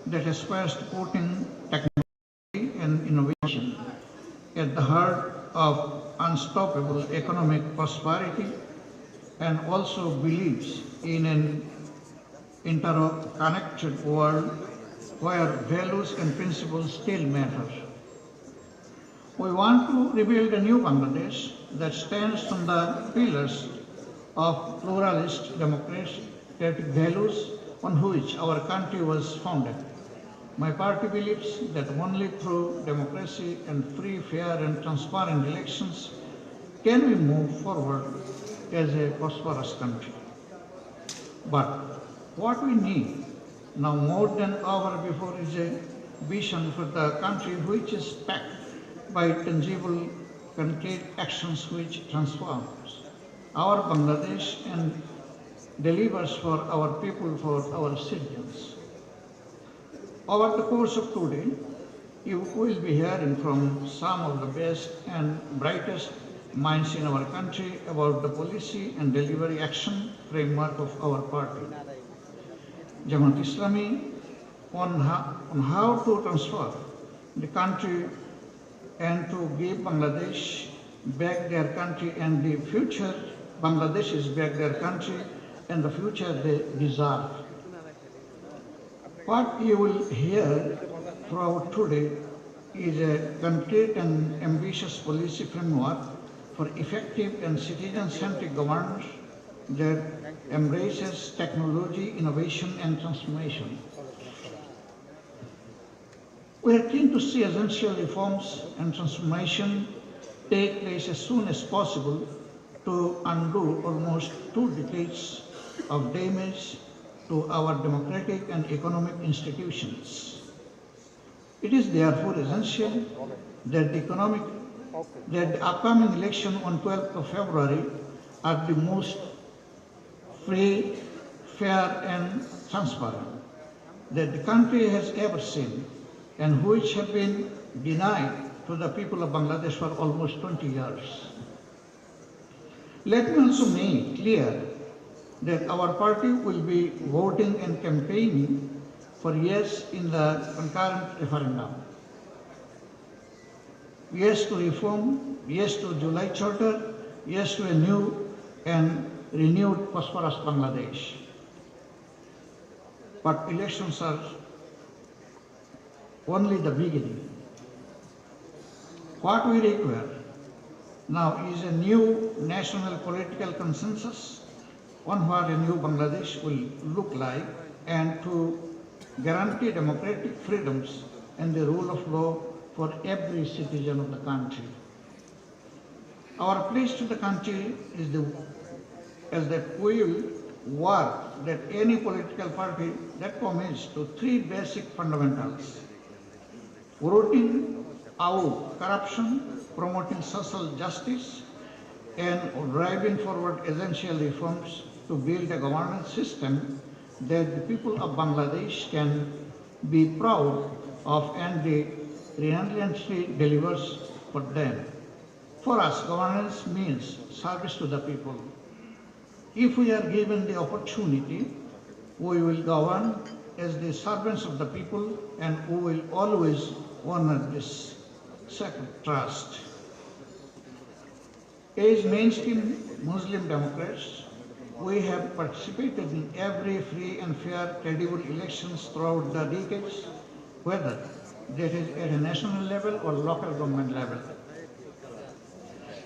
that aspires to putting technology and innovation at the heart of unstoppable economic prosperity and also believes in an interconnected world where values and principles still matter. We want to rebuild a new Bangladesh that stands on the pillars of pluralist democratic values on which our country was founded. My party believes that only through democracy and free, fair and transparent elections can we move forward as a prosperous country. But what we need now more than ever before is a vision for the country which is backed by tangible, concrete actions which transforms our Bangladesh and delivers for our people, for our citizens. Over the course of today, you will be hearing from some of the best and brightest minds in our country about the policy and delivery action framework of our party. Jamaat-e-Islami on how to transform the country and to give Bangladesh back their country and the future Bangladesh is back their country and the future they deserve. What you will hear throughout today is a concrete and ambitious policy framework for effective and citizen-centric governance that embraces technology, innovation and transformation. We are keen to see essential reforms and transformation take place as soon as possible to undo almost 2 decades of damage to our democratic and economic institutions. It is therefore essential that the upcoming election on 12th of February are the most free, fair and transparent that the country has ever seen and which have been denied to the people of Bangladesh for almost 20 years. Let me also make clear that our party will be voting and campaigning for yes in the concurrent referendum. Yes to reform, yes to July Charter, yes to a new and renewed prosperous Bangladesh. But elections are only the beginning. What we require now is a new national political consensus on what a new Bangladesh will look like and to guarantee democratic freedoms and the rule of law for every citizen of the country. Our pledge to the country is that we will work that any political party that commits to 3 basic fundamentals: rooting out corruption, promoting social justice, and driving forward essential reforms to build a governance system that the people of Bangladesh can be proud of and relentlessly delivers for them. For us, governance means service to the people. If we are given the opportunity, we will govern as the servants of the people and we will always honor this sacred trust. As mainstream Muslim Democrats, we have participated in every free and fair, credible elections throughout the decades, whether that is at a national level or local government level.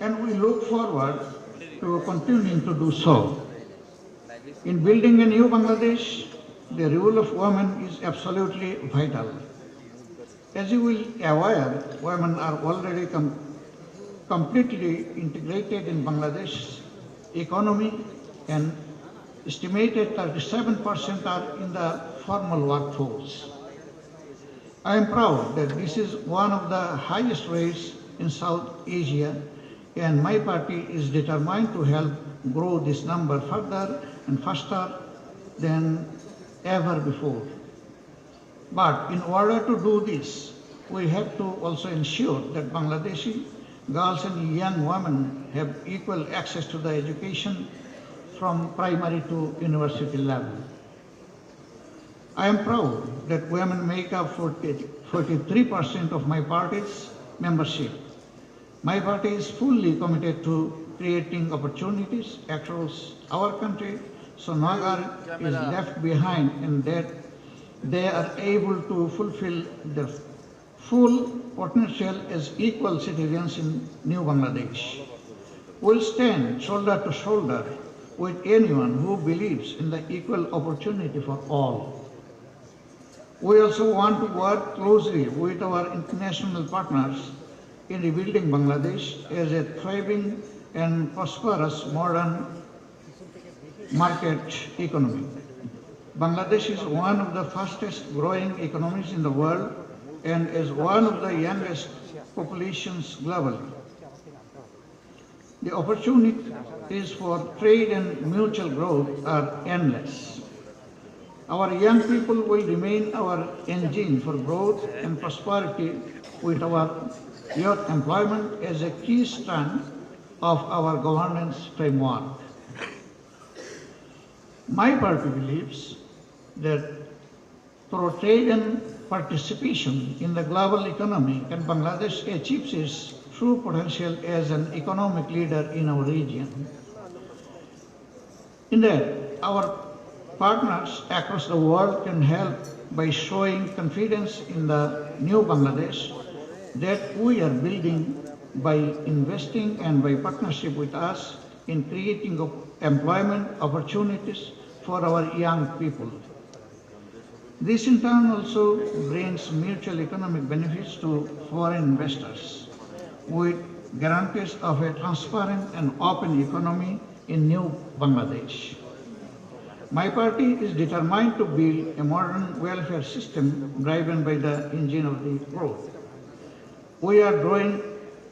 And we look forward to continuing to do so. In building a new Bangladesh, the role of women is absolutely vital. As you will be aware, women are already completely integrated in Bangladesh's economy and estimated 37% are in the formal workforce. I am proud that this is one of the highest rates in South Asia, and my party is determined to help grow this number further and faster than ever before. But in order to do this, we have to also ensure that Bangladeshi girls and young women have equal access to the education from primary to university level. I am proud that women make up 43% of my party's membership. My party is fully committed to creating opportunities across our country so no girl is left behind and that they are able to fulfill their full potential as equal citizens in New Bangladesh. We'll stand shoulder to shoulder with anyone who believes in the equal opportunity for all. We also want to work closely with our international partners in rebuilding Bangladesh as a thriving and prosperous modern market economy. Bangladesh is one of the fastest growing economies in the world and is one of the youngest populations globally. The opportunities for trade and mutual growth are endless. Our young people will remain our engine for growth and prosperity with our youth employment as a key strand of our governance framework. My party believes that through trade and participation in the global economy, can Bangladesh achieve its true potential as an economic leader in our region. In that, our partners across the world can help by showing confidence in the new Bangladesh that we are building by investing and by partnership with us in creating employment opportunities for our young people. This in turn also brings mutual economic benefits to foreign investors with guarantees of a transparent and open economy in new Bangladesh. My party is determined to build a modern welfare system driven by the engine of the growth. We are drawing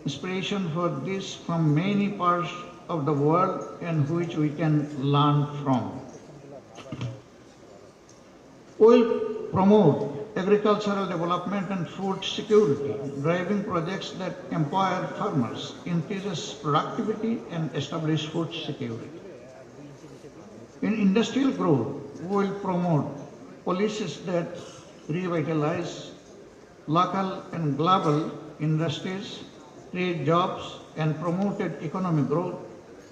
inspiration for this from many parts of the world and which we can learn from. We will promote agricultural development and food security, driving projects that empower farmers, increases productivity and establish food security. In industrial growth, we will promote policies that revitalize local and global industries, create jobs and promoted economic growth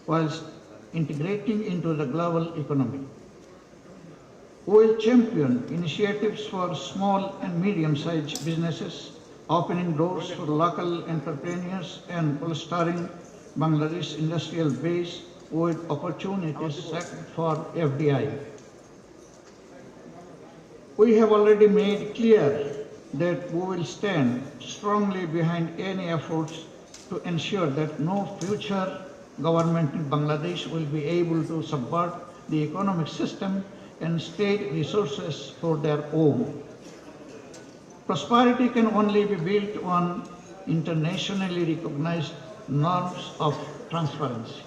whilst integrating into the global economy. We will champion initiatives for small and medium-sized businesses, opening doors for local entrepreneurs and bolstering Bangladesh industrial base with opportunities set for FDI. We have already made clear that we will stand strongly behind any efforts to ensure that no future government in Bangladesh will be able to subvert the economic system and state resources for their own. Prosperity can only be built on internationally recognized norms of transparency.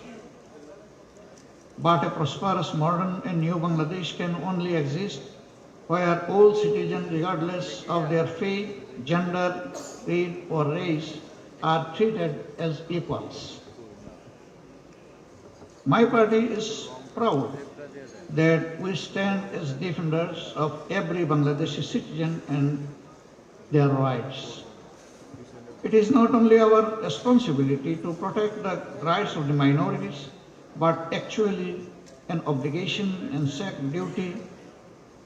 But a prosperous, modern and new Bangladesh can only exist where all citizens, regardless of their faith, gender, creed or race, are treated as equals. My party is proud that we stand as defenders of every Bangladeshi citizen and their rights. It is not only our responsibility to protect the rights of the minorities, but actually an obligation and sacred duty,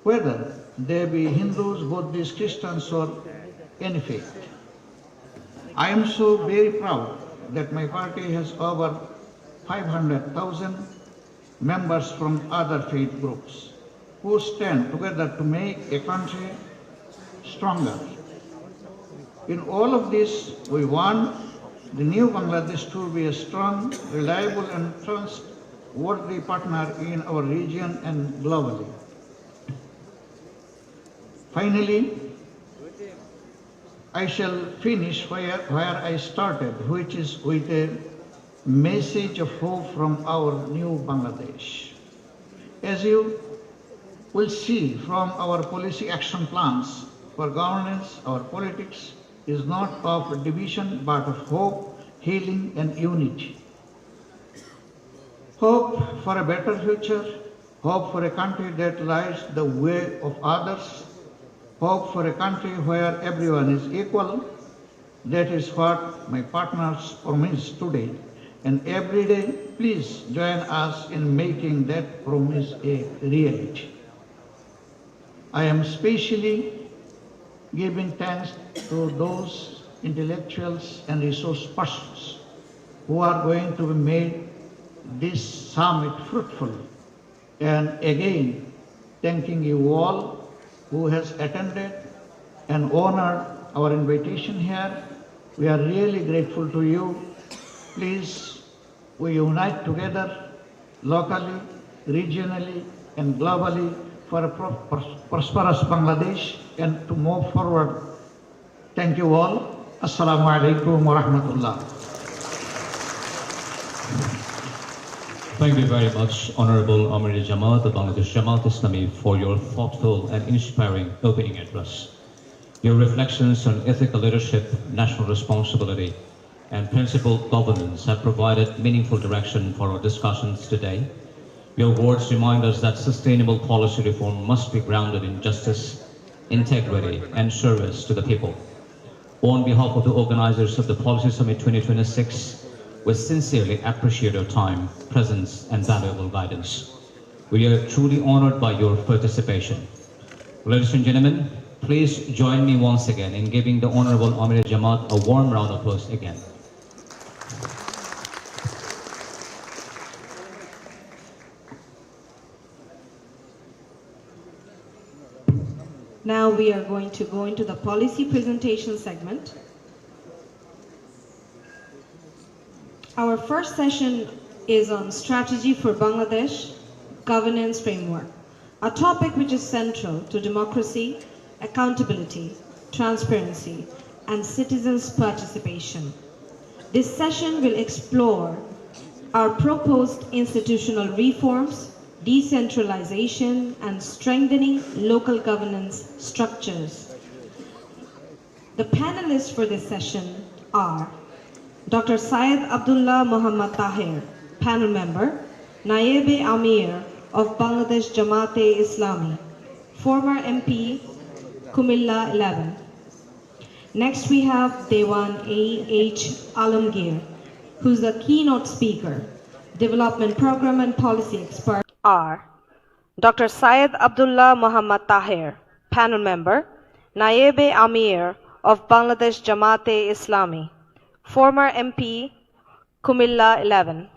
whether they be Hindus, Buddhists, Christians, or any faith. I am so very proud that my party has over 500,000 members from other faith groups who stand together to make a country stronger. In all of this, we want the new Bangladesh to be a strong, reliable and trustworthy partner in our region and globally. Finally, I shall finish where I started, which is with a message of hope from our new Bangladesh. As you will see from our policy action plans for governance, our politics is not of division but of hope, healing and unity. Hope for a better future, hope for a country that lights the way of others, hope for a country where everyone is equal. That is what my partners promise today. And every day, please join us in making that promise a reality. I am especially giving thanks to those intellectuals and resource persons who are going to make this summit fruitful. And again, thanking you all who has attended and honored our invitation here. We are really grateful to you. Please, we unite together locally, regionally, and globally for a prosperous Bangladesh and to move forward. Thank you all. Assalamu alaikum wa rahmatullah. Thank you very much, Honorable Amir Jamaat of Bangladesh Jamaat-e-Islami, for your thoughtful and inspiring opening address. Your reflections on ethical leadership, national responsibility, and principled governance have provided meaningful direction for our discussions today. Your words remind us that sustainable policy reform must be grounded in justice, integrity, and service to the people. On behalf of the organizers of the Policy Summit 2026, we sincerely appreciate your time, presence, and valuable guidance. We are truly honored by your participation. Ladies and gentlemen, please join me once again in giving the Honorable Amir Jamaat a warm round of applause again. Now we are going to go into the policy presentation segment. Our first session is on strategy for Bangladesh governance framework, a topic which is central to democracy, accountability, transparency, and citizens' participation. This session will explore our proposed institutional reforms, decentralization, and strengthening local governance structures. The panelists for this session are Dr. Syed Abdullah Muhammad Tahir, panel member, Naib-e-Amir of Bangladesh Jamaat-e-Islami, former MP, Kumilla 11. Next we have Dewan A.H. Alamgir, who's the keynote speaker, development program and policy expert. Are Dr. Syed Abdullah Muhammad Tahir, panel member, Naib-e-Amir of Bangladesh Jamaat-e-Islami, former MP, Kumilla 11.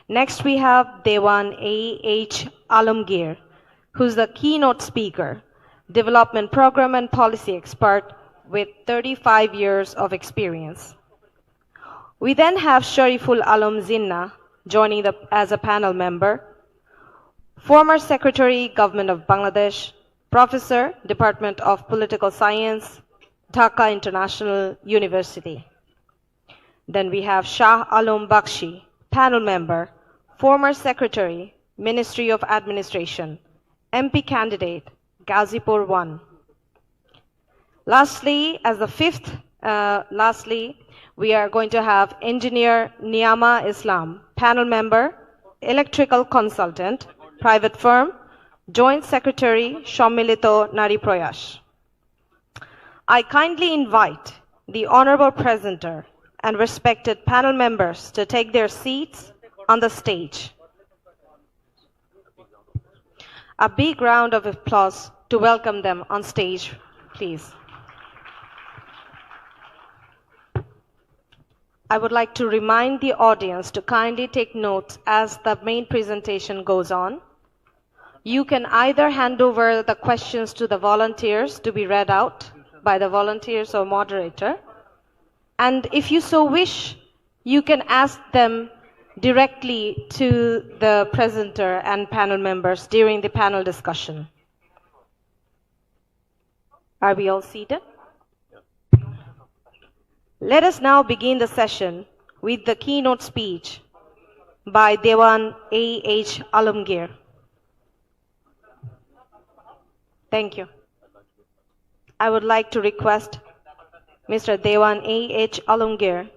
Next we have Dewan A.H. Alamgir, who's the keynote speaker, development program and policy expert with 35 years of experience. We then have Shariful Alam Zinnah joining as a panel member, former Secretary, Government of Bangladesh, Professor, Department of Political Science, Dhaka International University. Then we have Shah Alam Bakshi, panel member, former Secretary, Ministry of Administration, MP candidate, Ghazipur 1. Lastly, as the fifth, we are going to have Engineer Niyama Islam, panel member, electrical consultant, private firm, Joint Secretary, Shommilito Nari Prayash. I kindly invite the honorable presenter and respected panel members to take their seats on the stage. A big round of applause to welcome them on stage, please. I would like to remind the audience to kindly take notes as the main presentation goes on. You can either hand over the questions to the volunteers to be read out by the volunteers or moderator. And if you so wish, you can ask them directly to the presenter and panel members during the panel discussion. Are we all seated? Let us now begin the session with the keynote speech by Dewan A.H. Alamgir. Thank you. I would like to request Mr. Dewan A.H. Alamgir.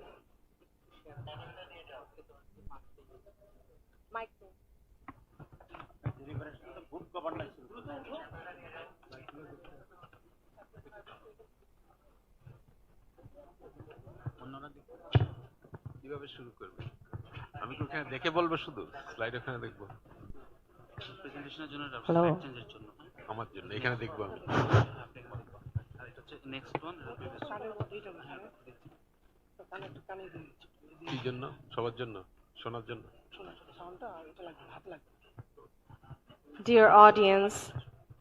কিভাবে শুরু করবে? আমি কি ওখানে দেখে বলবো, শুধু slide ওখানে দেখবো? প্রেজেন্টেশনের জন্য Hello. চেঞ্জের জন্য আমার জন্য এখানে দেখবো আমি। আর এটা হচ্ছে নেক্সট ওয়ান কি জন্য? সবার জন্য, শোনার জন্য। Dear audience,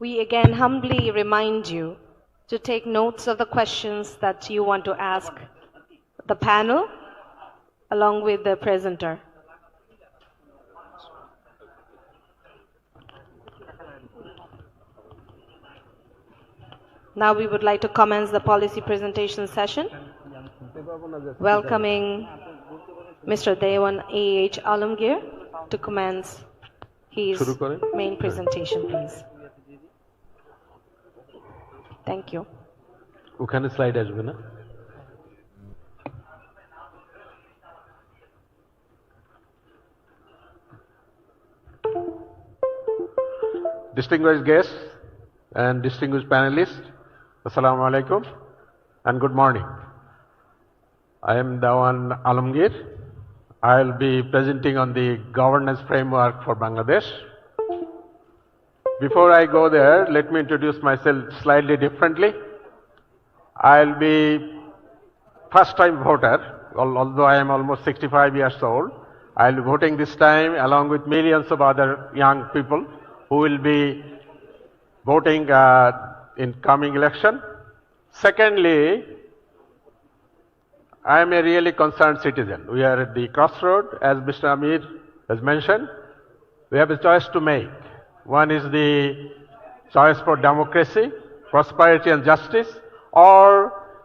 we again humbly remind you to take notes of the questions that you want to ask the panel along with the presenter. Now we would like to commence the policy presentation session, welcoming Mr. Dewan A.H. Alamgir to commence his main presentation, please. Thank you. ওখানে slide আসবে না? Distinguished guests and distinguished panelists, Assalamu alaikum and good morning. I am Dewan Alamgir. I will be presenting on the governance framework for Bangladesh. Before I go there, let me introduce myself slightly differently. I will be first-time voter, although I am almost 65 years old. I will be voting this time along with millions of other young people who will be voting in coming election. Secondly, I am a really concerned citizen. We are at the crossroad, as Mr. Amir has mentioned. We have a choice to make. One is the choice for democracy, prosperity and justice, or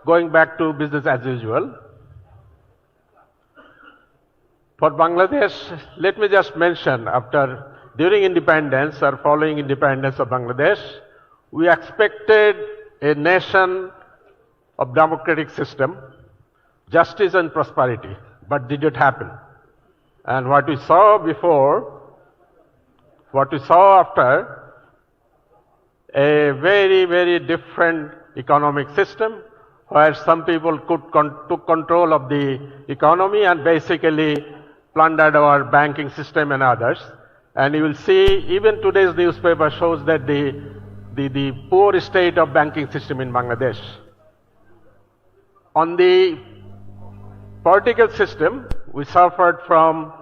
going back to business as usual. For Bangladesh, let me just mention, during independence or following independence of Bangladesh, we expected a nation of democratic system, justice and prosperity, but did not happen. And what we saw before, what we saw after, a very, very different economic system where some people took control of the economy and basically plundered our banking system and others. And you will see, even today's newspaper shows that the poor state of banking system in Bangladesh. On the political system, we suffered from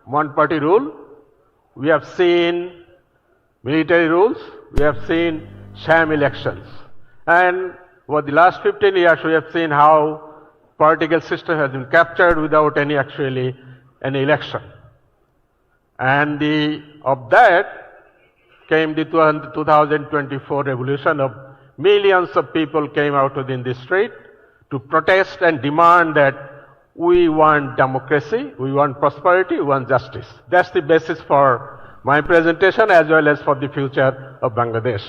one-party rule. We have seen military rules. We have seen sham elections. And over the last 15 years, we have seen how political system has been captured without any election. And of that came the 2024 revolution of millions of people came out in the street to protest and demand that we want democracy, we want prosperity, we want justice. That's the basis for my presentation as well as for the future of Bangladesh.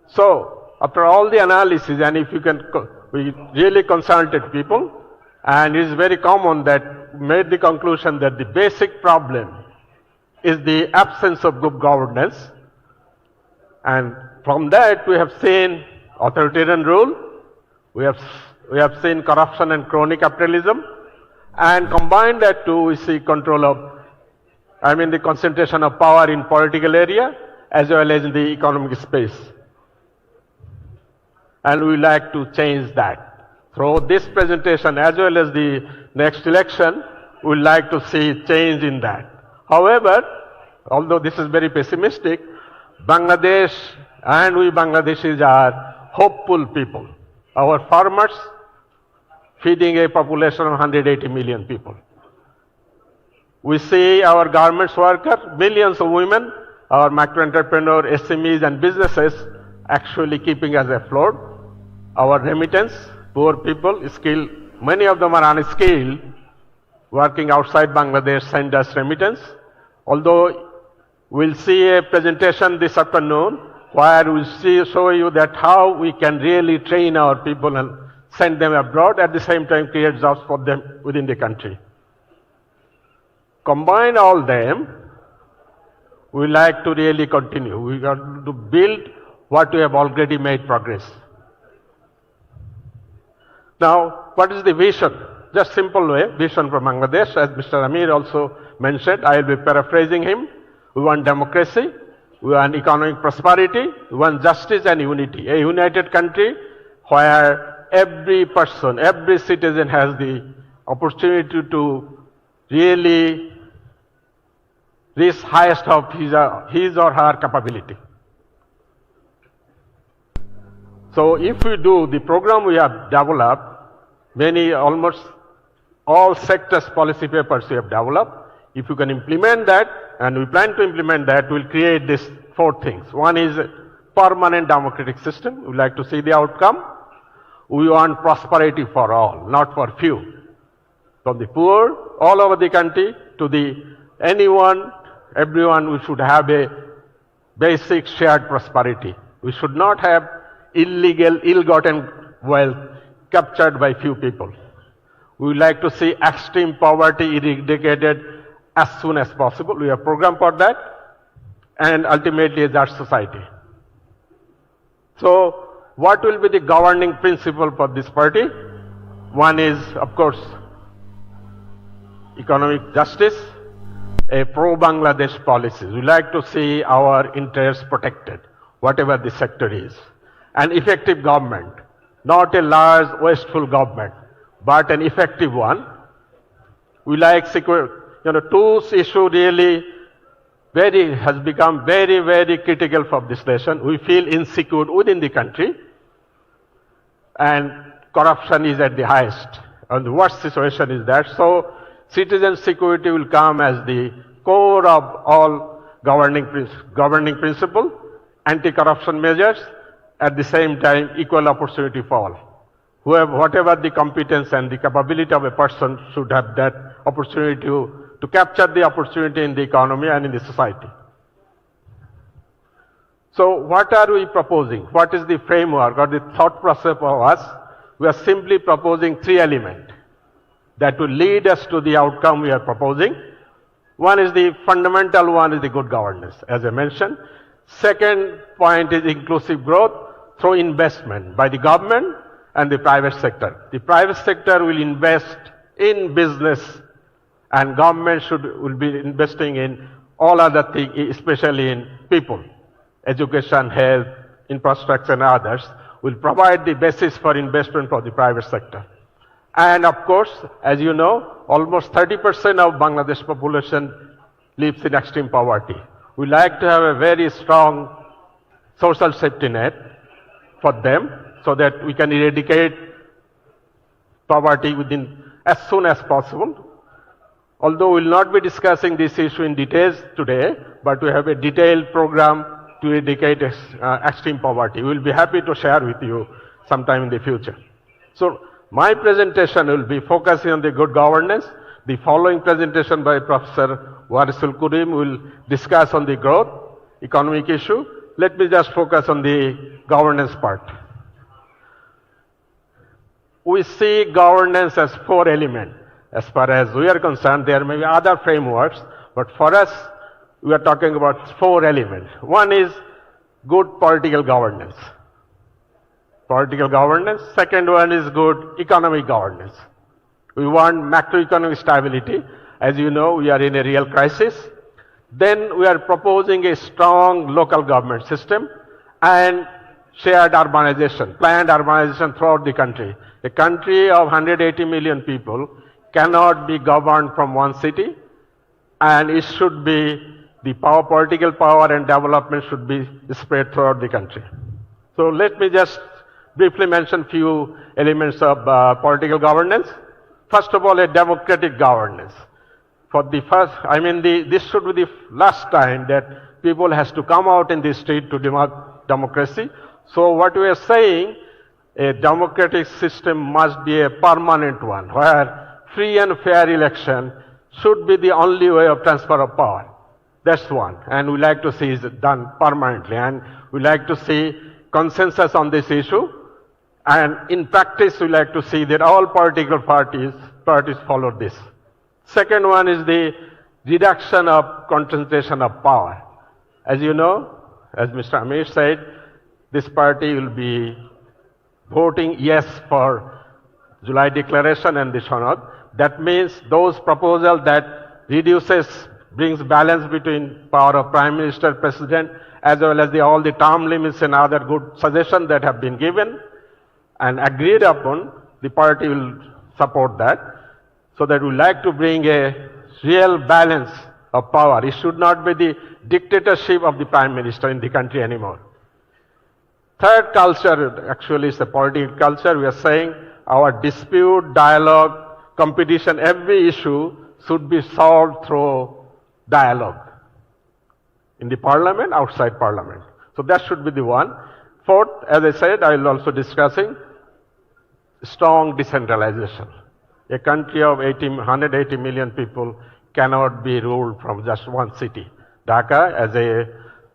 So, after all the analysis, and if you can, we really consulted people, and it is very common that made the conclusion that the basic problem is the absence of good governance. And from that, we have seen authoritarian rule, we have seen corruption and crony capitalism, and combined that too, we see the concentration of power in political area as well as in the economic space. And we like to change that. Through this presentation as well as the next election, we would like to see change in that. However, although this is very pessimistic, Bangladesh and we Bangladeshis are hopeful people. Our farmers feeding a population of 180 million people. We see our garments workers, millions of women, our micro-entrepreneur, SMEs and businesses actually keeping us afloat. Our remittance, poor people, skilled, many of them are unskilled, working outside Bangladesh, send us remittance. Although we'll see a presentation this afternoon where we'll show you that how we can really train our people and send them abroad, at the same time create jobs for them within the country. Combine all them, we like to really continue. We got to build what we have already made progress. Now, what is the vision? Just simple way, vision for Bangladesh, as Mr. Amir also mentioned, I will be paraphrasing him. We want democracy, we want economic prosperity, we want justice and unity. A united country where every person, every citizen has the opportunity to really reach highest of his or her capability. So if we do the program we have developed, almost all sectors policy papers we have developed, if you can implement that, and we plan to implement that, we'll create these 4 things. One is a permanent democratic system. We like to see the outcome. We want prosperity for all, not for few. From the poor all over the country to everyone, we should have a basic shared prosperity. We should not have illegal, ill-gotten wealth captured by few people. We would like to see extreme poverty eradicated as soon as possible. We have a program for that, and ultimately a just society. So, what will be the governing principle for this party? One is, of course, economic justice, a pro-Bangladesh policy. We like to see our interests protected, whatever the sector is. An effective government, not a large wasteful government, but an effective one. We like tools issue really has become very, very critical for this nation. We feel insecure within the country, and corruption is at the highest, and the worst situation is that. So, citizen security will come as the core of all governing principle, anti-corruption measures, at the same time equal opportunity for all. Whatever the competence and the capability of a person should have that opportunity to capture the opportunity in the economy and in the society. So what are we proposing? What is the framework or the thought process for us? We are simply proposing 3 elements that will lead us to the outcome we are proposing. One is the fundamental one is the good governance, as I mentioned. Second point is inclusive growth through investment by the government and the private sector. The private sector will invest in business, and government will be investing in all other things, especially in people. Education, health, infrastructure and others will provide the basis for investment for the private sector. And of course, as you know, almost 30% of Bangladesh population lives in extreme poverty. We like to have a very strong social safety net for them so that we can eradicate poverty as soon as possible. Although we will not be discussing this issue in details today, but we have a detailed program to eradicate extreme poverty. We will be happy to share with you sometime in the future. So my presentation will be focusing on the good governance. The following presentation by Professor Warisul Kurim will discuss on the growth, economic issue. Let me just focus on the governance part. We see governance as 4 elements. As far as we are concerned, there may be other frameworks, but for us, we are talking about 4 elements. One is good political governance. Political governance. Second one is good economic governance. We want macroeconomic stability. As you know, we are in a real crisis. Then we are proposing a strong local government system and shared urbanization, planned urbanization throughout the country. A country of 180 million people cannot be governed from one city, and it should be the political power and development should be spread throughout the country. So let me just briefly mention few elements of political governance. First of all, a democratic governance. For the first, this should be the last time that people has to come out in the street to demand democracy. So what we are saying, a democratic system must be a permanent one, where free and fair election should be the only way of transfer of power. That's one. And we like to see it done permanently. And we like to see consensus on this issue. And in practice, we like to see that all political parties follow this. Second one is the reduction of concentration of power. As you know, as Mr. Amir said, this party will be voting yes for July Declaration and the Sonod. That means those proposals that brings balance between power of Prime Minister, President, as well as all the term limits and other good suggestions that have been given and agreed upon, the party will support that. So that we like to bring a real balance of power. It should not be the dictatorship of the Prime Minister in the country anymore. Third culture, actually, is the political culture. We are saying our dispute, dialogue, competition, every issue should be solved through dialogue in the parliament, outside parliament. So that should be the one. Fourth, as I said, I will also discussing strong decentralization. A country of 180 million people cannot be ruled from just one city. Dhaka as a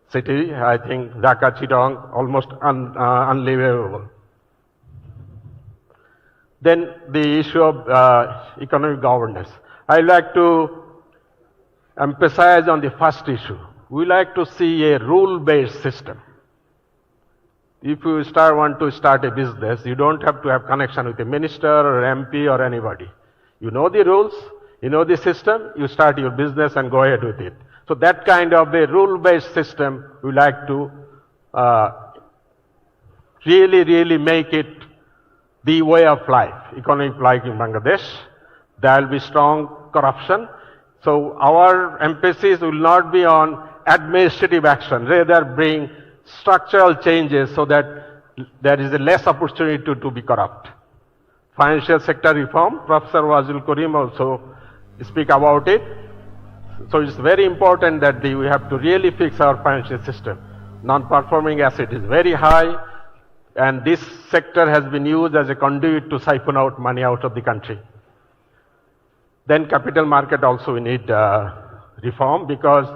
city, I think Dhaka, Chittagong, almost unlivable. Then the issue of economic governance. I like to emphasize on the first issue. We like to see a rule-based system. If you want to start a business, you don't have to have connection with a minister or MP or anybody. You know the rules, you know the system, you start your business and go ahead with it. So that kind of a rule-based system, we like to really make it the way of life, economic life in Bangladesh. There will be strong corruption. So our emphasis will not be on administrative action, rather bring structural changes so that there is a less opportunity to be corrupt. Financial sector reform, Professor Wazul Karim also speak about it. So it's very important that we have to really fix our financial system. Non-performing asset is very high, and this sector has been used as a conduit to siphon out money out of the country. Then capital market also we need reform, because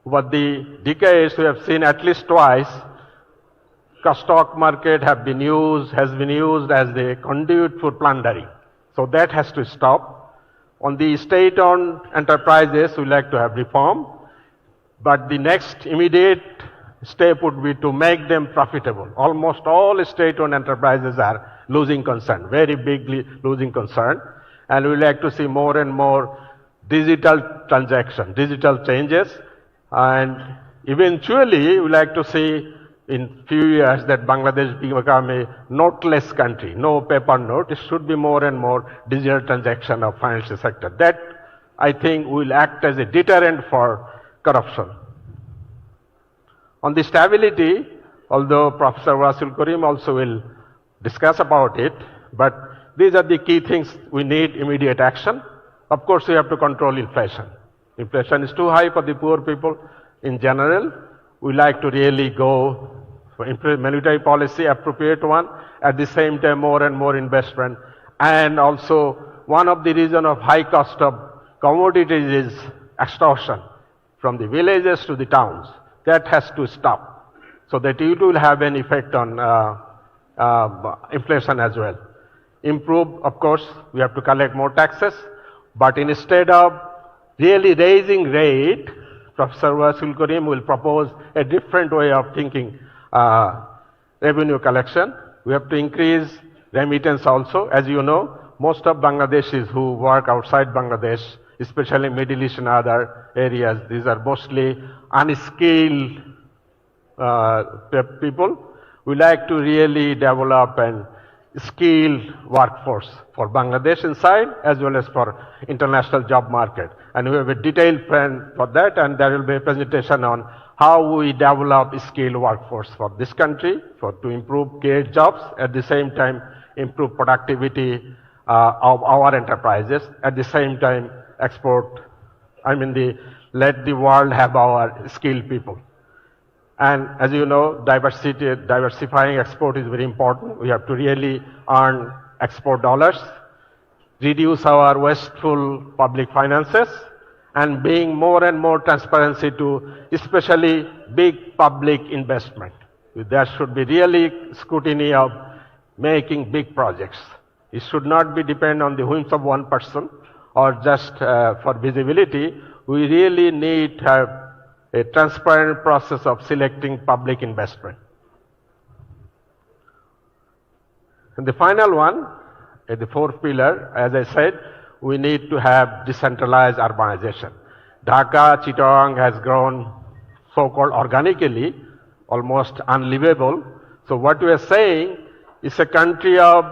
over the decades we have seen at least twice stock market has been used as the conduit for plundering. So that has to stop. On the state-owned enterprises, we like to have reform, but the next immediate step would be to make them profitable. Almost all state-owned enterprises are losing concern, very bigly losing concern, and we like to see more and more digital transaction, digital changes, and eventually we like to see in few years that Bangladesh become a noteless country, no paper note. It should be more and more digital transaction of financial sector. That, I think, will act as a deterrent for corruption. On the stability, although Professor Wasil Karim also will discuss about it, but these are the key things we need immediate action. Of course, we have to control inflation. Inflation is too high for the poor people in general. We like to really go for monetary policy, appropriate one, at the same time more and more investment. And also one of the reasons of high cost of commodities is extortion from the villages to the towns. That has to stop, so that it will have an effect on inflation as well. Improve, of course, we have to collect more taxes, but instead of really raising rate, Professor Wasil Karim will propose a different way of thinking revenue collection. We have to increase remittance also. As you know, most of Bangladeshis who work outside Bangladesh, especially Middle East and other areas, these are mostly unskilled people. We like to really develop an skilled workforce for Bangladesh inside as well as for international job market. And we have a detailed plan for that, and there will be a presentation on how we develop skilled workforce for this country to improve create jobs, at the same time improve productivity of our enterprises, at the same time export, let the world have our skilled people. And as you know, diversifying export is very important. We have to really earn export dollars, reduce our wasteful public finances, and bring more and more transparency to especially big public investment. There should be really scrutiny of making big projects. It should not be depend on the whims of one person or just for visibility. We really need to have a transparent process of selecting public investment. And the final one, At the fourth pillar, as I said, we need to have decentralized urbanization. Dhaka, Chittagong has grown so-called organically, almost unlivable. So what we are saying is a country of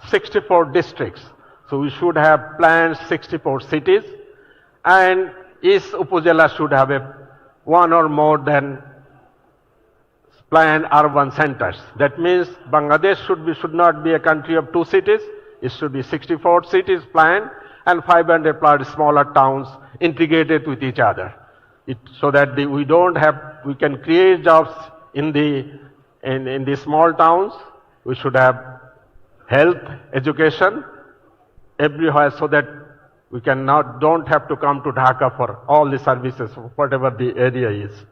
64 districts. So we should have planned 64 cities, and each upazila should have one or more than planned urban centers. That means Bangladesh should not be a country of 2 cities. It should be 64 cities planned and 500 plus smaller towns integrated with each other. So that we can create jobs in the small towns. We should have health, education everywhere, so that we don't have to come to Dhaka for all the services, whatever the area is.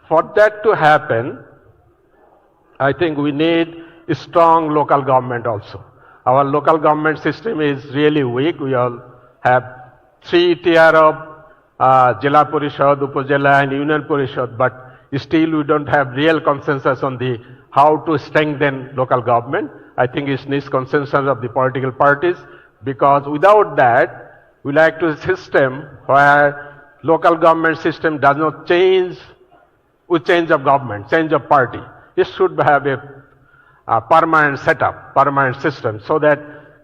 For that to happen, I think we need a strong local government also. Our local government system is really weak. We all have 3 tier of Jila Parishad, Upazila and Union Parishad, but still we don't have real consensus on how to strengthen local government. I think it needs consensus of the political parties, because without that, we like to system where local government system does not change with change of government, change of party. It should have a permanent setup, permanent system, so that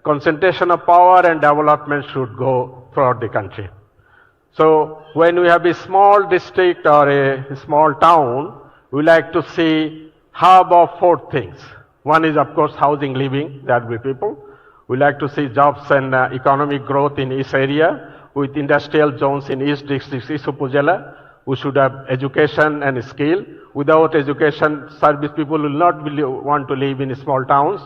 concentration of power and development should go throughout the country. So when we have a small district or a small town, we like to see hub of 4 things. One is, of course, housing, living, that will be people. We like to see jobs and economic growth in each area, with industrial zones in each district, each upazila. We should have education and skill. Without education, service people will not want to live in small towns.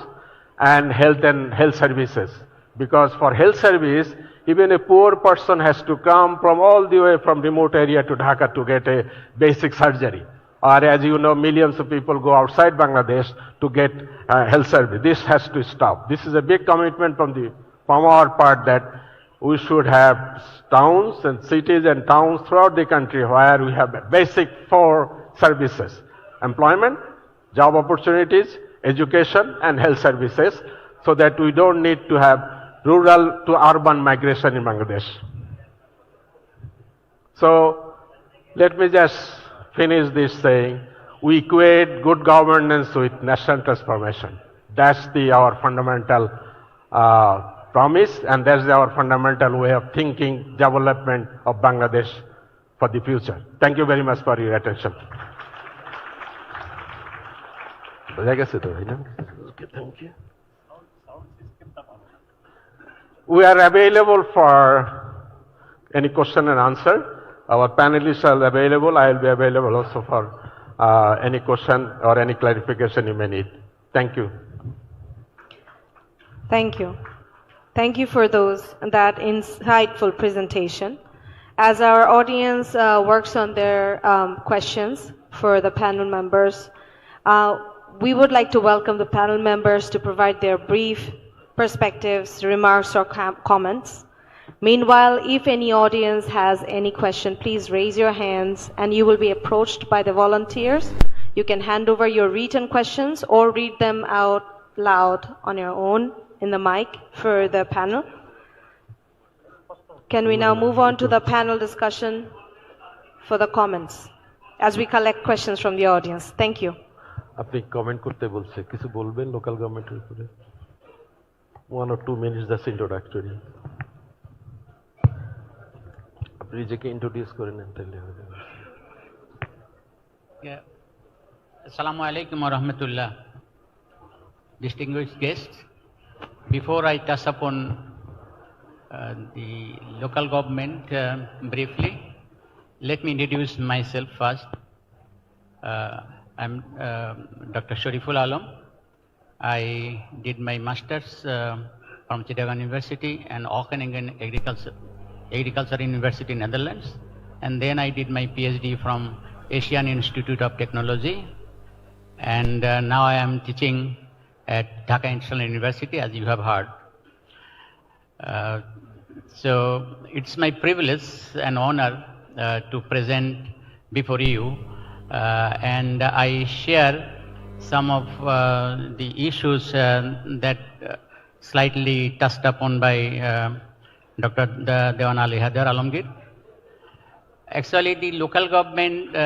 And health services. Because for health service, even a poor person has to come from all the way from remote area to Dhaka to get a basic surgery. Or as you know, millions of people go outside Bangladesh to get health service. This has to stop. This is a big commitment from our part, that we should have towns and cities and towns throughout the country where we have basic 4 services: employment, job opportunities, education and health services, so that we don't need to have rural to urban migration in Bangladesh. So let me just finish this saying, we equate good governance with national transformation. That's our fundamental promise, and that's our fundamental way of thinking development of Bangladesh for the future. Thank you very much for your attention. Okay, thank you. We are available for any question and answer. Our panelists are available. I will be available also for any question or any clarification you may need. Thank you. Thank you. Thank you for that insightful presentation. As our audience works on their questions for the panel members, we would like to welcome the panel members to provide their brief perspectives, remarks, or comments. Meanwhile, if any audience has any question, please raise your hands and you will be approached by the volunteers. You can hand over your written questions or read them out loud on your own in the mic for the panel. Can we now move on to the panel discussion for the comments as we collect questions from the audience? Thank you. আপনি comment করতে বলছে, কিছু বলবেন local গভর্নমেন্টের উপরে? 1 or 2 minutes, that's introductory. আপনি নিজেকে introduce করে নেন তাহলে হবে। Assalamu alaikum wa rahmatullah. Distinguished guests, before I touch upon the local government briefly, let me introduce myself first. I'm Dr. Shariful Alam. I did my master's from Chittagong University and Wageningen Agriculture University, Netherlands. And then I did my PhD from Asian Institute of Technology. And now I am teaching at Dhaka International University, as you have heard. So it's my privilege and honor to present before you. And I share some of the issues that slightly touched upon by Dr. Dewan Ali Haidar Alamgir. Actually, the local government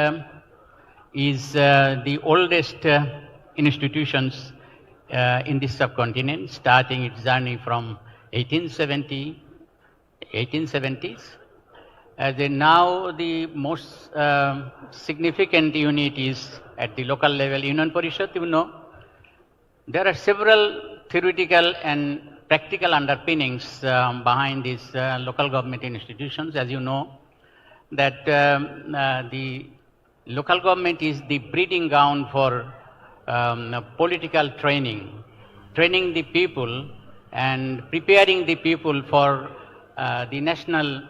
is the oldest institutions in this subcontinent, starting its journey from 1870s. Now the most significant unit is at the local level, Union Parishad. You know, there are several theoretical and practical underpinnings behind these local government institutions. As you know, that the local government is the breeding ground for political training, training the people and preparing the people for the national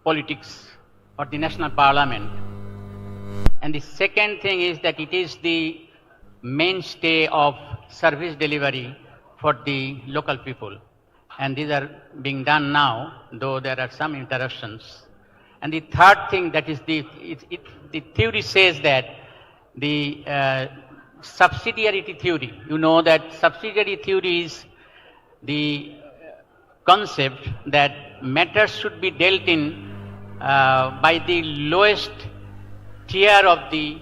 politics or the national parliament. And the second thing is that it is the mainstay of service delivery for the local people. And these are being done now, though there are some interruptions. And the third thing, that is the theory says that the subsidiarity theory, you know that subsidiarity theory is the concept that matters should be dealt in by the lowest tier of the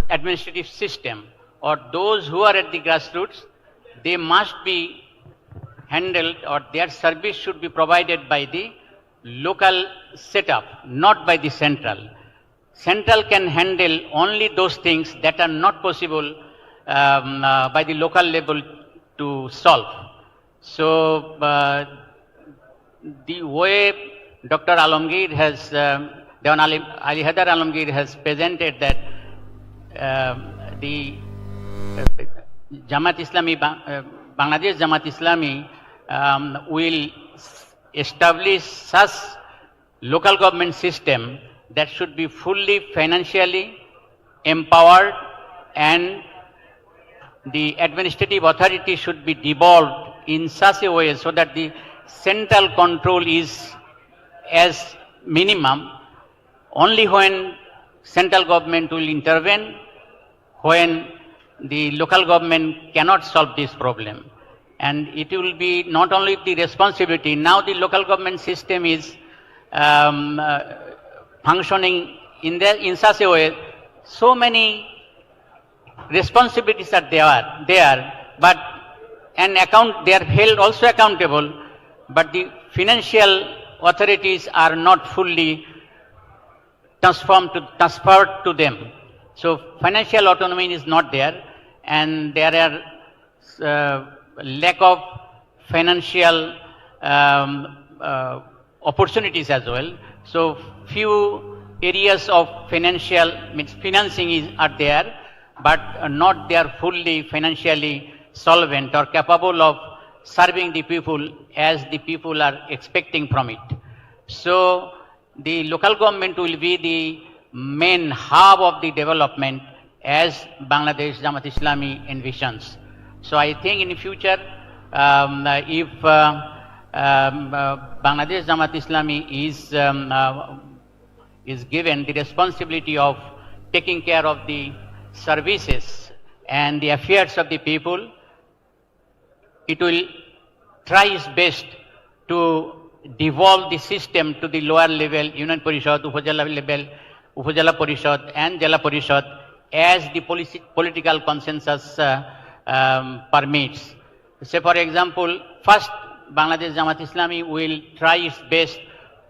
administrative system, or those who are at the grassroots. They must be handled, or their service should be provided by the local setup, not by the central. Central can handle only those things that are not possible by the local level to solve. So the way Dr. Alamgir has, Dewan Ali Haidar Alamgir has presented that the Jamaat-e-Islami, Bangladesh Jamaat-e-Islami will establish such local government system that should be fully financially empowered, and the administrative authority should be devolved in such a way so that the central control is as minimum. Only when central government will intervene when the local government cannot solve this problem. And it will be not only the responsibility, now the local government system is functioning in such a way, so many responsibilities are there, but they are held also accountable, but the financial authorities are not fully transferred to them. So financial autonomy is not there, and there are lack of financial opportunities as well. So few areas of financing are there, but not they are fully financially solvent or capable of serving the people as the people are expecting from it. So the local government will be the main hub of the development as Bangladesh Jamaat-e-Islami envisions. So I think in the future, if Bangladesh Jamaat-e-Islami is given the responsibility of taking care of the services and the affairs of the people, it will try its best to devolve the system to the lower level, Union Parishad, Upazila level, Upazila Parishad and Jala Parishad, as the political consensus permits. Say for example, first Bangladesh Jamaat-e-Islami will try its best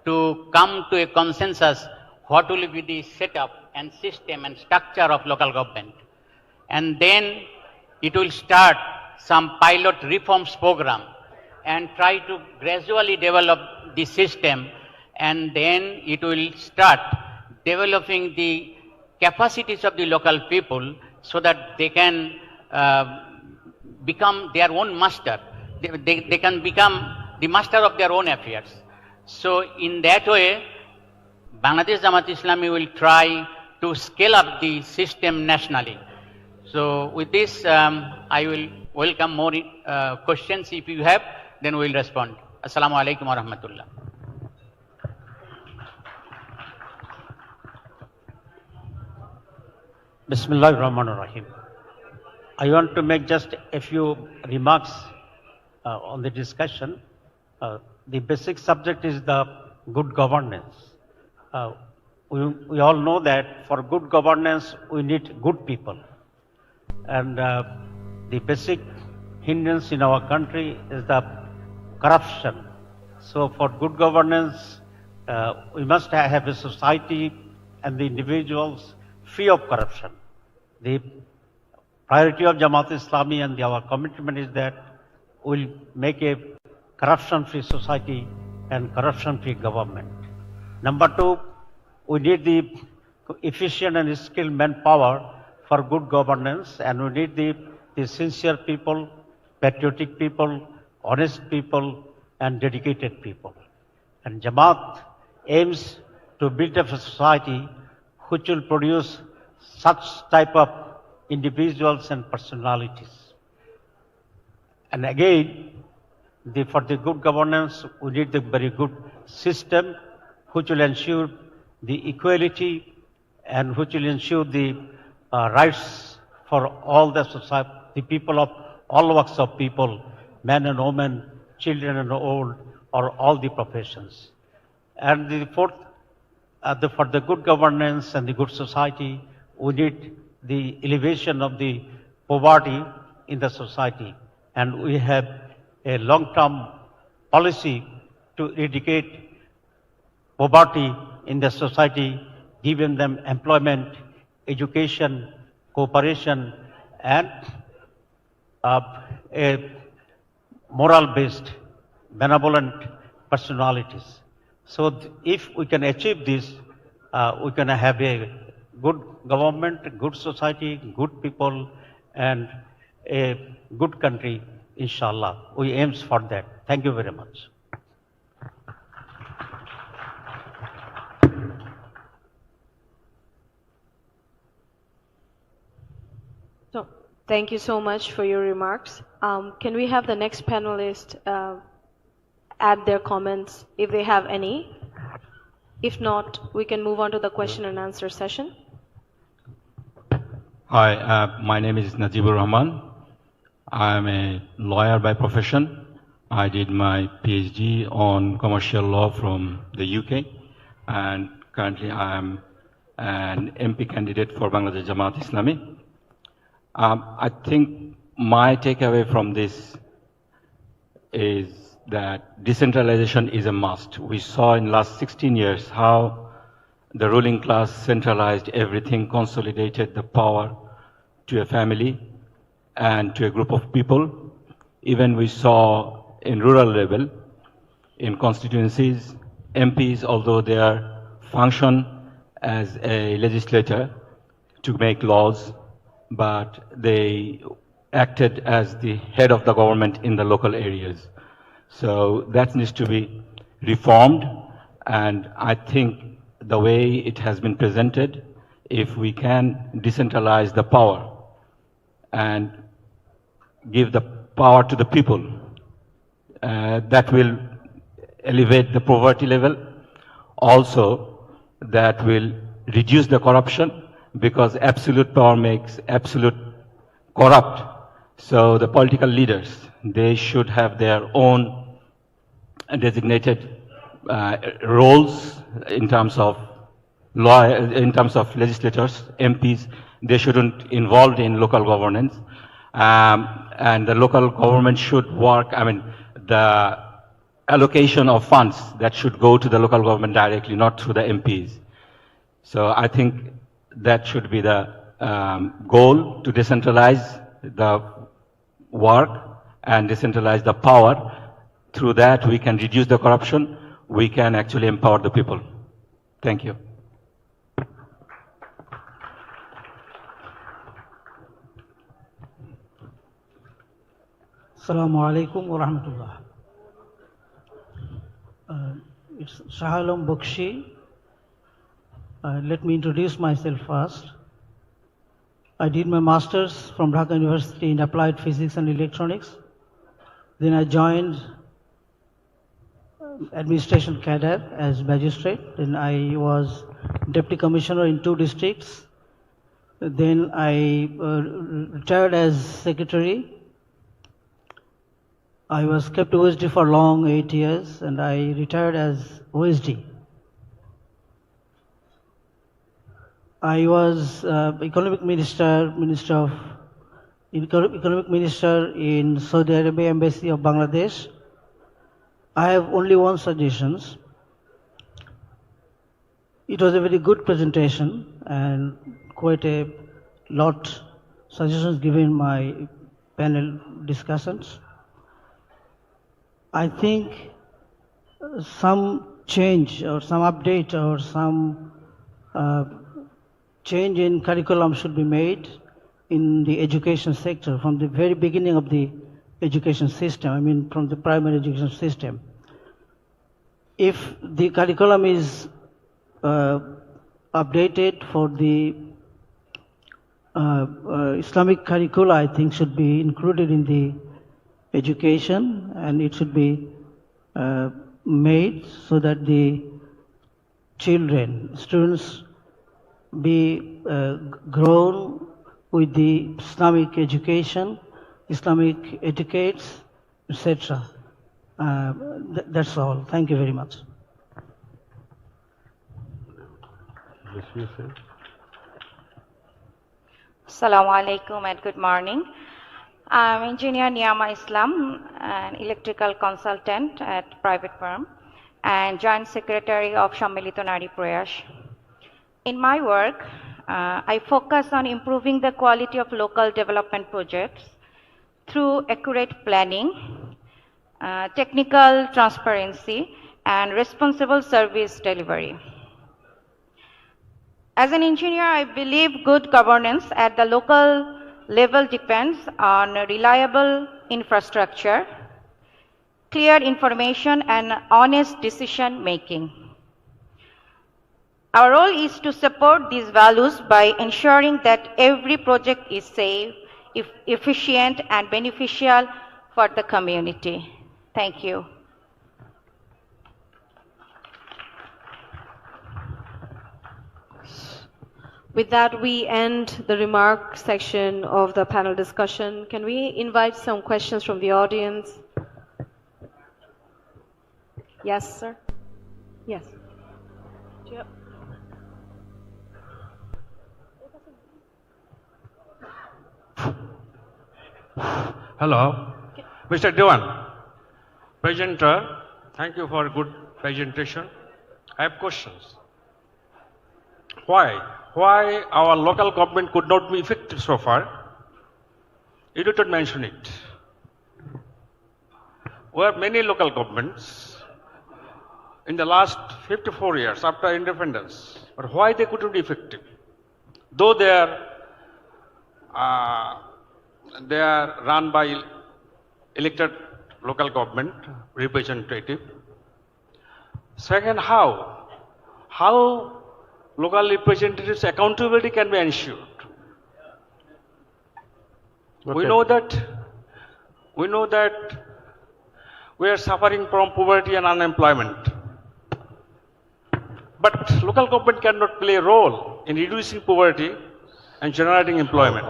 to come to a consensus what will be the setup and system and structure of local government. And then it will start some pilot reforms program and try to gradually develop the system, and then it will start developing the capacities of the local people so that they can become their own master. They can become the master of their own affairs. So in that way, Bangladesh Jamaat-e-Islami will try to scale up the system nationally. So with this, I will welcome more questions. If you have, then we will respond. Assalamu alaikum wa rahmatullah. Bismillahirrahmanirrahim. I want to make just a few remarks on the discussion. The basic subject is the good governance. We all know that for good governance we need good people. And the basic hindrance in our country is the corruption. So for good governance, we must have a society and the individuals free of corruption. The priority of Jamaat-e-Islami and our commitment is that we'll make a corruption-free society and corruption-free government. Number two, we need the efficient and skilled manpower for good governance, and we need the sincere people, patriotic people, honest people, and dedicated people. And Jamaat aims to build up a society which will produce such type of individuals and personalities. And again, for the good governance, we need the very good system which will ensure the equality and which will ensure the rights for all the society, the people of all walks of people, men and women, children and old, or all the professions. And the fourth, for the good governance and the good society, we need the elevation of the poverty in the society. And we have a long-term policy to eradicate poverty in the society, giving them employment, education, cooperation, and a moral-based, benevolent personalities. So if we can achieve this, we can have a good government, good society, good people, and a good country, inshallah. We aims for that. Thank you very much. So, thank you so much for your remarks. Can we have the next panelist add their comments if they have any? If not, we can move on to the question and answer session. Hi, my name is Najibur Rahman. I am a lawyer by profession. I did my PhD on commercial law from the UK, and currently I am an MP candidate for Bangladesh Jamaat-e-Islami. I think my takeaway from this is that decentralization is a must. We saw in the last 16 years how the ruling class centralized everything, consolidated the power to a family and to a group of people. Even we saw in rural level, in constituencies, MPs, although they are function as a legislator to make laws, but they acted as the head of the government in the local areas. So that needs to be reformed, and I think the way it has been presented, if we can decentralize the power and give the power to the people, that will elevate the poverty level. Also, that will reduce the corruption, because absolute power makes absolute corrupt. So the political leaders, they should have their own designated roles in terms of law, in terms of legislators, MPs. They shouldn't involved in local governance, and the local government should work. I mean, the allocation of funds that should go to the local government directly, not through the MPs. So I think that should be the goal, to decentralize the work and decentralize the power. Through that, we can reduce the corruption. We can actually empower the people. Thank you. Assalamu alaikum wa rahmatullah. It's Shahalam Bukshi. Let me introduce myself first. I did my master's from Dhaka University in Applied Physics and Electronics. Then I joined administration cadre as magistrate. Then I was deputy commissioner in 2 districts. Then I retired as secretary. I was kept OSD for long 8 years, and I retired as OSD. I was economic minister in Saudi Arabia Embassy of Bangladesh. I have only one suggestion. It was a very good presentation and quite a lot suggestions given in my panel discussions. I think some change or some update or some change in curriculum should be made in the education sector from the very beginning of the education system, I mean from the primary education system. If the curriculum is updated for the Islamic curricula, I think should be included in the education, and it should be made so that the students be grown with the Islamic education, Islamic etiquettes, etc. That's all. Thank you very much. Assalamu alaikum and good morning. I'm engineer Niyama Islam, an electrical consultant at private firm and joint secretary of Sammilito Nari Prayash. In my work, I focus on improving the quality of local development projects through accurate planning, technical transparency, and responsible service delivery. As an engineer, I believe good governance at the local level depends on reliable infrastructure, clear information, and honest decision making. Our role is to support these values by ensuring that every project is safe, efficient, and beneficial for the community. Thank you. With that, we end the remark section of the panel discussion. Can we invite some questions from the audience? Yes, sir? Yes. Yep. Hello, Mr. Dewan. Presenter, thank you for a good presentation. I have questions. Why our local government could not be effective so far? You did not mention it. We have many local governments in the last 54 years after independence, but why they couldn't be effective? Though they are run by elected local government representative. Second, how local representatives' accountability can be ensured? Okay. We know that we are suffering from poverty and unemployment. But local government cannot play a role in reducing poverty and generating employment.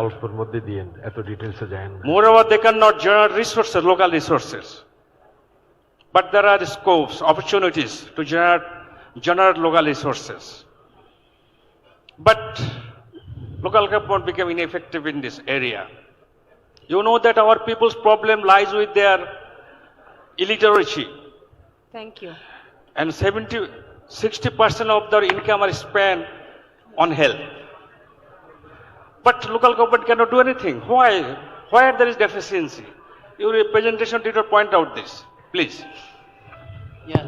Moreover, they cannot generate resources, local resources. But there are scopes, opportunities to generate local resources. But local government became ineffective in this area. You know that our people's problem lies with their illiteracy. Thank you. And 60% of their income are spent on health. But local government cannot do anything. Why? Why there is deficiency? Your presentation did not point out this. Please. Yeah.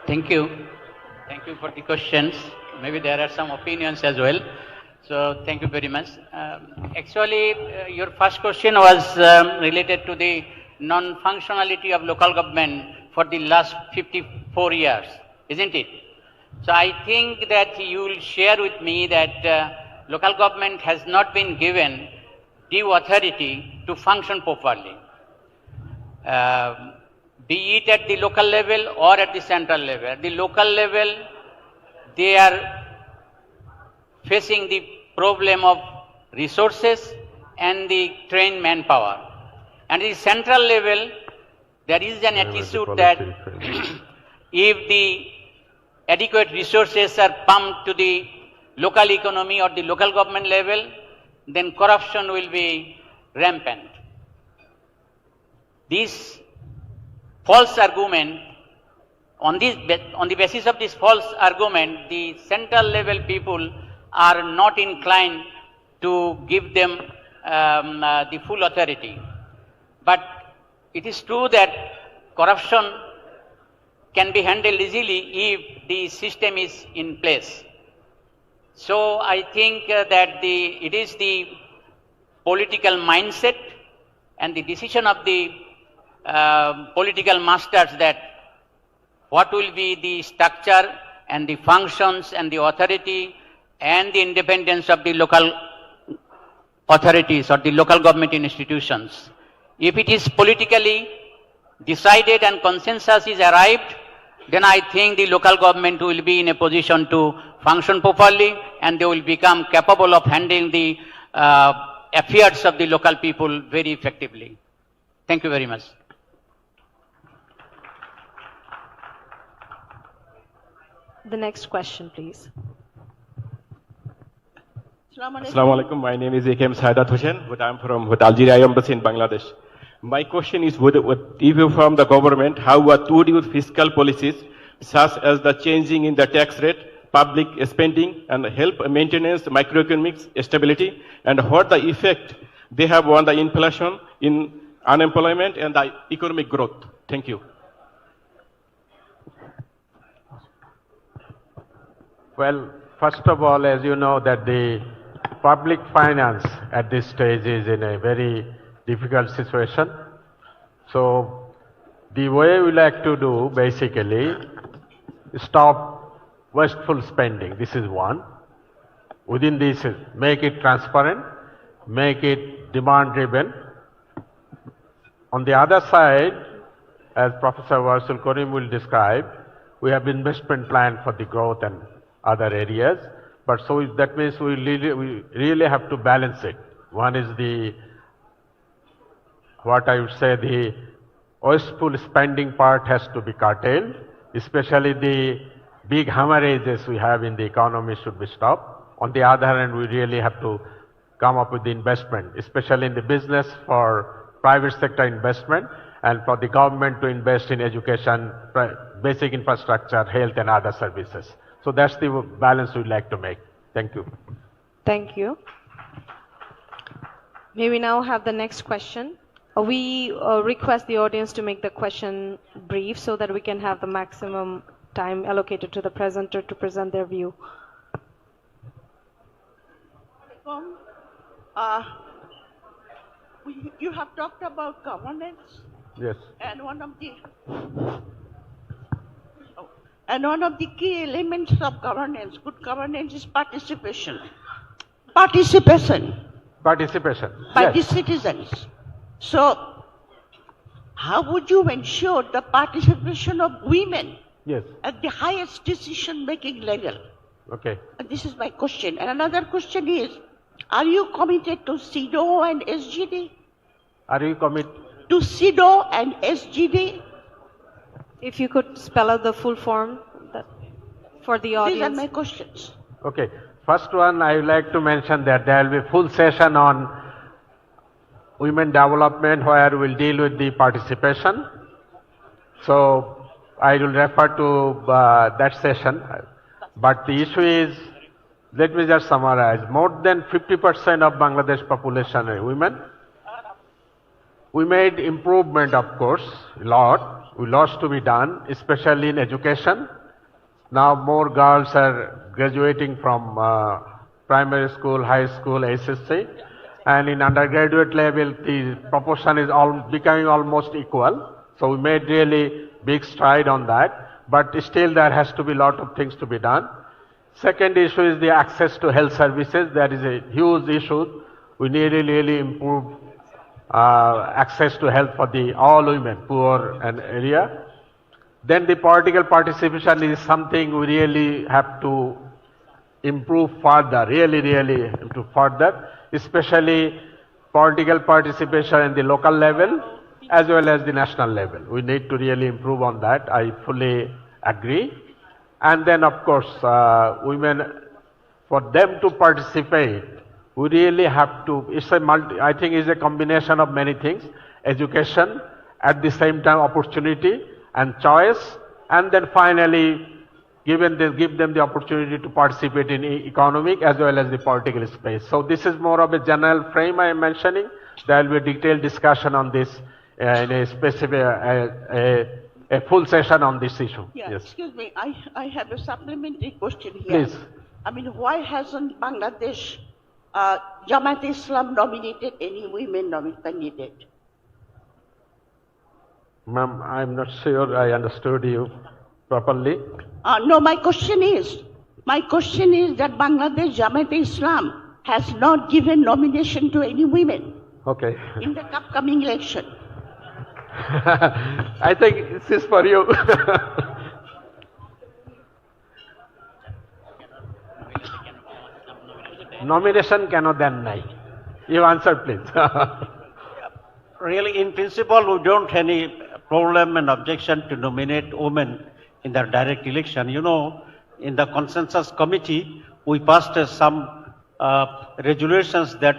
Thank you. Thank you for the questions. Maybe there are some opinions as well. So thank you very much. Actually, your first question was related to the non-functionality of local government for the last 54 years, isn't it? So I think that you will share with me that local government has not been given due authority to function properly, be it at the local level or at the central level. At the local level, they are facing the problem of resources and the trained manpower. And at the central level, there is an attitude that if the adequate resources are pumped to the local economy or the local government level, then corruption will be rampant. This false argument, on the basis of this false argument, the central level people are not inclined to give them the full authority. But it is true that corruption can be handled easily if the system is in place. So I think that it is the political mindset and the decision of the political masters that what will be the structure and the functions and the authority and the independence of the local authorities or the local government institutions. If it is politically decided and consensus is arrived, then I think the local government will be in a position to function properly and they will become capable of handling the affairs of the local people very effectively. Thank you very much. The next question, please. Assalamu alaikum. My name is AKM Saidat Hussain, but I'm from Algeria Embassy in Bangladesh. My question is, if you from the government, how would your fiscal policies, such as the changing in the tax rate, public spending, and help maintenance microeconomic stability, and what the effect they have on the inflation, in unemployment, and the economic growth? Thank you. Well, first of all, as you know, that the public finance at this stage is in a very difficult situation. So the way we like to do basically stop wasteful spending. This is one. Within this, make it transparent, make it demand driven. On the other side, as Professor Warsul Karim will describe, we have investment plan for the growth and other areas. But so that means we really have to balance it. One is the, what I would say, the wasteful spending part has to be curtailed, especially the big hemorrhages we have in the economy should be stopped. On the other hand, we really have to come up with the investment, especially in the business for private sector investment and for the government to invest in education, basic infrastructure, health and other services. So that's the balance we'd like to make. Thank you. Thank you. May we now have the next question? We request the audience to make the question brief so that we can have the maximum time allocated to the presenter to present their view. You have talked about governance. Yes. And one of the key elements of governance, good governance, is participation. Participation. Participation. By the citizens. So, how would you ensure the participation of women? Yes. At the highest decision-making level? Okay. And this is my question. And another question is, are you committed to CEDAW and SGD? Are you committed? To CEDAW and SGD? If you could spell out the full form for the audience. These are my questions. Okay. First one, I would like to mention that there will be full session on women development where we'll deal with the participation. So I will refer to that session. But the issue is, let me just summarize. More than 50% of Bangladesh population are women. We made improvement, of course, a lot. Lots to be done, especially in education. Now more girls are graduating from primary school, high school, SSC. And in undergraduate level, the proportion is becoming almost equal. So we made really big stride on that. But still there has to be a lot of things to be done. Second issue is the access to health services. That is a huge issue. We need to really improve access to health for all women, poor and area. Then the political participation is something we really have to improve further, really improve further. especially political participation in the local level as well as the national level. We need to really improve on that. I fully agree. And then, of course, women, for them to participate, we really have to, I think it's a combination of many things: education, at the same time opportunity and choice, and then finally give them the opportunity to participate in economic as well as the political space. So this is more of a general frame I am mentioning. There will be a detailed discussion on this in a specific, a full session on this issue. Yeah, yes. Excuse me, I have a supplementary question here. Please. I mean, why hasn't Bangladesh Jamaat-e-Islam nominated any women candidate? Ma'am, I'm not sure I understood you properly. No, my question is that Bangladesh Jamaat-e-Islam has not given nomination to any women Okay. in the upcoming election. I think this is for you. Nomination cannot deny. You answer, please. Really, in principle, we don't have any problem and objection to nominate women in the direct election. You know, in the consensus committee, we passed some resolutions that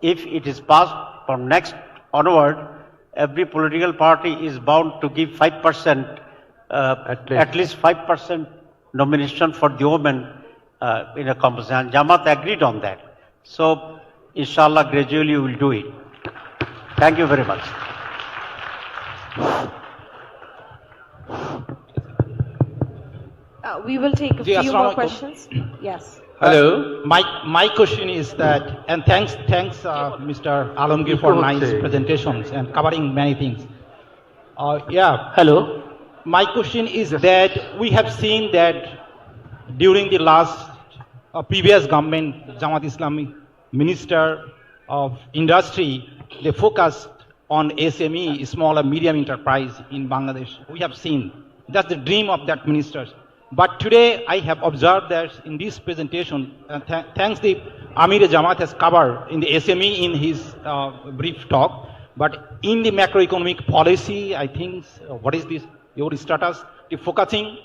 if it is passed from next onward, every political party is bound to give 5%, at least 5% nomination for the women in a composition. Jamaat agreed on that. So, inshallah, gradually we will do it. Thank you very much. We will take a few more questions. Yes. Hello. My question is that, and thanks, Mr. Alamgir for nice presentations and covering many things. Hello. My question is that we have seen that during the last previous government, Jamaat-e-Islami Minister of Industry, they focused on SME, small and medium enterprise in Bangladesh. We have seen that's the dream of that minister. But today I have observed that in this presentation, thanks the Amir-e-Jamaat has covered in the SME in his brief talk, but in the macroeconomic policy, I think, what is this, your status, the focusing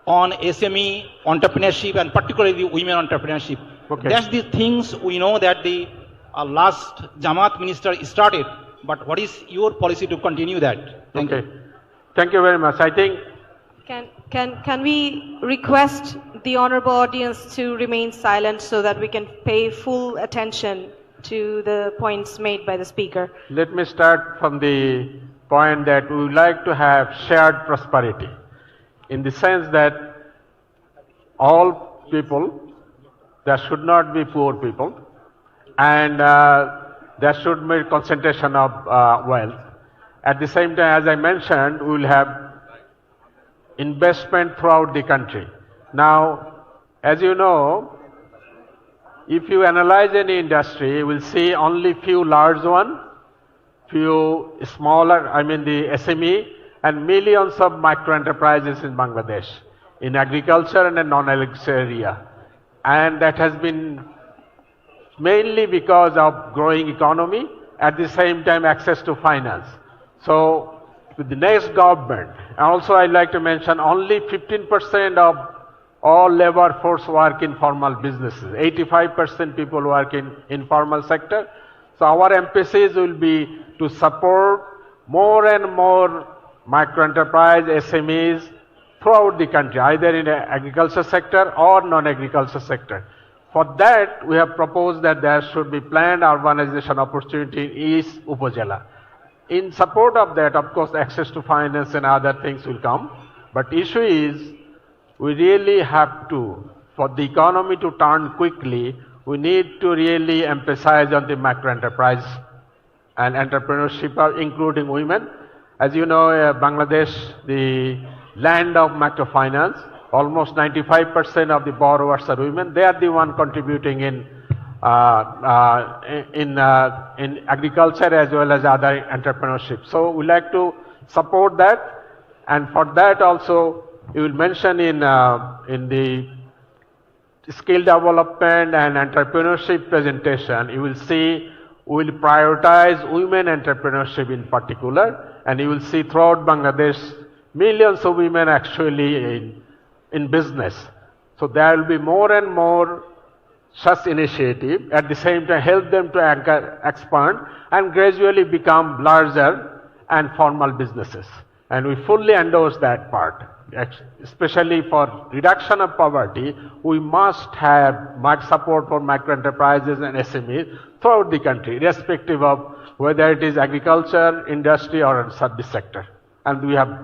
on SME entrepreneurship and particularly women entrepreneurship. Okay. That's the things we know that the last Jamaat minister started, but what is your policy to continue that? Thank you. Thank you very much. I think Can we request the honorable audience to remain silent so that we can pay full attention to the points made by the speaker? let me start from the point that we would like to have shared prosperity, in the sense that all people, there should not be poor people, and there should be concentration of wealth. At the same time, as I mentioned, we will have investment throughout the country. Now, as you know, if you analyze any industry, you will see only few large one, few smaller, I mean the SME, and millions of micro enterprises in Bangladesh, in agriculture and in non-agriculture area. And that has been mainly because of growing economy, at the same time access to finance. So, with the next government, and also I'd like to mention only 15% of all labor force work in formal businesses. 85% people work in informal sector. So our emphasis will be to support more and more micro enterprise, SMEs throughout the country, either in the agriculture sector or non-agriculture sector. For that, we have proposed that there should be planned urbanization opportunity in each Upazila. In support of that, of course, access to finance and other things will come. But issue is, we really have to, for the economy to turn quickly, we need to really emphasize on the micro enterprise and entrepreneurship, including women. As you know, Bangladesh, the land of microfinance, almost 95% of the borrowers are women. They are the one contributing in agriculture as well as other entrepreneurship. So we like to support that, and for that also you will mention in the skill development and entrepreneurship presentation, you will see we will prioritize women entrepreneurship in particular, and you will see throughout Bangladesh millions of women actually in business. So there will be more and more such initiative, at the same time help them to expand and gradually become larger and formal businesses. And we fully endorse that part. Especially for reduction of poverty, we must have much support for micro enterprises and SMEs throughout the country, irrespective of whether it is agriculture, industry or service sector. And we have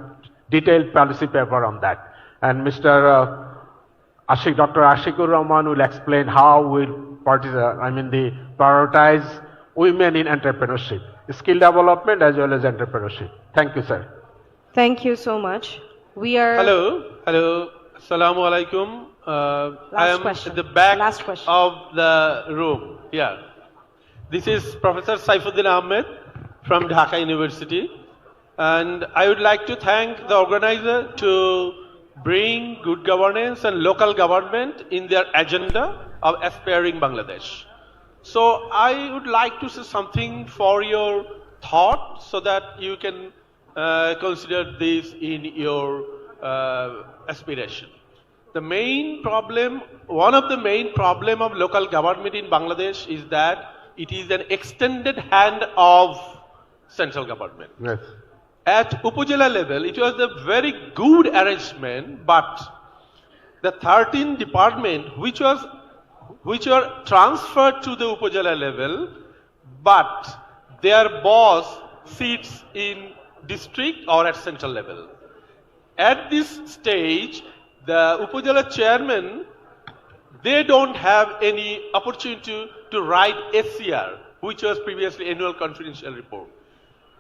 detailed policy paper on that. And Dr. Ashikur Rahman will explain how we prioritize women in entrepreneurship, skill development as well as entrepreneurship. Thank you, sir. Thank you so much. We are... Hello. Assalamu alaikum. I am at the back of the room. Yeah. This is Professor Saifuddin Ahmed from Dhaka University. And I would like to thank the organizer to bring good governance and local government in their agenda of aspiring Bangladesh. So I would like to say something for your thought so that you can consider this in your aspiration. The main problem, one of the main problem of local government in Bangladesh is that it is an extended hand of central government. Yes. At Upazila level, it was a very good arrangement, but the 13 departments which were transferred to the Upazila level, but their boss sits in district or at central level. At this stage, the Upazila chairman, they don't have any opportunity to write SCR, which was previously annual confidential report.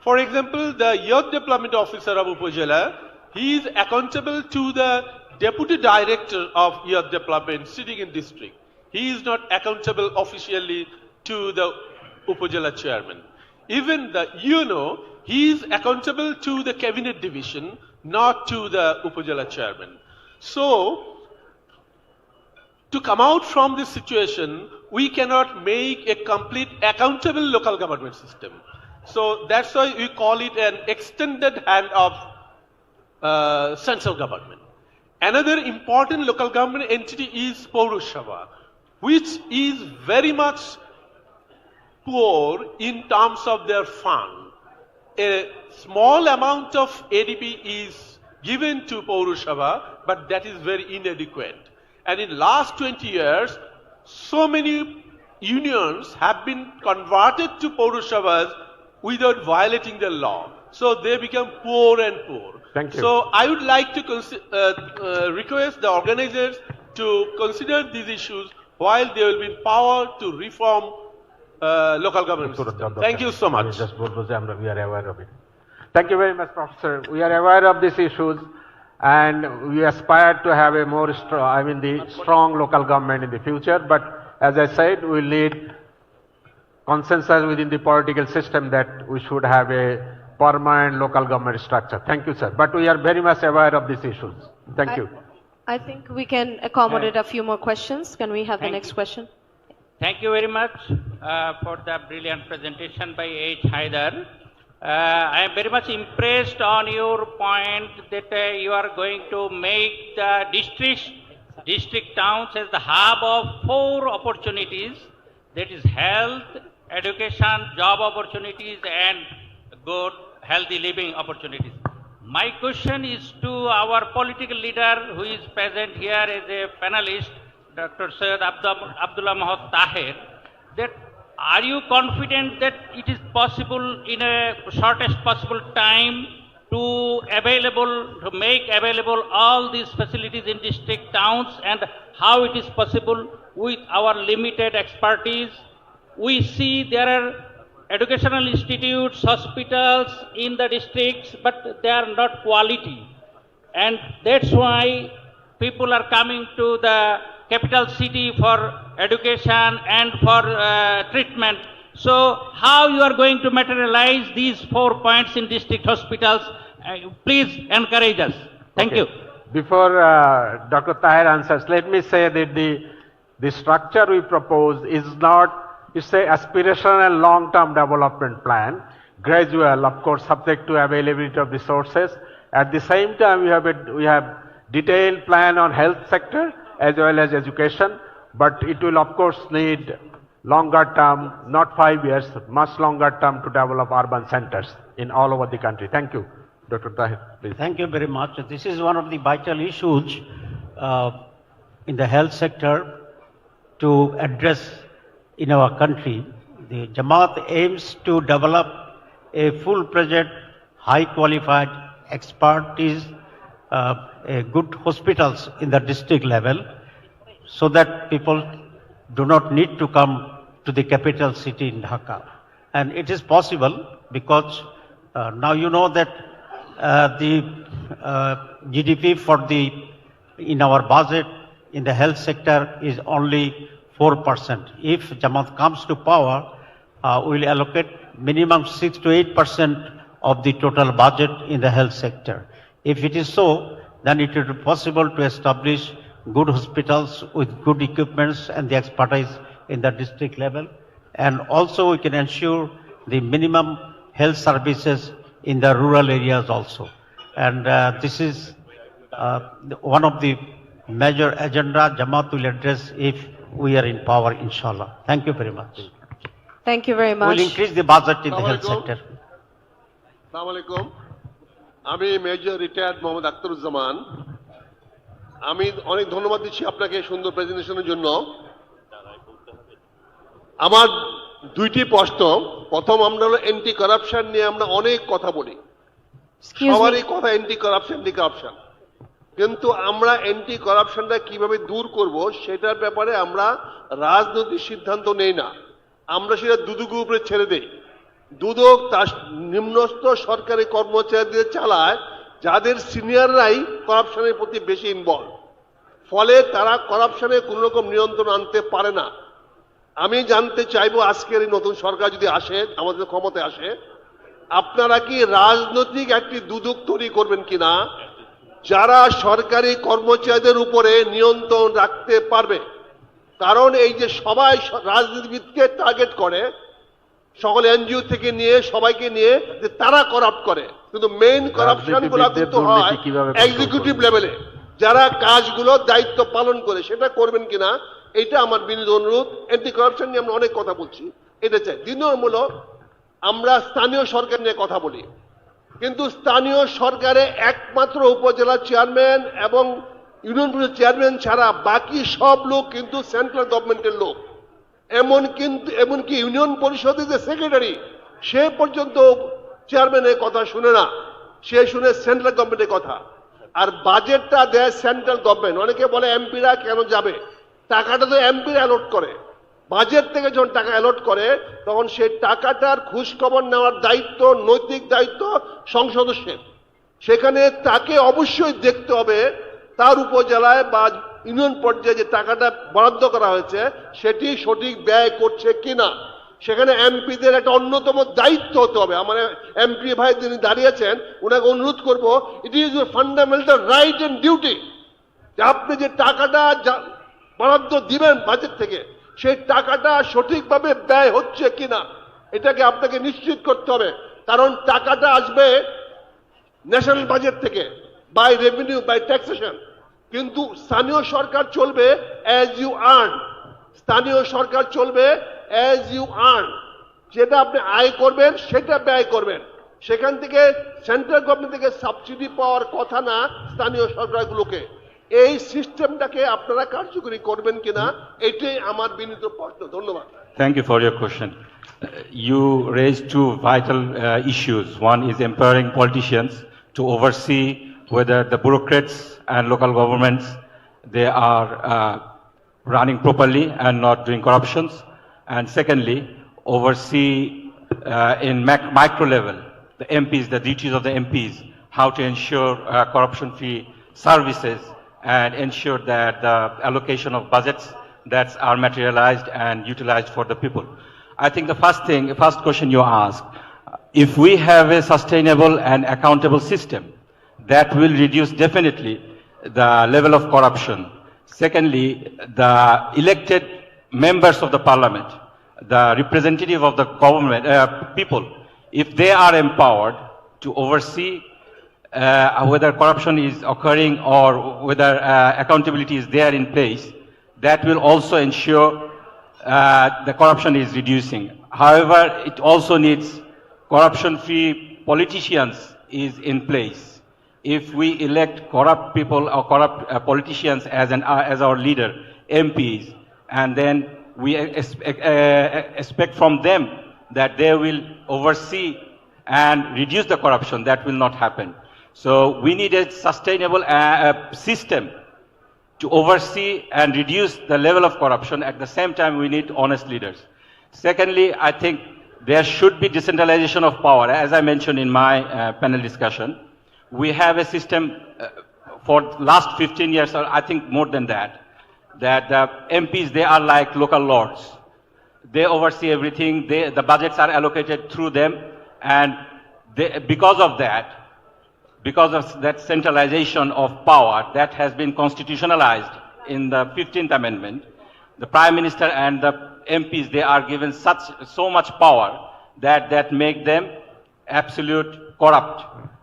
For example, the youth development officer of Upazila, he is accountable to the deputy director of youth development sitting in district. He is not accountable officially to the Upazila chairman. Even the he is accountable to the cabinet division, not to the Upazila chairman. So, to come out from this situation, we cannot make a complete accountable local government system. So that's why we call it an extended hand of central government. Another important local government entity is Paurushava, which is very much poor in terms of their fund. A small amount of ADP is given to Paurushava, but that is very inadequate. And in last 20 years, so many unions have been converted to Paurushavas without violating the law. So they become poor and poor. Thank you. So I would like to request the organizers to consider these issues while they will be in power to reform local government system. Thank you so much. We are aware of it. Thank you very much, Professor. We are aware of these issues and we aspire to have a more strong local government in the future. But as I said, we need consensus within the political system that we should have a permanent local government structure. Thank you, sir. But we are very much aware of these issues. Thank you. I think we can accommodate a few more questions. Can we have the next question? Thank you very much for the brilliant presentation by H. Haidar. I am very much impressed on your point that you are going to make the district towns as the hub of 4 opportunities, that is health, education, job opportunities and good healthy living opportunities. My question is to our political leader who is present here as a panelist, Dr. Syed Abdullah Mahmood Tahir, that are you confident that it is possible in a shortest possible time to make available all these facilities in district towns, and how it is possible with our limited expertise? We see there are educational institutes, hospitals in the districts, but they are not quality. And that's why people are coming to the capital city for education and for treatment. So how you are going to materialize these 4 points in district hospitals? Please encourage us. Thank you. Before Dr. Tahir answers, let me say that the The structure we propose is not, it's a aspirational long-term development plan, gradual, of course, subject to availability of resources. At the same time, we have detailed plan on health sector as well as education, but it will of course need longer term, not 5 years, much longer term to develop urban centers in all over the country. Thank you. Dr. Tahir, please. Thank you very much. This is one of the vital issues in the health sector to address in our country. The Jamaat aims to develop a full-fledged, high-qualified expertise, good hospitals in the district level, so that people do not need to come to the capital city in Dhaka. And it is possible because now you know that the GDP in our budget in the health sector is only 4%. If Jamaat comes to power, we will allocate minimum 6 to 8% of the total budget in the health sector. If it is so, then it will be possible to establish good hospitals with good equipments and the expertise in the district level. And also we can ensure the minimum health services in the rural areas also. And this is one of the major agenda Jamaat will address if we are in power, inshallah. Thank you very much. Thank you very much. We'll increase the budget in the health sector. Assalamualaikum. আমি major retired Mohammad Akhtaruzzaman. আমি অনেক ধন্যবাদ দিচ্ছি আপনাকে সুন্দর প্রেজেন্টেশনের জন্য। আমার দুইটি প্রশ্ন। প্রথম, আমরা হলো অ্যান্টি কারাপশন নিয়ে আমরা অনেক কথা বলি, সবারই কথা অ্যান্টি কারাপশন, কিন্তু আমরা অ্যান্টি কারাপশনটা কিভাবে দূর করব সেটার ব্যাপারে আমরা রাজনৈতিক সিদ্ধান্ত নেই না, আমরা সেটা দুদকের উপরে ছেড়ে দেই। দুদক তার নিম্নস্থ সরকারি কর্মচারীদের চালায় যাদের সিনিয়ররাই করাপশনের প্রতি বেশি ইনভলভ, ফলে তারা করাপশনে কোনো রকম নিয়ন্ত্রণ আনতে পারে না। আমি জানতে চাইবো আজকের এই নতুন সরকার যদি আসে, আমাদের ক্ষমতায় আসে, আপনারা কি রাজনৈতিক একটি দুদক তৈরি করবেন কিনা যারা সরকারি কর্মচারীদের উপরে নিয়ন্ত্রণ রাখতে পারবে? কারণ এই যে সবাই রাজনীতিবিদকে টার্গেট করে, সকল এনজিও থেকে নিয়ে সবাইকে নিয়ে, যে তারা করাপ্ট করে, কিন্তু মেইন করাপশন গুলো কিন্তু হয় এক্সিকিউটিভ লেভেলে, যারা কাজগুলো দায়িত্ব পালন করে। সেটা করবেন কিনা এটা আমার বিনীত অনুরোধ। অ্যান্টি কারাপশন নিয়ে আমরা অনেক কথা বলছি, এটা চাই। দ্বিতীয় হলো, আমরা স্থানীয় সরকার নিয়ে কথা বলি, কিন্তু স্থানীয় সরকারে একমাত্র উপজেলা চেয়ারম্যান এবং ইউনিয়ন পরিষদ চেয়ারম্যান ছাড়া বাকি সব লোক কিন্তু সেন্ট্রাল গভর্নমেন্টের লোক। এমনকি ইউনিয়ন পরিষদের যে সেক্রেটারি, সে পর্যন্ত চেয়ারম্যানের কথা শুনে না, সে শুনে সেন্ট্রাল গভর্নমেন্টের কথা। আর বাজেটটা দেয় সেন্ট্রাল গভর্নমেন্ট। অনেকে বলে এমপিরা কেন যাবে, টাকাটা তো এমপিরা অ্যালট করে। বাজেট থেকে যখন টাকা অ্যালট করে তখন সেই টাকাটার খোঁজ খবর নেওয়ার দায়িত্ব, নৈতিক দায়িত্ব সংসদ সদস্যের। সেখানে তাকে অবশ্যই দেখতে হবে তার উপজেলায় বা ইউনিয়ন পর্যায়ে যে টাকাটা বরাদ্দ করা হয়েছে সেটি সঠিক ব্যয় করছে কিনা। সেখানে এমপিদের একটা অন্যতম দায়িত্ব হতে হবে। আমার এমপি ভাই যিনি দাঁড়িয়েছেন, ওনাকে অনুরোধ করব, it is a fundamental right and duty যে আপনি যে টাকাটা বরাদ্দ দিবেন বাজেট থেকে, সেই টাকাটা সঠিকভাবে ব্যয় হচ্ছে কিনা এটাকে আপনাকে নিশ্চিত করতে হবে। কারণ টাকাটা আসবে ন্যাশনাল বাজেট থেকে, বাই রেভিনিউ, বাই ট্যাক্সেশন, কিন্তু স্থানীয় সরকার চলবে অ্যাজ ইউ আর্ন। স্থানীয় সরকার চলবে অ্যাজ ইউ আর্ন, যেটা আপনি আয় করবেন সেটা ব্যয় করবেন। সেখান থেকে সেন্ট্রাল গভর্নমেন্ট থেকে সাবসিডি পাওয়ার কথা না স্থানীয় সরকারগুলোকে। এই সিস্টেমটাকে আপনারা কার্যকরী করবেন কিনা এটাই আমার বিনীত প্রশ্ন। ধন্যবাদ। Thank you for your question. You raised two vital issues. One is empowering politicians to oversee whether the bureaucrats and local governments, they are running properly and not doing corruptions. And secondly, oversee in micro level, the MPs, the duties of the MPs, how to ensure corruption-free services and ensure that the allocation of budgets that are materialized and utilized for the people. I think the first question you asked, if we have a sustainable and accountable system, that will reduce definitely the level of corruption. Secondly, the elected members of the parliament, the representative of the government, people, if they are empowered to oversee whether corruption is occurring or whether accountability is there in place, that will also ensure the corruption is reducing. However, it also needs corruption-free politicians is in place. If we elect corrupt people or corrupt politicians as our leader, MPs, and then we expect from them that they will oversee and reduce the corruption, that will not happen. So we need a sustainable system to oversee and reduce the level of corruption. At the same time, we need honest leaders. Secondly, I think there should be decentralization of power. As I mentioned in my panel discussion, we have a system for last 15 years, or I think more than that, that the MPs, they are like local lords. They oversee everything. The budgets are allocated through them, and because of that centralization of power that has been constitutionalized in the 15th Amendment, the Prime Minister and the MPs, they are given so much power that make them absolute corrupt.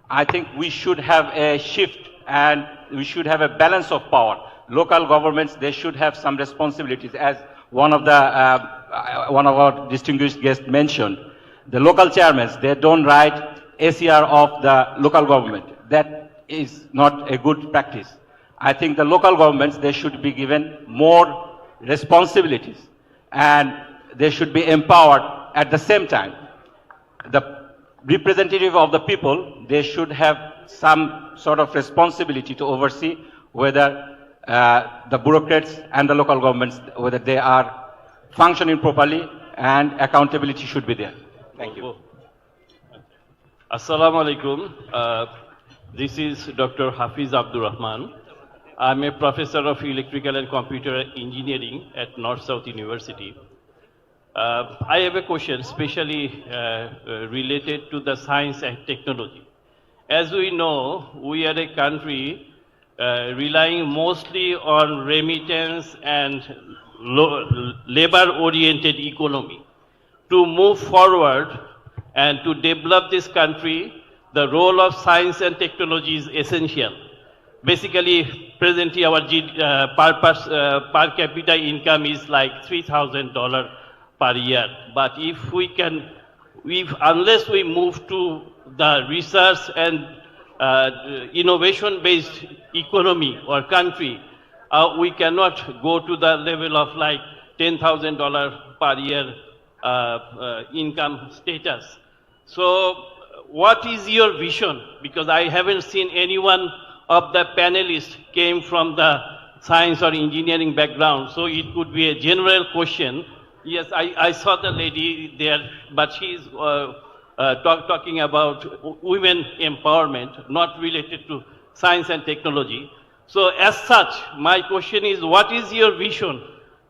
I think we should have a shift and we should have a balance of power. Local governments, they should have some responsibilities. As one of our distinguished guests mentioned, the local chairmen, they don't write ACR of the local government. That is not a good practice. I think the local governments, they should be given more responsibilities and they should be empowered at the same time. The representative of the people, they should have some sort of responsibility to oversee whether the bureaucrats and the local governments, whether they are functioning properly, and accountability should be there. Thank you. Assalamu alaikum. This is Dr. Hafiz Abdur Rahman. I'm a professor of electrical and computer engineering at North-South University. I have a question especially related to the science and technology. As we know, we are a country relying mostly on remittance and labor-oriented economy. To move forward and to develop this country, the role of science and technology is essential. Basically, presently our per capita income is like $3,000 per year. But unless we move to the research and innovation-based economy or country, we cannot go to the level of like $10,000 per year income status. So what is your vision? Because I haven't seen anyone of the panelists came from the science or engineering background, so it could be a general question. Yes, I saw the lady there, but she's talking about women empowerment, not related to science and technology. So as such, my question is, what is your vision?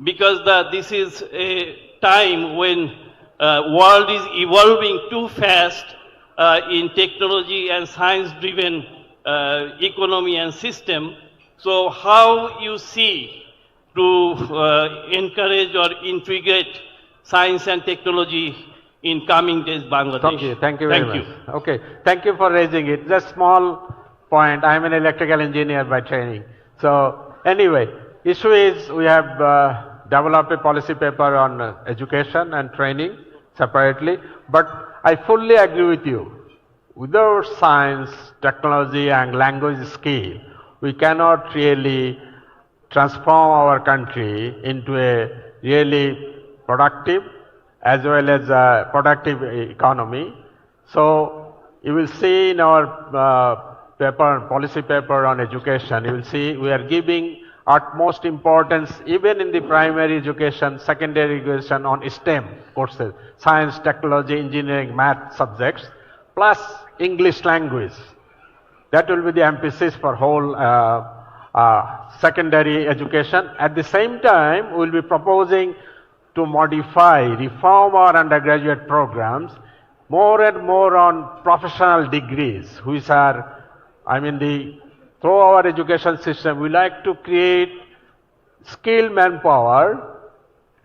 Because this is a time when world is evolving too fast in technology and science-driven economy and system. So how you see to encourage or integrate science and technology in coming days, Bangladesh? Thank you very much. Okay, thank you for raising it. Just small point. I'm an electrical engineer by training. So anyway, issue is we have developed a policy paper on education and training separately, but I fully agree with you. Without science, technology and language skill, we cannot really transform our country into a really productive as well as a productive economy. So you will see in our policy paper on education, you will see we are giving utmost importance even in the primary education, secondary education on STEM courses, science, technology, engineering, math subjects, plus English language. That will be the emphasis for whole secondary education. At the same time, we will be proposing to modify, reform our undergraduate programs more and more on professional degrees, which are, through our education system, we like to create skilled manpower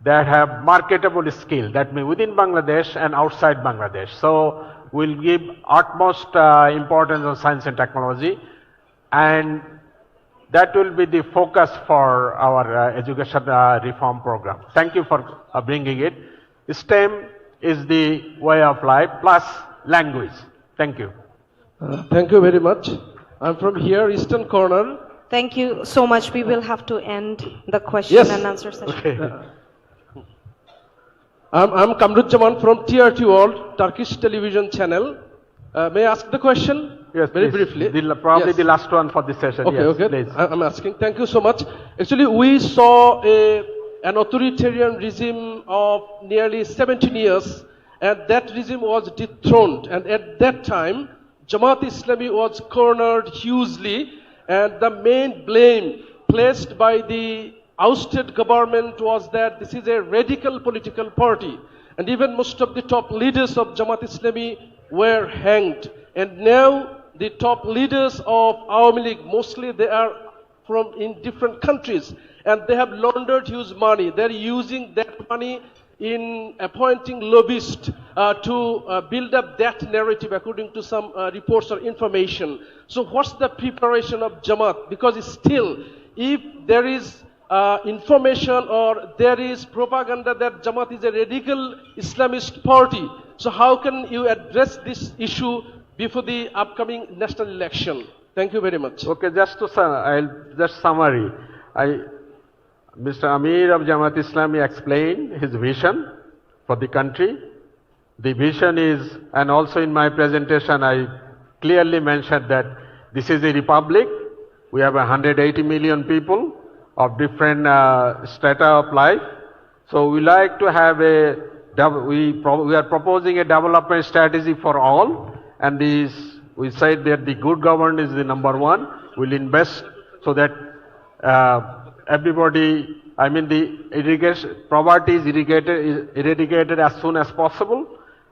that have marketable skill, that means within Bangladesh and outside Bangladesh. So we'll give utmost importance on science and technology, and that will be the focus for our education reform program. Thank you for bringing it. STEM is the way of life plus language. Thank you. Thank you very much. I'm from here, Eastern Corner. Thank you so much. We will have to end the question and answer session. Okay. I'm Kamruzzaman from TRT World, Turkish television channel. May I ask the question? Yes, very please. briefly. Probably the last one for the session. Okay, yes, okay. Please. I'm asking. Thank you so much. Actually, we saw an authoritarian regime of nearly 17 years, and that regime was dethroned. And at that time, Jamaat-e-Islami was cornered hugely, and the main blame placed by the ousted government was that this is a radical political party. And even most of the top leaders of Jamaat-e-Islami were hanged. And now the top leaders of Awami League, mostly they are from in different countries, and they have laundered huge money. They're using that money in appointing lobbyists to build up that narrative according to some reports or information. So what's the preparation of Jamaat? Because it's still, if there is information or there is propaganda that Jamaat is a radical Islamist party, so how can you address this issue before the upcoming national election? Thank you very much. Okay, I'll just summary. Mr. Amir of Jamaat-e-Islami explained his vision for the country. The vision is, and also in my presentation I clearly mentioned that this is a republic. We have 180 million people of different strata of life. So we like to have we are proposing a development strategy for all, and we said that the good governance is the number one. We'll invest so that everybody, I mean the poverty is eradicated as soon as possible,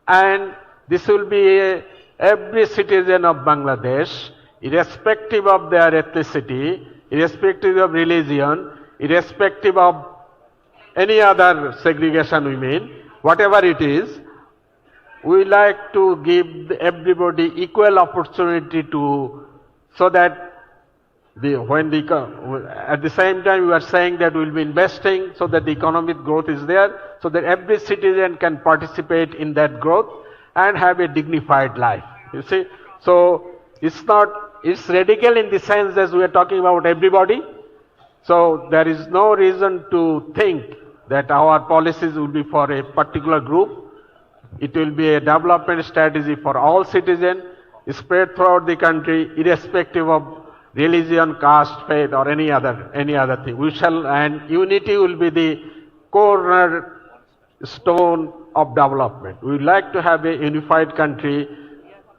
and this will be every citizen of Bangladesh, irrespective of their ethnicity, irrespective of religion, irrespective of any other segregation we mean, whatever it is, we like to give everybody equal opportunity to, so that at the same time we are saying that we will be investing so that the economic growth is there, so that every citizen can participate in that growth and have a dignified life. You see, so it's radical in the sense that we are talking about everybody. So there is no reason to think that our policies will be for a particular group. It will be a development strategy for all citizens, spread throughout the country, irrespective of religion, caste, faith, or any other thing. And unity will be the cornerstone of development. We would like to have a unified country,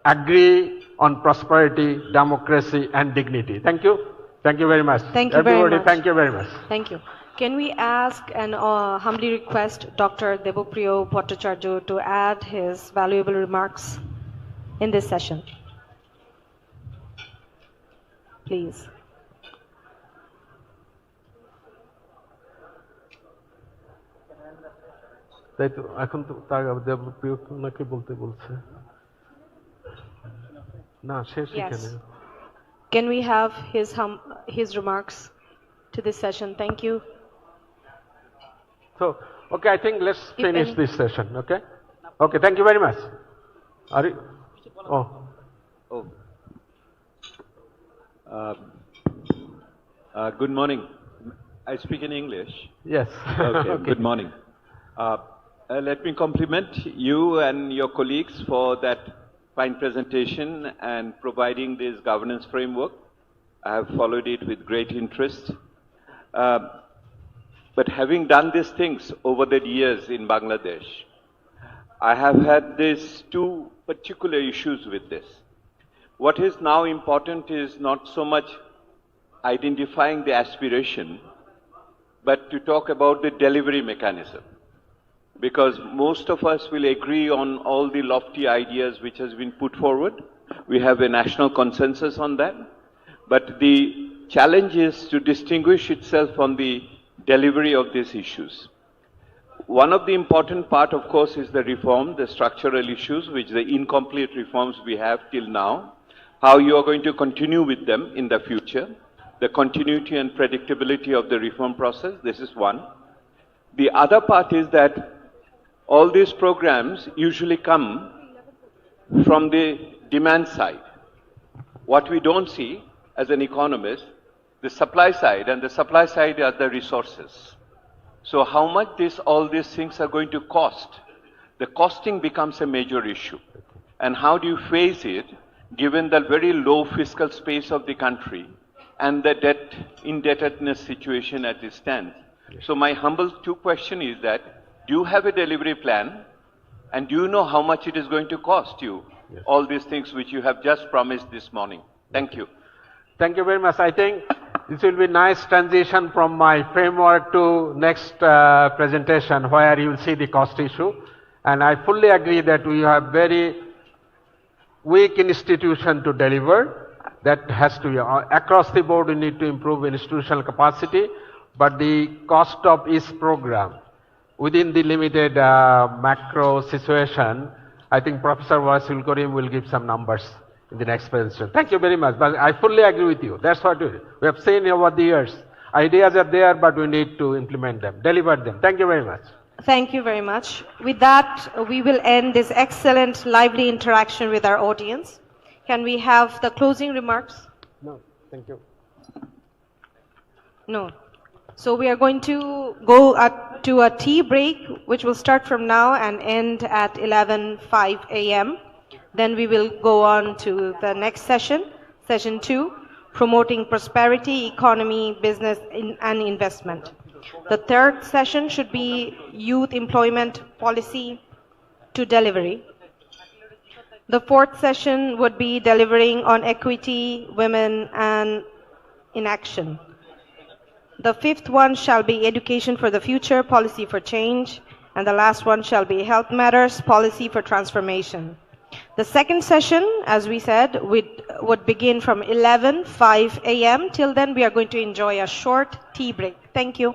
agree on prosperity, democracy, and dignity. Thank you. Thank you very much. Thank you very much. Thank you very much. Thank you. Can we ask and humbly request Dr. Devopriyo Bhattacharya to add his valuable remarks in this session? Please. এখন তো দেবপ্রিয় নাকি বলতে বলছে না শেষ এখানে Can we have his remarks to this session? Thank you. So, okay, I think let's finish this session, okay? Okay, thank you very much. Are you? Oh. Good morning. I speak in English. Yes. Okay, Okay. Good morning. Let me compliment you and your colleagues for that fine presentation and providing this governance framework. I have followed it with great interest. But having done these things over the years in Bangladesh, I have had these two particular issues with this. What is now important is not so much identifying the aspiration, but to talk about the delivery mechanism. Because most of us will agree on all the lofty ideas which has been put forward. We have a national consensus on that. But the challenge is to distinguish itself on the delivery of these issues. One of the important part, of course, is the reform, the structural issues, which the incomplete reforms we have till now, how you are going to continue with them in the future, the continuity and predictability of the reform process, this is one. The other part is that all these programs usually come from the demand side. What we don't see as an economist, the supply side, and the supply side are the resources. So how much all these things are going to cost? The costing becomes a major issue. And how do you face it, given the very low fiscal space of the country and the indebtedness situation as it stands? So my humble question is that, do you have a delivery plan? And do you know how much it is going to cost you, all these things which you have just promised this morning? Thank you. Thank you very much. I think this will be nice transition from my framework to next presentation where you will see the cost issue. And I fully agree that we have very weak institution to deliver. That has to be across the board. We need to improve institutional capacity, but the cost of each program within the limited macro situation, I think Professor Wasil Karim will give some numbers in the next presentation. Thank you very much. But I fully agree with you. That's what we have seen over the years. Ideas are there, but we need to implement them, deliver them. Thank you very much. Thank you very much. With that, we will end this excellent, lively interaction with our audience. Can we have the closing remarks? No, thank you. No. So we are going to go to a tea break, which will start from now and end at 11:05 a.m. Then we will go on to the next session, session 2, promoting prosperity, economy, business, and investment. The third session should be youth employment policy to delivery. The fourth session would be delivering on equity, women, and in action. The fifth one shall be education for the future, policy for change. And the last one shall be health matters, policy for transformation. The second session, as we said, would begin from 11:05 a.m. Till then, we are going to enjoy a short tea break. Thank you.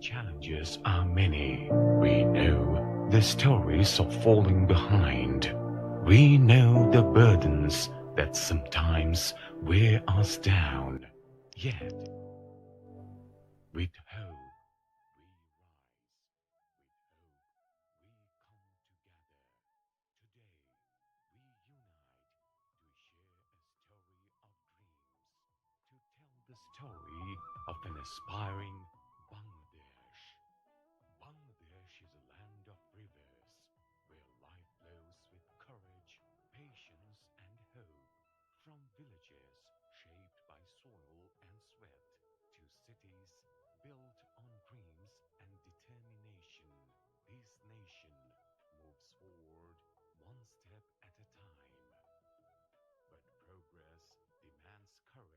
challenges are many. We know the stories of falling behind. We know the burdens that sometimes wear us down. Yet, with hope, the story of an aspiring Bangladesh. Bangladesh is a land of rivers where life flows with courage, patience, and hope. From villages shaped by soil and sweat to cities built on dreams and determination, this nation moves forward one step at a time. But progress demands courage.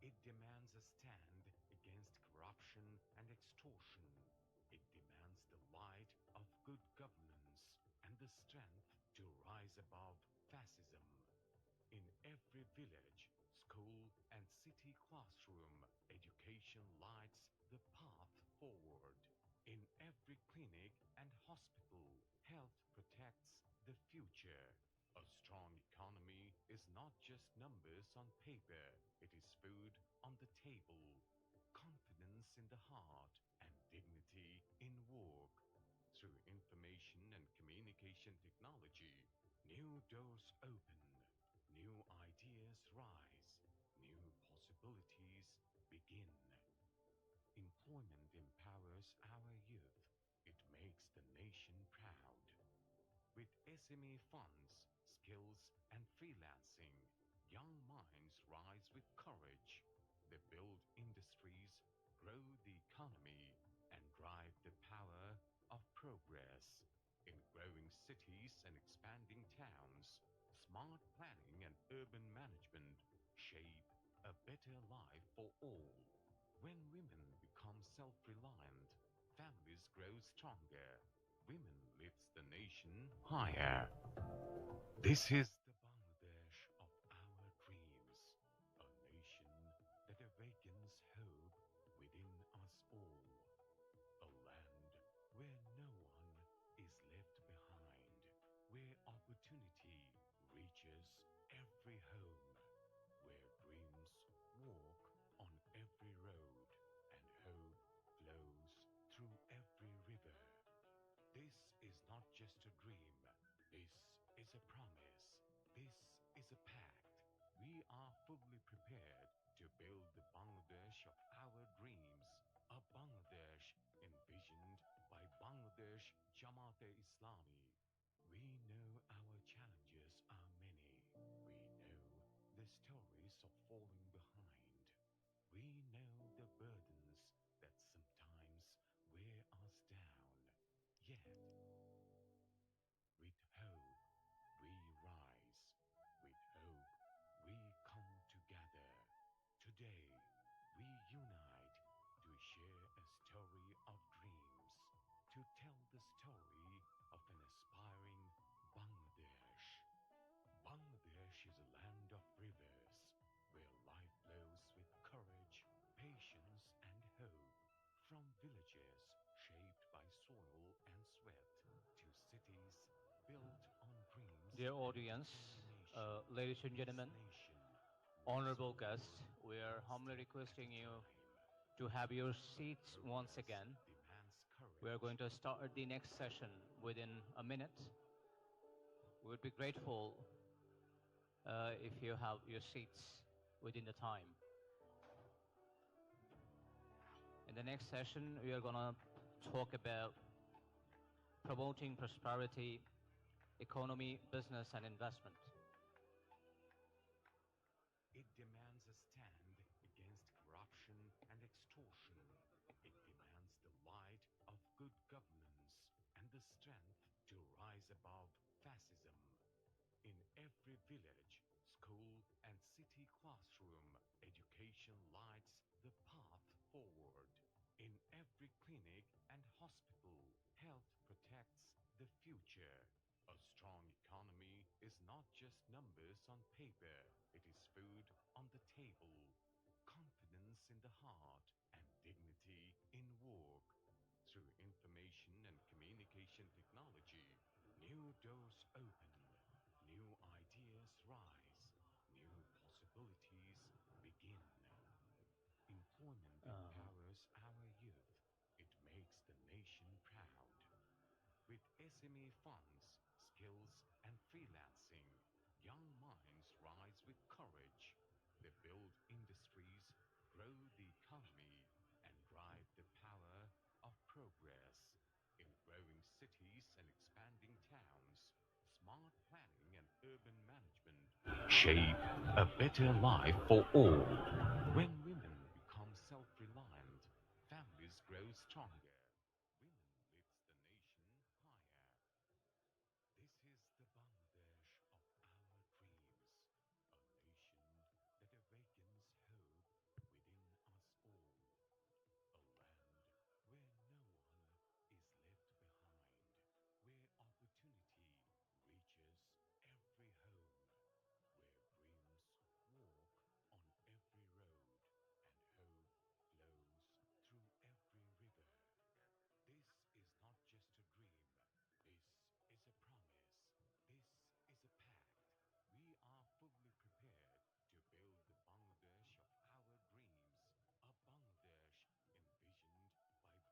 It demands a stand against corruption and extortion. It demands the light of good governance and the strength to rise above fascism. In every village, school, and city classroom, education lights the path forward. In every clinic and hospital, health protects the future. A strong economy is not just numbers on paper, it is food on the table, confidence in the heart, and dignity in work. Through information and communication technology, new doors open, new ideas rise, new possibilities begin. Employment empowers our youth. It makes the nation proud. With SME funds, skills, and freelancing, young minds rise with courage. They build industries, grow the economy, and drive the power of progress. In growing cities and expanding towns, smart planning and urban management shape a better life for all. When women become self-reliant, families grow stronger. Women lifts the nation higher. This is the Bangladesh of our dreams, a nation that awakens hope within us all, a land where no one is left behind, where opportunity reaches every home, where dreams walk on every road and hope flows through every river. This is not just a dream. This is a promise. This is a pact. We are fully prepared to build the Bangladesh of our dreams, a Bangladesh envisioned by Bangladesh Jamaat-e-Islami. We know our challenges are many. We know the stories of falling behind. We know the burdens that sometimes wear us down. Yet, with hope, we rise. With hope, we come together. Today, we unite to share a story of dreams, to tell the story of an aspiring Bangladesh. Bangladesh is a land of rivers where life flows with courage, patience, and hope. From villages shaped by soil and sweat to cities built on dreams. Dear audience, ladies and gentlemen, honorable guests, we are humbly requesting you to have your seats once again. We are going to start the next session within a minute. We would be grateful if you have your seats within the time. In the next session, we are going to talk about promoting prosperity, economy, business, and investment. It demands a stand against corruption and extortion. It demands the light of good governance and the strength to rise above fascism. In every village, school, and city classroom, education lights the path forward. In every clinic and hospital, health protects the future. A strong economy is not just numbers on paper, it is food on the table, confidence in the heart, and dignity in work. Through information and communication technology, new doors open, new ideas rise, new possibilities begin. Employment empowers our youth. It makes the nation proud. With SME funds, skills, and freelancing, young minds rise with courage. They build industries, grow the economy, and drive the power of progress. In growing cities and expanding towns, smart planning and urban management shape a better life for all. When women become self-reliant, families grow stronger. Women lifts the nation higher. This is the Bangladesh of our dreams, a nation that awakens hope within us all, a land where no one is left behind, where opportunity reaches every home, where dreams walk on every road and hope flows through every river. This is not just a dream. This is a promise. This is a pact. We are fully prepared to build the Bangladesh of our dreams, a Bangladesh envisioned by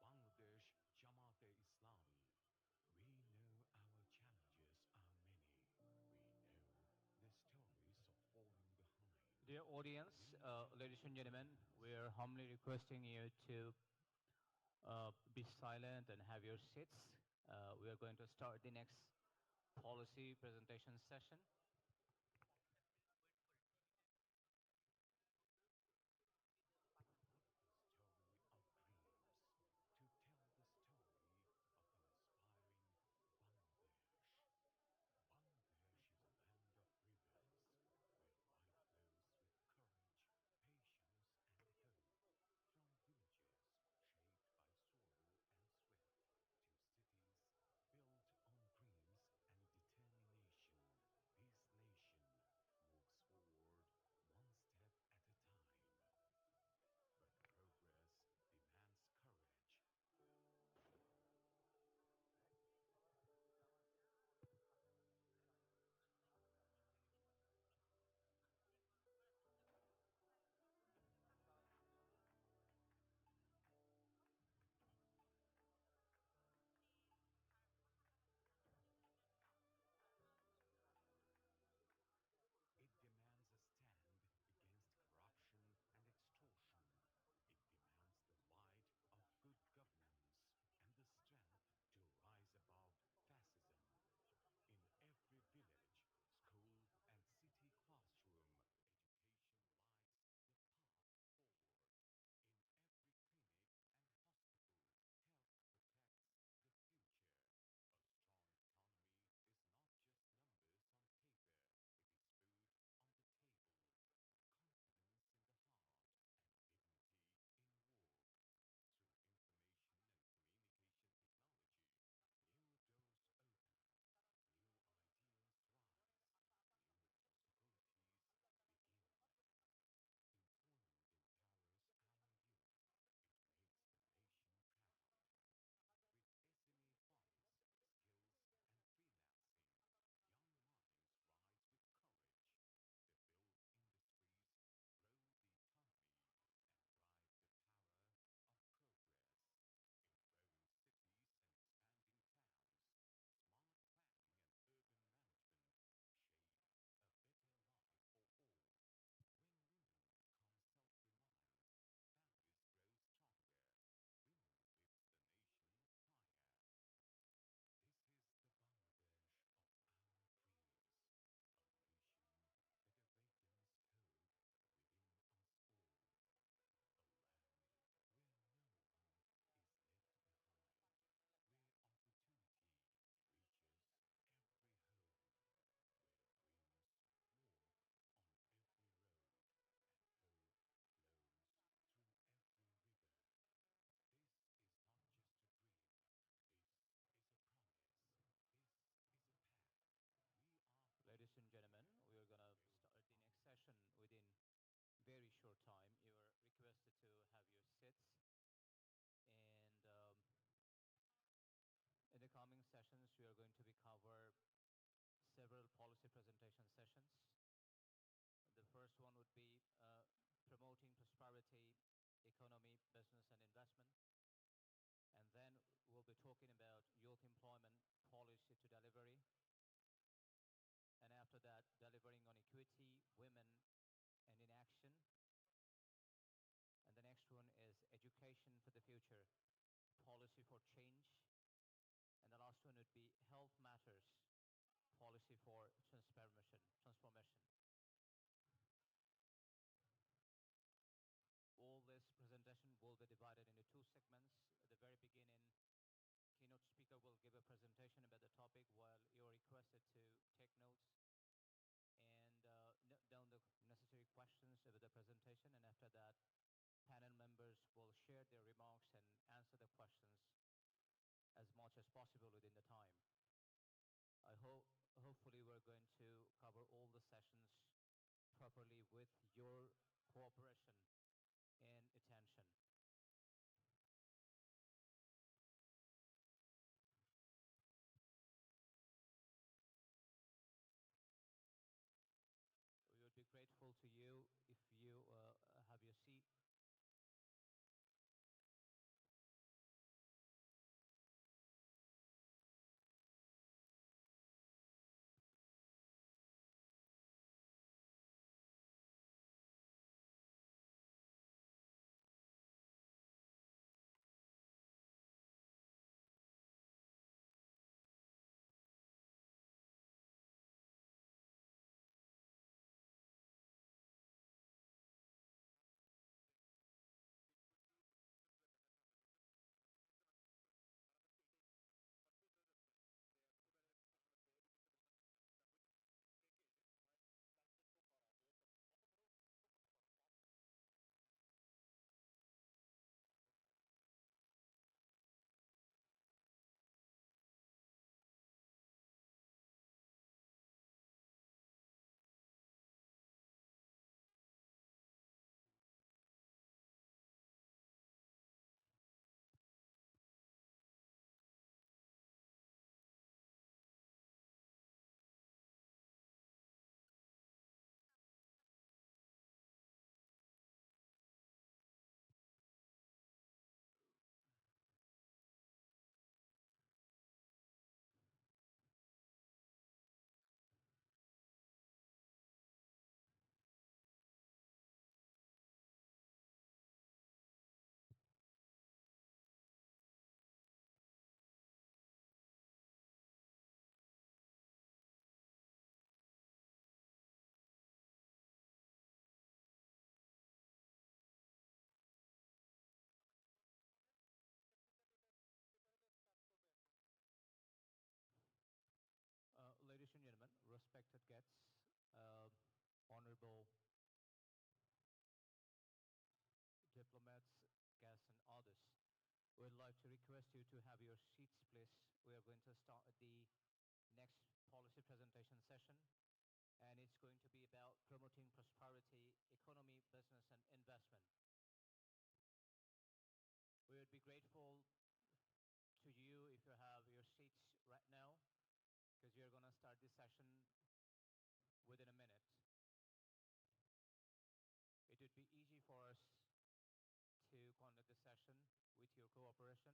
Bangladesh Jamaat-e-Islami. We know our challenges are many. We know the stories of falling behind. Dear audience, ladies and gentlemen, we are humbly requesting you to be silent and have your seats. We are going to start the next policy presentation session. To tell the story of an aspiring Bangladesh. Bangladesh is a land of rivers where life flows with courage, patience, and hope. From villages shaped by soil and sweat to cities built on dreams and determination, this policy presentation sessions. The first one would be promoting prosperity, economy, business, and investment. And then we'll be talking about youth employment policy to delivery. And after that, delivering on equity, women, and in action. And the next one is education for the future, policy for change. And the last one would be health matters, policy for transformation. All this presentation will be divided into two segments. At the very beginning, keynote speaker will give a presentation about the topic while you're requested to take notes and note down the necessary questions about the presentation. And after that, panel members will share their remarks and answer the questions as much as possible within the time. Hopefully we're going to cover all the sessions properly with your cooperation and attention. We would be grateful to you if you have your seat. Ladies and gentlemen, respected guests, honorable diplomats, guests, and others, we'd like to request you to have your seats, please. We are going to start the next policy presentation session, and it's going to be about promoting prosperity, economy, business, and investment. We would be grateful to you if you have your seats right now, because you're going to start this session within a minute. It would be easy for us to conduct the session with your cooperation.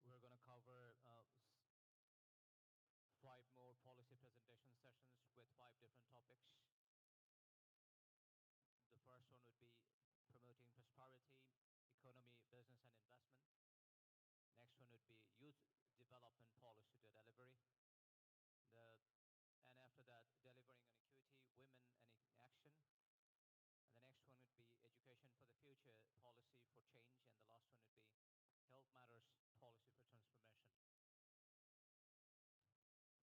We're going to cover 5 more policy presentation sessions with 5 different topics. The first one would be promoting prosperity, economy, business, and investment. Next one would be youth development policy to delivery. And after that, delivering on equity, women, and action. And the next one would be education for the future, policy for change. And the last one would be health matters, policy for transformation.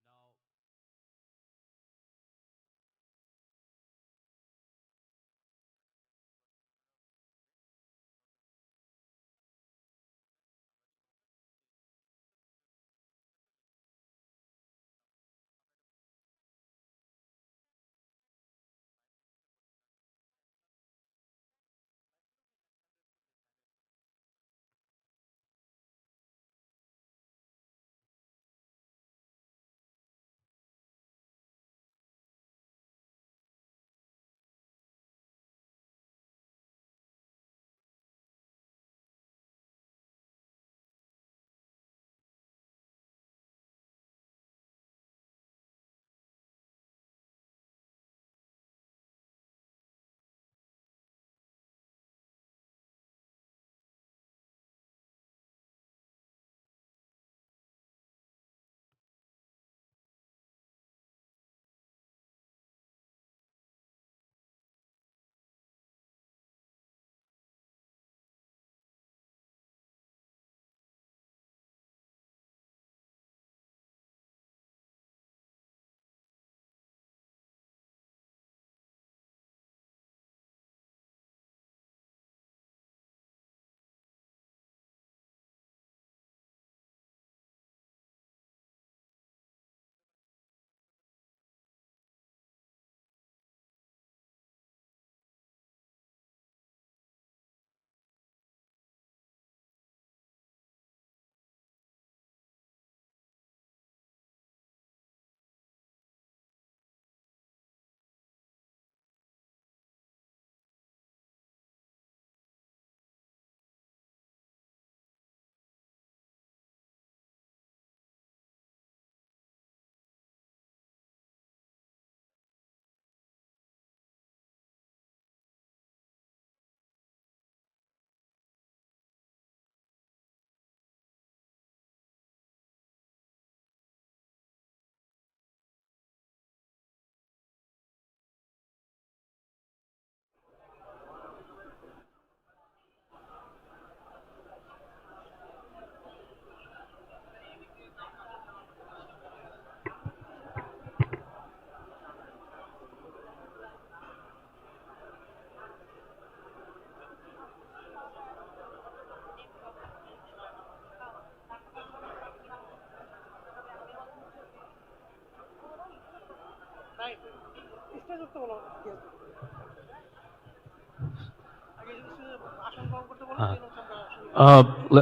Now,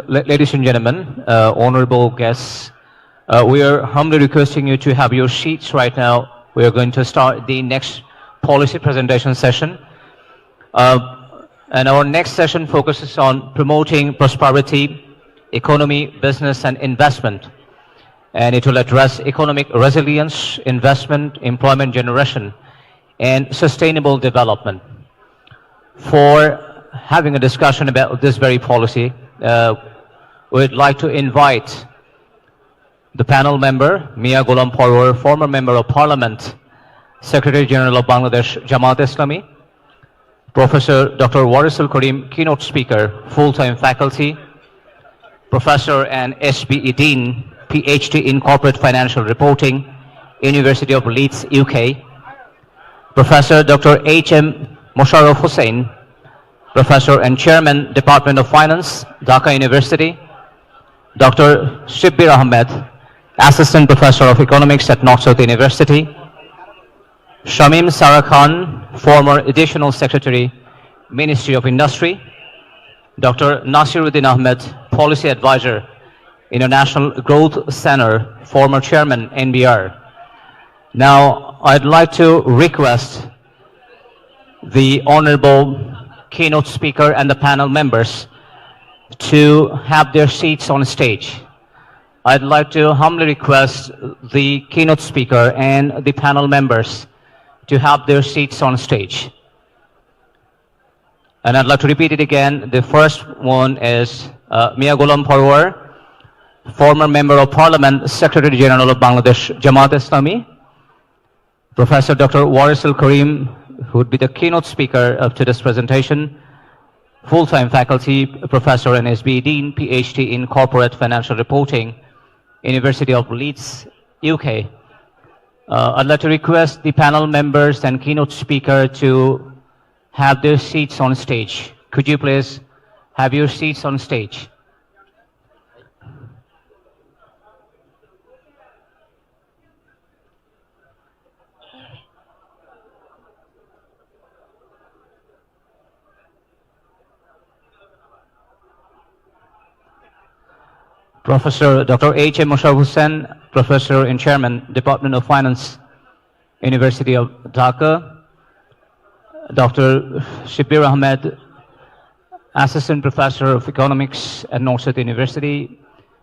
Ladies and gentlemen, honorable guests, we are humbly requesting you to have your seats right now. We are going to start the next policy presentation session. And our next session focuses on promoting prosperity, economy, business, and investment. And it will address economic resilience, investment, employment generation, and sustainable development. For having a discussion about this very policy, we'd like to invite the panel member, Mia Ghulam Parwar, former Member of Parliament, Secretary General of Bangladesh Jamaat-e-Islami, Professor Dr. Warisul Karim, keynote speaker, full-time faculty, Professor and SBE Dean, PhD in Corporate Financial Reporting, University of Leeds, UK, Professor Dr. H.M. Mosharraf Hussain, Professor and Chairman, Department of Finance, Dhaka University, Dr. Shibbir Ahmed, Assistant Professor of Economics at North-South University, Shamim Sarah Khan, former Additional Secretary, Ministry of Industry, Dr. Nasiruddin Ahmed, Policy Advisor, International Growth Center, former Chairman, NBR. Now, I'd like to request the Honorable keynote speaker and the panel members to have their seats on stage. I'd like to humbly request the keynote speaker and the panel members to have their seats on stage. And I'd like to repeat it again. The first one is Mia Ghulam Parwar, former Member of Parliament, Secretary General of Bangladesh Jamaat-e-Islami, Professor Dr. Warisul Karim, who would be the keynote speaker of today's presentation, full-time faculty, Professor and SBE Dean, PhD in Corporate Financial Reporting, University of Leeds, UK. I'd like to request the panel members and keynote speaker to have their seats on stage. Could you please have your seats on stage? Professor Dr. H.M. Mosharraf Hussain, Professor and Chairman, Department of Finance, University of Dhaka. Dr. Shibbir Ahmed, Assistant Professor of Economics at North-South University,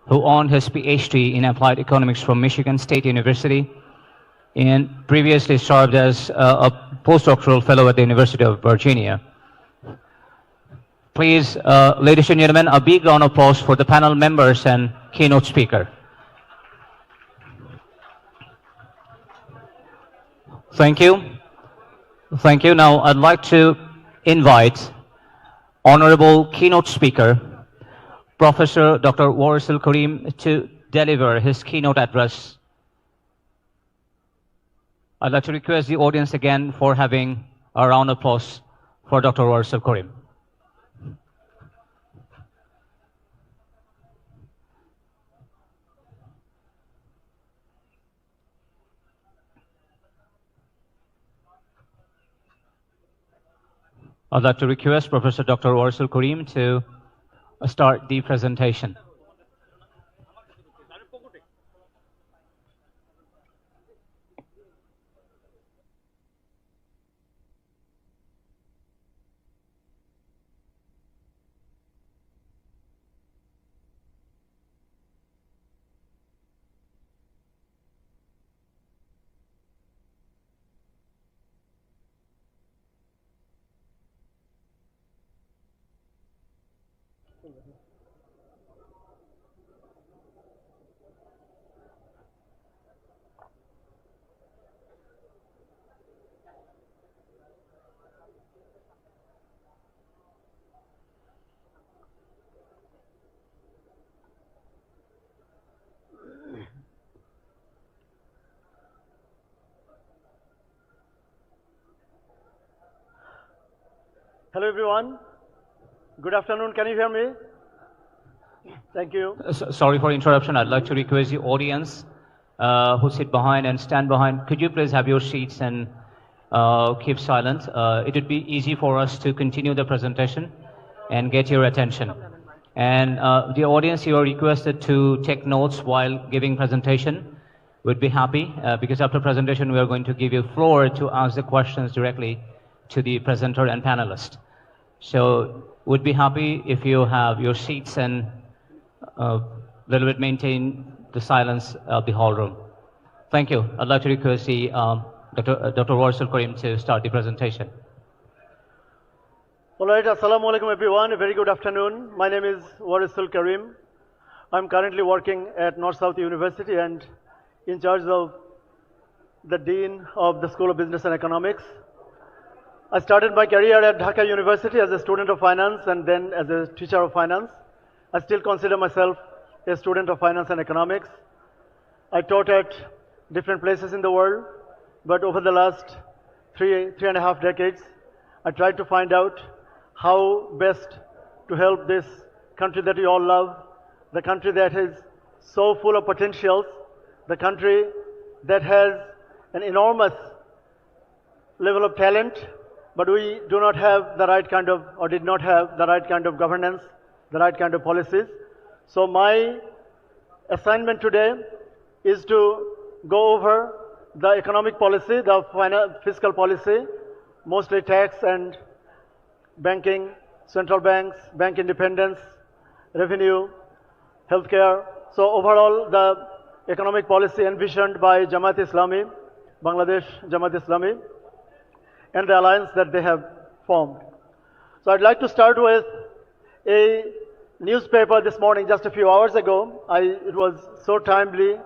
who earned his PhD in Applied Economics from Michigan State University, and previously served as a postdoctoral fellow at the University of Virginia. Please, ladies and gentlemen, a big round of applause for the panel members and keynote speaker. Thank you. Thank you. Now, I'd like to invite Honorable Keynote Speaker, Professor Dr. Warisul Karim, to deliver his keynote address. I'd like to request the audience again for having a round of applause for Dr. Warisul Karim. I'd like to request Professor Dr. Warisul Karim to start the presentation. Hello everyone. Good afternoon. Can you hear me? Thank you. Sorry for interruption. I'd like to request the audience who sit behind and stand behind, could you please have your seats and keep silent? It would be easy for us to continue the presentation and get your attention. And the audience, you are requested to take notes while giving presentation. We'd be happy because after presentation, we are going to give you floor to ask the questions directly to the presenter and panelist. So we'd be happy if you have your seats and little bit maintain the silence of the hall room. Thank you. I'd like to request the Dr. Warsul Karim to start the presentation. All right, assalamu alaikum everyone. A very good afternoon. My name is Warsul Karim. I'm currently working at North-South University and in charge of the Dean of the School of Business and Economics. I started my career at Dhaka University as a student of finance and then as a teacher of finance. I still consider myself a student of finance and economics. I taught at different places in the world, but over the last three and a half decades, I tried to find out how best to help this country that we all love, the country that is so full of potentials, the country that has an enormous level of talent, but we do not have the right kind of, or did not have the right kind of governance, the right kind of policies. So my assignment today is to go over the economic policy, the fiscal policy, mostly tax and banking, central banks, bank independence, revenue, healthcare. So overall, the economic policy envisioned by Jamaat-e-Islami, Bangladesh Jamaat-e-Islami, and the alliance that they have formed. So I'd like to start with a newspaper this morning, just a few hours ago. It was so timely.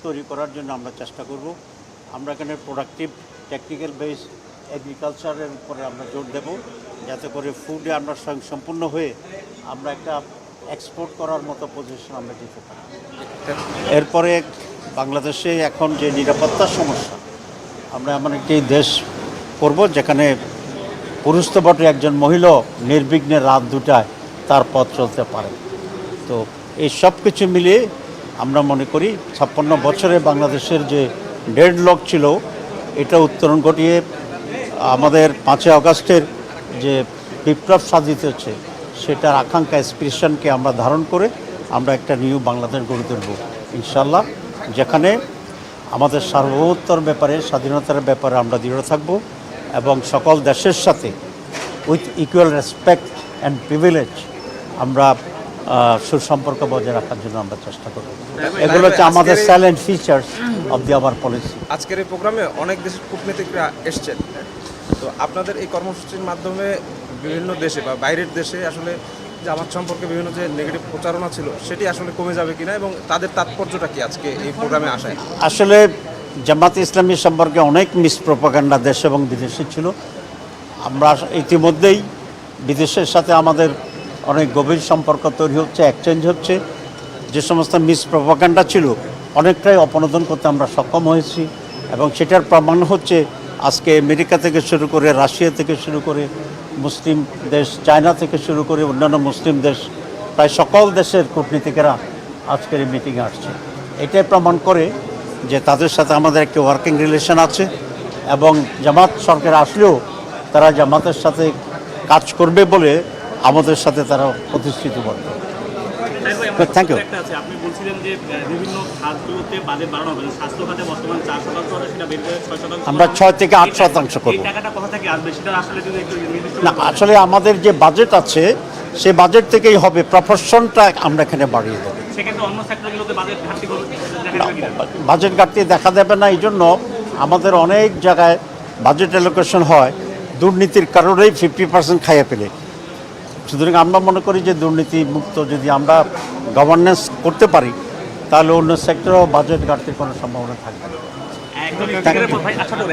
তৈরি করার জন্য আমরা চেষ্টা করব। আমরা এখানে productive technical base এগ্রিকালচারের উপরে আমরা জোর দেব, যাতে করে ফুডে আমরা স্বয়ংসম্পূর্ণ হয়ে আমরা একটা এক্সপোর্ট করার মতো পজিশন আমরা যেতে পারি। এরপরে বাংলাদেশে এখন যে নিরাপত্তার সমস্যা, আমরা এমন একটি দেশ করব যেখানে পুরুষ তো বটে, একজন মহিলা নির্বিঘ্নে রাত 2টায় তার পথ চলতে পারে। তো এই সব কিছু মিলিয়ে আমরা মনে করি 56 বছরে বাংলাদেশের যে ডেডলক ছিল, এটা উত্তরণ ঘটিয়ে আমাদের 5 আগস্টের যে বিপ্লব সাধিত হচ্ছে, সেটার আকাঙ্ক্ষা এসপিরেশনকে আমরা ধারণ করে আমরা একটা নিউ বাংলাদেশ গড়ে তুলব ইনশাল্লাহ, যেখানে আমাদের সার্বভৌমত্বর ব্যাপারে, স্বাধীনতার ব্যাপারে আমরা দৃঢ় থাকব এবং সকল দেশের সাথে with equal respect and privilege আমরা সুসম্পর্ক বজায় রাখার জন্য আমরা চেষ্টা করব। এগুলো হচ্ছে আমাদের silent features of the hour policy. আজকের এই প্রোগ্রামে অনেক দেশের কূটনীতিকরা এসছেন, তো আপনাদের এই কর্মসূচির মাধ্যমে বিভিন্ন দেশে বা বাইরের দেশে আসলে জামাত সম্পর্কে বিভিন্ন যে নেগেটিভ প্রচারণা ছিল, সেটি আসলে কমে যাবে কিনা এবং তাদের তাৎপর্যটা কি আজকে এই প্রোগ্রামে আসায়? আসলে জামাত-ই-ইসলামী সম্পর্কে অনেক মিসপ্রোপাগান্ডা দেশ এবং বিদেশে ছিল। আমরা ইতিমধ্যেই বিদেশের সাথে আমাদের অনেক গভীর সম্পর্ক তৈরি হচ্ছে, এক্সচেঞ্জ হচ্ছে। যে সমস্ত মিসপ্রোপাগান্ডা ছিল অনেকটাই অপনোদন করতে আমরা সক্ষম হয়েছি এবং সেটার প্রমাণ হচ্ছে আজকে আমেরিকা থেকে শুরু করে, রাশিয়া থেকে শুরু করে, মুসলিম দেশ চায়না থেকে শুরু করে অন্যান্য মুসলিম দেশ, প্রায় সকল দেশের কূটনীতিকেরা আজকের এই মিটিংয়ে আসছে। এটাই প্রমাণ করে যে তাদের সাথে আমাদের একটি ওয়ার্কিং রিলেশন আছে এবং জামাত সরকার আসলেও তারা জামাতের সাথে কাজ করবে বলে আমাদের সাথে তারা প্রতিশ্রুতিবদ্ধ। Thank you. আপনি বলছিলেন যে বিভিন্ন খাতগুলোতে বাজেট বাড়ানো হবে, স্বাস্থ্য খাতে বর্তমান 4% সেটা বের করে 6%। আমরা 6 থেকে 8% করব। এই টাকাটা কোথা থেকে আসবে সেটা আসলে যদি একটু না, আসলে আমাদের যে বাজেট আছে সে বাজেট থেকেই হবে, প্রফেশনটা আমরা এখানে বাড়িয়ে দেবো। সেক্ষেত্রে অন্য সেক্টরগুলোতে বাজেট ঘাটতি বাজেট ঘাটতি দেখা দেবে না, এই জন্য আমাদের অনেক জায়গায় বাজেট অ্যালোকেশন হয় দুর্নীতির কারণেই 50% খাইয়ে ফেলে। সুতরাং আমরা মনে করি যে দুর্নীতি মুক্ত যদি আমরা গভর্নেন্স করতে পারি তাহলে অন্য সেক্টরেও বাজেট ঘাটতির কোনো সম্ভাবনা থাকবে না।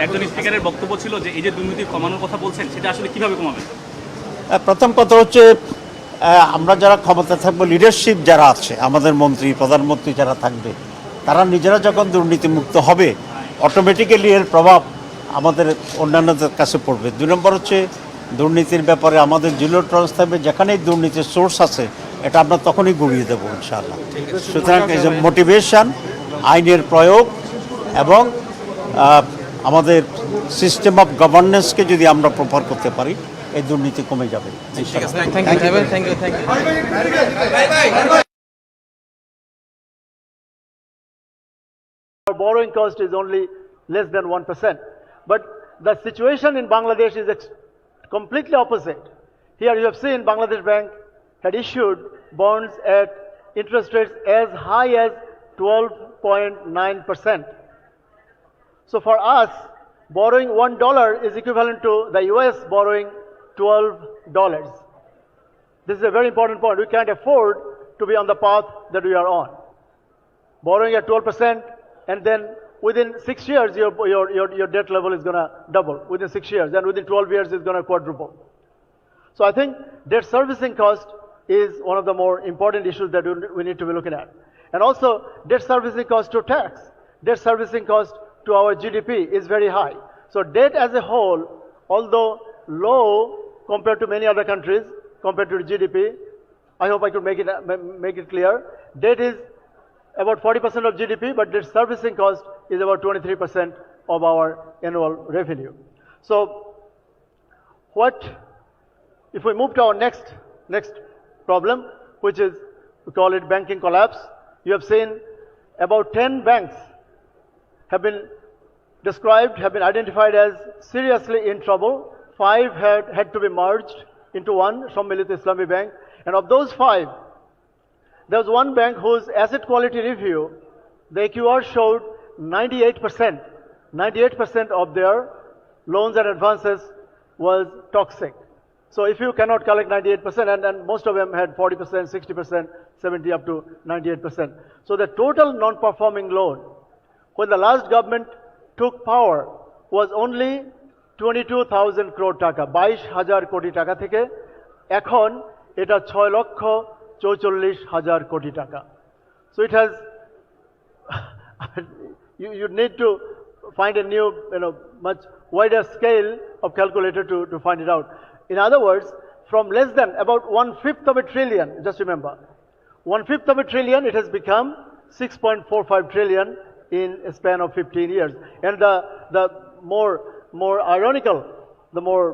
একজন স্পিকারের বক্তব্য ছিল যে এই যে দুর্নীতি কমানোর কথা বলছেন সেটা আসলে কিভাবে কমাবে? প্রথম কথা হচ্ছে আমরা যারা ক্ষমতা থাকবো, লিডারশিপ যারা আছে, আমাদের মন্ত্রী প্রধানমন্ত্রী যারা থাকবে, তারা নিজেরা যখন দুর্নীতিমুক্ত হবে অটোমেটিক্যালি এর প্রভাব আমাদের অন্যান্যদের কাছে পড়বে। 2 নম্বর হচ্ছে দুর্নীতির ব্যাপারে আমাদের জিরো টলারেন্স থাকবে, যেখানেই দুর্নীতির সোর্স আছে এটা আমরা তখনই গুড়িয়ে দেবো ইনশাআল্লাহ। সুতরাং এই যে মোটিভেশন, আইনের প্রয়োগ এবং আমাদের সিস্টেম অফ গভর্নেন্সকে যদি আমরা প্রপার করতে পারি এই দুর্নীতি কমে যাবে। Our borrowing cost is only less than 1%. But the situation in Bangladesh is completely opposite. Here you have seen Bangladesh Bank had issued bonds at interest rates as high as 12.9%. So for us, borrowing $1 is equivalent to the US borrowing $12. This is a very important point. We can't afford to be on the path that we are on. Borrowing at 12%, and then within 6 years, your debt level is going to double. Within 6 years, and within 12 years, it's going to quadruple. So I think debt servicing cost is one of the more important issues that we need to be looking at. And also, debt servicing cost to tax, debt servicing cost to our GDP is very high. So debt as a whole, although low compared to many other countries, compared to GDP, I hope I could make it clear, debt is about 40% of GDP, but debt servicing cost is about 23% of our annual revenue. So if we move to our next problem, which is, we call it banking collapse. You have seen about 10 banks have been described, have been identified as seriously in trouble. 5 had to be merged into one, Somoy Islami Bank. And of those 5, there was one bank whose asset quality review, the AQR showed 98% of their loans and advances was toxic. So if you cannot collect 98%, and most of them had 40%, 60%, 70 up to 98%. So the total non-performing loan, when the last government took power, was only 22,000 crore taka, 22,000 koti taka থেকে এখন এটা 6,44,000 koti taka. So it has, you need to find a new, much wider scale of calculator to find it out. In other words, from less than about 1/5 of a trillion, just remember, 1/5 of a trillion, it has become 6.45 trillion in a span of 15 years. And the more ironical, the more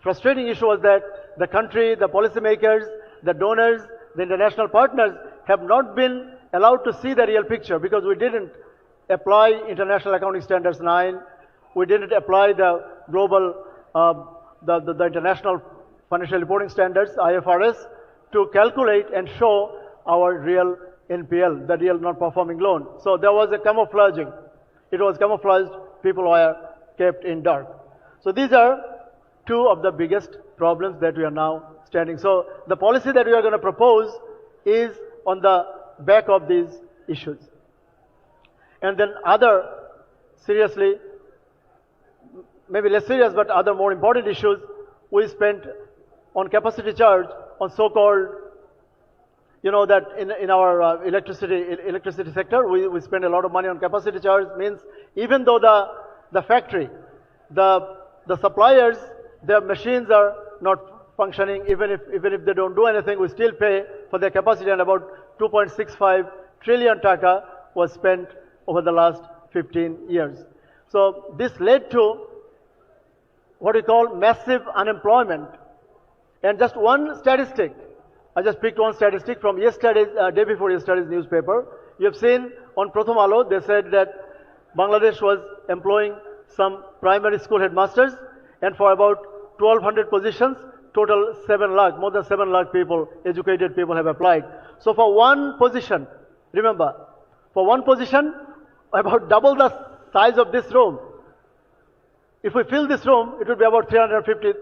frustrating issue was that the country, the policymakers, the donors, the international partners have not been allowed to see the real picture because we didn't apply International Accounting Standards 9, we didn't apply the global, the International Financial Reporting Standards, IFRS, to calculate and show our real NPL, the real non-performing loan. So there was a camouflaging. It was camouflaged, people were kept in dark. So these are 2 of the biggest problems that we are now standing. So the policy that we are going to propose is on the back of these issues. And then other seriously, maybe less serious, but other more important issues, we spent on capacity charge on so-called, that in our electricity sector, we spend a lot of money on capacity charge. Means even though the factory, the suppliers, their machines are not functioning, even if they don't do anything, we still pay for their capacity, and about 2.65 trillion taka was spent over the last 15 years. So this led to what we call massive unemployment. And just one statistic, I just picked one statistic from yesterday's, day before yesterday's newspaper. You have seen on Pratham Alo, they said that Bangladesh was employing some primary school headmasters, and for about 1,200 positions, total 7 lakh, more than 7 lakh people, educated people have applied. So for one position, remember, for one position, about double the size of this room. If we fill this room, it would be about 350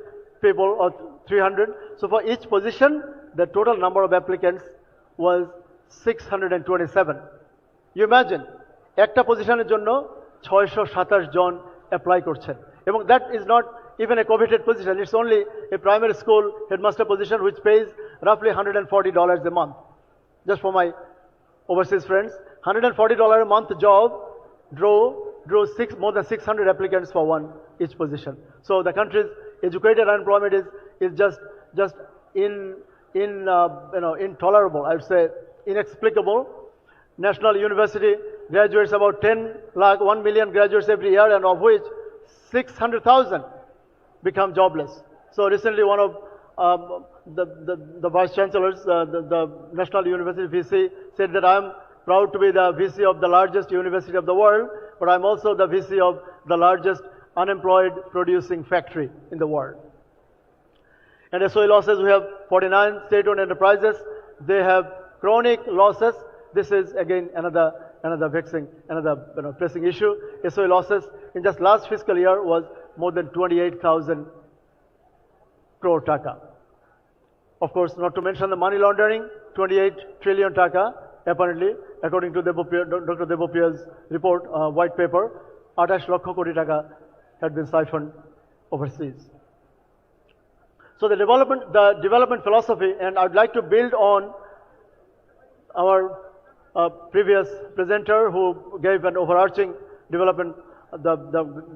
people or 300. So for each position, the total number of applicants was 627. You imagine, একটা পজিশনের জন্য 627 জন apply করছেন, এবং that is not even a coveted position. It's only a primary school headmaster position which pays roughly $140 a month. Just for my overseas friends, $140 a month job drew more than 600 applicants for each position. So the country's educated unemployment is just intolerable. I would say inexplicable. National University graduates about 1 million graduates every year, and of which 600,000 become jobless. So recently one of the vice chancellors, the National University VC, said that I'm proud to be the VC of the largest university of the world, but I'm also the VC of the largest unemployed producing factory in the world. And SOE losses, we have 49 state-owned enterprises. They have chronic losses. This is again another vexing, pressing issue. SOE losses in just last fiscal year was more than 28,000 crore taka. Of course, not to mention the money laundering, 28 trillion taka, apparently, according to Dr. Devopriya's report, white paper, 28 lakh koti taka had been siphoned overseas. So the development philosophy, and I'd like to build on our previous presenter who gave an overarching development, the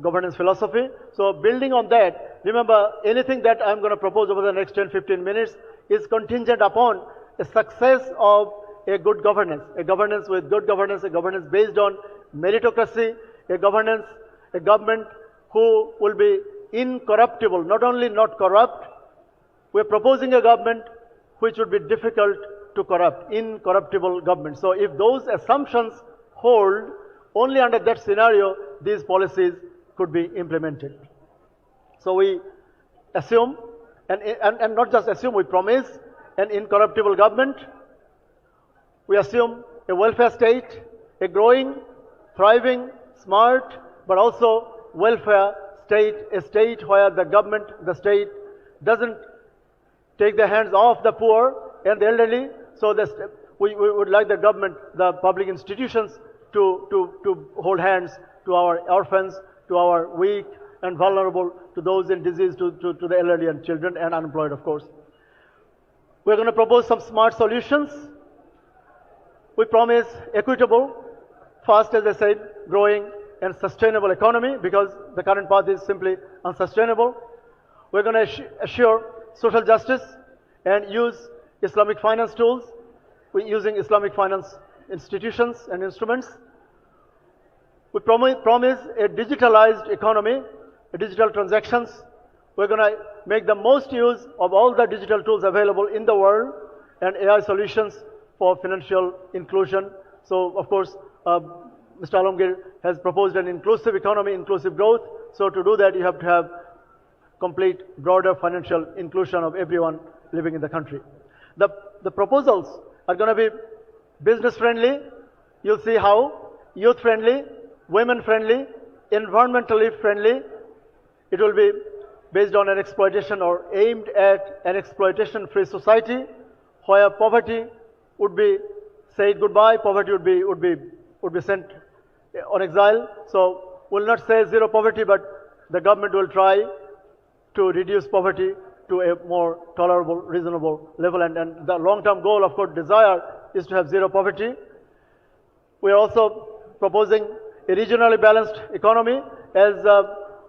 governance philosophy. So building on that, remember, anything that I'm going to propose over the next 10-15 minutes is contingent upon a success of a good governance, a governance with good governance, a governance based on meritocracy, a government who will be incorruptible, not only not corrupt. We're proposing a government which would be difficult to corrupt, incorruptible government. So if those assumptions hold, only under that scenario, these policies could be implemented. So we assume, and not just assume, we promise an incorruptible government. We assume a welfare state, a growing, thriving, smart, but also welfare state, a state where the state doesn't take their hands off the poor and the elderly. So we would like the government, the public institutions to hold hands to our orphans, to our weak and vulnerable, to those in disease, to the elderly and children and unemployed, of course. We're going to propose some smart solutions. We promise equitable, fast, as I said, growing and sustainable economy, because the current path is simply unsustainable. We're going to assure social justice and use Islamic finance tools. We're using Islamic finance institutions and instruments. We promise a digitalized economy, digital transactions. We're going to make the most use of all the digital tools available in the world, and AI solutions for financial inclusion. So, of course, Mr. Alamgir has proposed an inclusive economy, inclusive growth. So to do that, you have to have complete, broader financial inclusion of everyone living in the country. The proposals are going to be business friendly. You'll see how. Youth friendly, women friendly, environmentally friendly. It will be based on an exploitation or aimed at an exploitation free society where poverty would be said goodbye, poverty would be sent on exile. So we'll not say zero poverty, but the government will try to reduce poverty to a more tolerable, reasonable level. And the long-term goal, of course, desire is to have zero poverty. We are also proposing a regionally balanced economy. As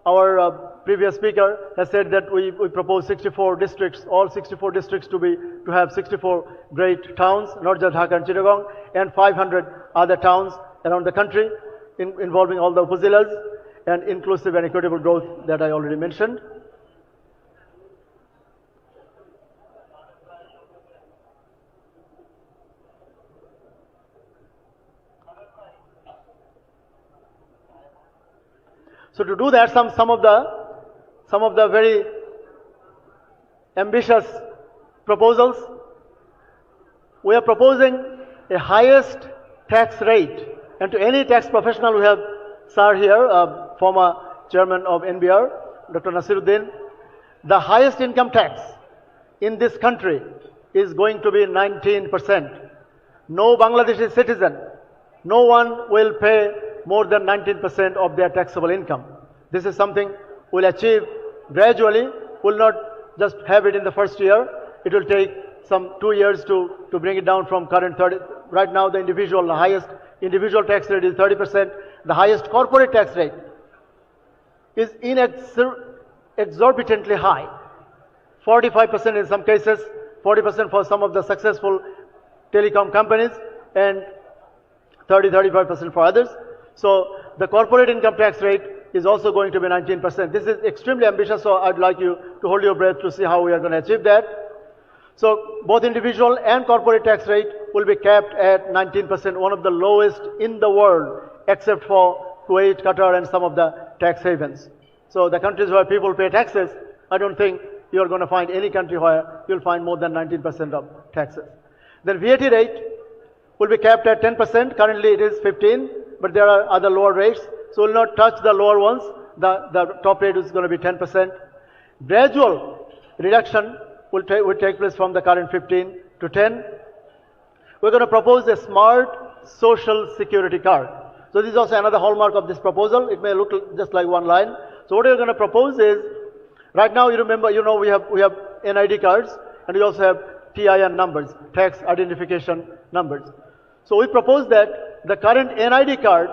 our previous speaker has said, that we propose 64 districts, all 64 districts to have 64 great towns, not just Dhaka and Chittagong, and 500 other towns around the country involving all the upazilas. and inclusive and equitable growth that I already mentioned. So to do that, some of the very ambitious proposals, we are proposing a highest tax rate. And to any tax professional, we have Sir here, former chairman of NBR, Dr. Nasiruddin. The highest income tax in this country is going to be 19%. No Bangladeshi citizen, no one will pay more than 19% of their taxable income. This is something we'll achieve gradually. We'll not just have it in the first year. It will take some 2 years to bring it down from current 30. Right now, the highest individual tax rate is 30%. The highest corporate tax rate is exorbitantly high. 45% in some cases, 40% for some of the successful telecom companies, and 35% for others. So the corporate income tax rate is also going to be 19%. This is extremely ambitious, so I'd like you to hold your breath to see how we are going to achieve that. So both individual and corporate tax rate will be capped at 19%, one of the lowest in the world, except for Kuwait, Qatar, and some of the tax havens. So the countries where people pay taxes, I don't think you're going to find any country where you'll find more than 19% of taxes. Then VAT rate will be capped at 10%. Currently it is 15%, but there are other lower rates. So we'll not touch the lower ones. The top rate is going to be 10%. Gradual reduction will take place from the current 15 to 10. We're going to propose a smart social security card. So this is also another hallmark of this proposal. It may look just like one line. So what we're going to propose is, right now, we have NID cards, and we also have TIN numbers, tax identification numbers. So we propose that the current NID card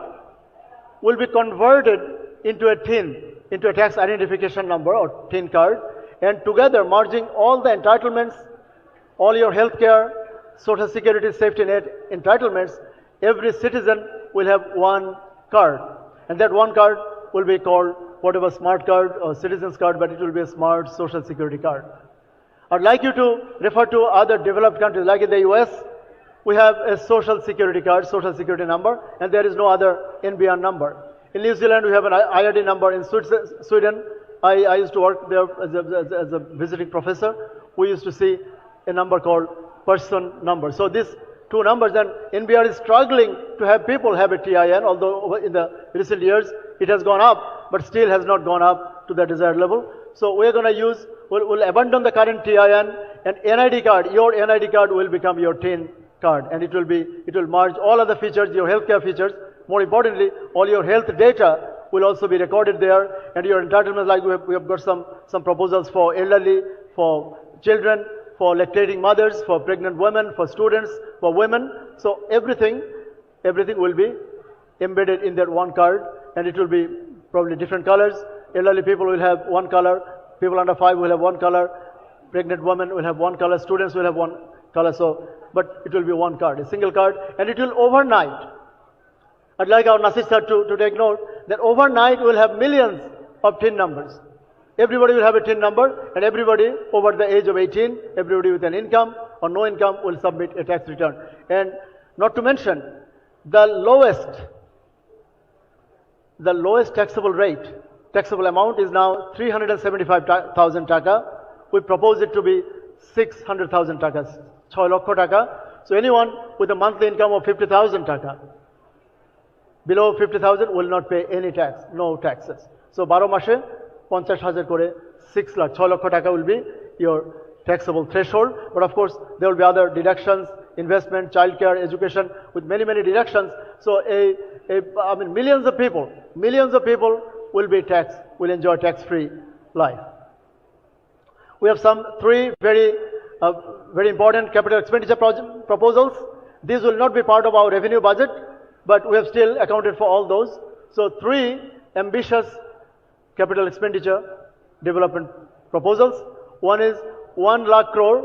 will be converted into a TIN, into a tax identification number or TIN card, and together merging all the entitlements, all your healthcare, social security, safety net entitlements, every citizen will have one card. And that one card will be called whatever smart card or citizen's card, but it will be a smart social security card. I'd like you to refer to other developed countries, like in the US, we have a social security card, social security number, and there is no other NBR number. In New Zealand, we have an IRD number. In Sweden, I used to work there as a visiting professor. We used to see a number called person number. So these two numbers, and NBR is struggling to have people have a TIN, although in the recent years it has gone up, but still has not gone up to the desired level. So we're going to we'll abandon the current TIN, and NID card, your NID card will become your TIN card, and it will merge all other features, your healthcare features. More importantly, all your health data will also be recorded there, and your entitlements, like we have got some proposals for elderly, for children, for lactating mothers, for pregnant women, for students, for women. So everything will be embedded in that one card, and it will be probably different colors. Elderly people will have one color, people under 5 will have one color, pregnant women will have one color, students will have one color. So, but it will be one card, a single card, and it will overnight. I'd like our Nasir sir to take note that overnight we'll have millions of TIN numbers. Everybody will have a TIN number, and everybody over the age of 18, everybody with an income or no income will submit a tax return. And not to mention, the lowest taxable amount is now 375,000 taka. We propose it to be 600,000 takas, 6 lakh taka. So anyone with a monthly income of 50,000 taka, below 50,000 will not pay any tax, no taxes. So 12 mashe 50,000 kore 6 lakh, 6 lakh taka will be your taxable threshold. But of course, there will be other deductions, investment, childcare, education, with many deductions. So I mean, millions of people will enjoy tax-free life. We have some 3 very important capital expenditure proposals. These will not be part of our revenue budget, but we have still accounted for all those. So 3 ambitious capital expenditure development proposals. One is 1 lakh crore,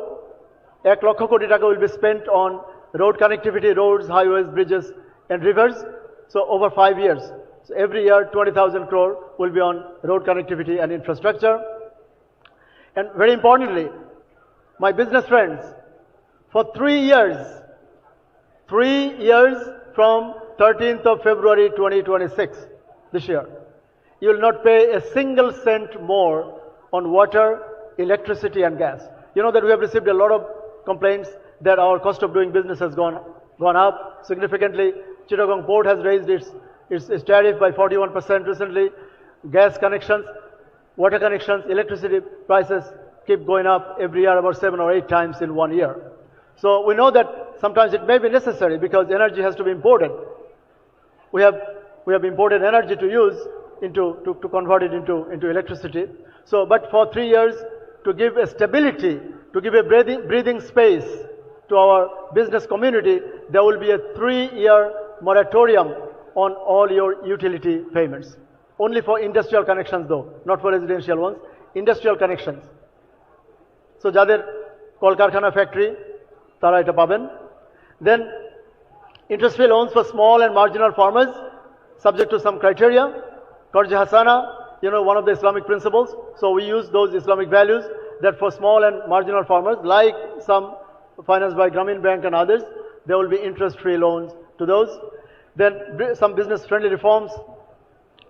1 lakh koti taka will be spent on road connectivity, roads, highways, bridges, and rivers. So over 5 years. So every year, 20,000 crore will be on road connectivity and infrastructure. And very importantly, my business friends, for 3 years from 13th of February 2026, this year, you will not pay a single cent more on water, electricity and gas. You know that we have received a lot of complaints that our cost of doing business has gone up significantly. Chittagong Port has raised its tariff by 41% recently. Gas connections, water connections, electricity prices keep going up every year about 7 or 8 times in 1 year. So we know that sometimes it may be necessary because energy has to be imported. We have imported energy to use to convert it into electricity. So, but for 3 years, to give a stability, to give a breathing space to our business community, there will be a 3-year moratorium on all your utility payments. Only for industrial connections though, not for residential ones, industrial connections. So যাদের কলকারখানা factory, তারা এটা পাবেন. Then interest-free loans for small and marginal farmers, subject to some criteria. Qarz Hasana, you know, one of the Islamic principles. So we use those Islamic values that for small and marginal farmers, like some financed by Grameen Bank and others, there will be interest-free loans to those. Then some business-friendly reforms,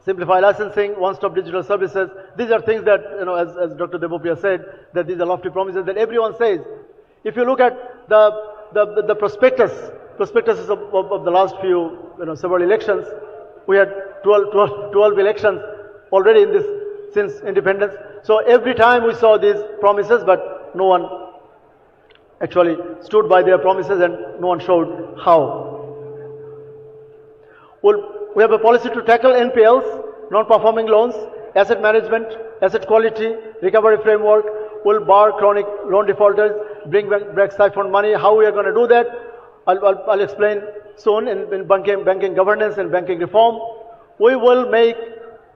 simplify licensing, one-stop digital services. These are things that, you know, as Dr. Devopriya said, that these are lofty promises that everyone says. If you look at the prospectuses of the last few, you know, several elections, we had 12 elections already in this since independence. So every time we saw these promises, but no one actually stood by their promises and no one showed how. We have a policy to tackle NPLs, non-performing loans, asset management, asset quality, recovery framework, will bar chronic loan defaulters, bring back siphoned money. How we are going to do that, I'll explain soon in banking governance and banking reform. We will make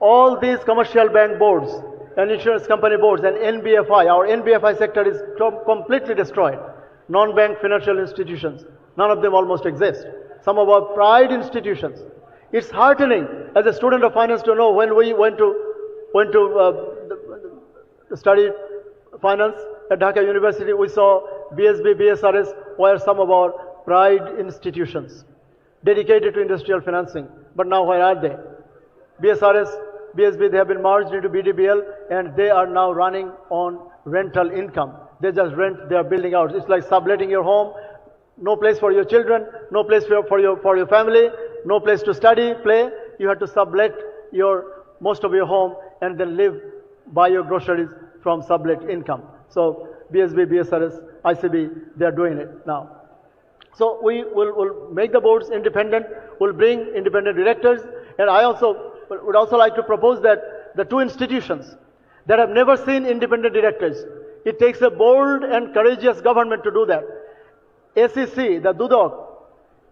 all these commercial bank boards and insurance company boards and NBFI, our NBFI sector is completely destroyed. Non-bank financial institutions, none of them almost exist. Some of our pride institutions. It's heartening as a student of finance to know when we went to study finance at Dhaka University, we saw BSB, BSRS were some of our pride institutions dedicated to industrial financing. But now where are they? BSRS, BSB, they have been merged into BDBL and they are now running on rental income. They just rent their building out. It's like subletting your home, no place for your children, no place for your family, no place to study, play. You have to sublet most of your home and then live, buy your groceries from sublet income. So BSB, BSRS, ICB, they are doing it now. So we will make the boards independent, we'll bring independent directors, and I would also like to propose that the two institutions that have never seen independent directors, it takes a bold and courageous government to do that. ACC, the Dudok,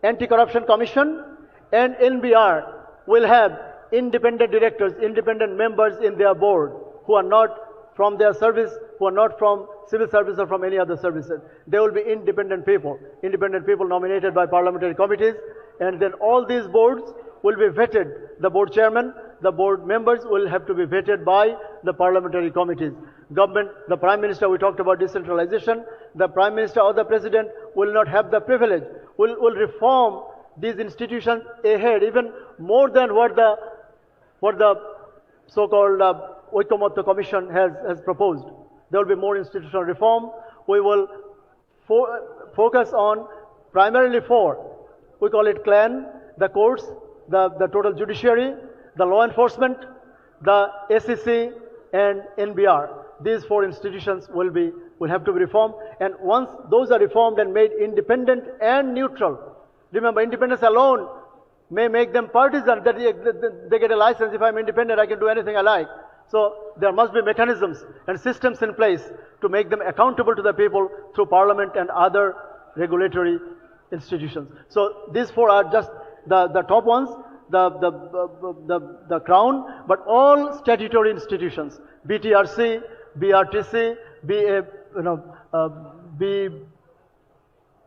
Anti-Corruption Commission, and NBR will have independent directors, independent members in their board who are not from their service, who are not from civil service or from any other services. They will be independent people nominated by parliamentary committees, and then all these boards will be vetted. The board chairman, the board members will have to be vetted by the parliamentary committees. Government, the Prime Minister, we talked about decentralization, the Prime Minister or the President will not have the privilege, will reform these institutions ahead, even more than what the so-called Oikomoto Commission has proposed. There will be more institutional reform. We will focus on primarily 4. We call it clan, the courts, the total judiciary, the law enforcement, the SEC, and NBR. These 4 institutions will have to be reformed. And once those are reformed and made independent and neutral, remember, independence alone may make them partisan, that they get a license. If I'm independent, I can do anything I like. So there must be mechanisms and systems in place to make them accountable to the people through parliament and other regulatory institutions. So these 4 are just the top ones, the crown, but all statutory institutions, BTRC, BRTC,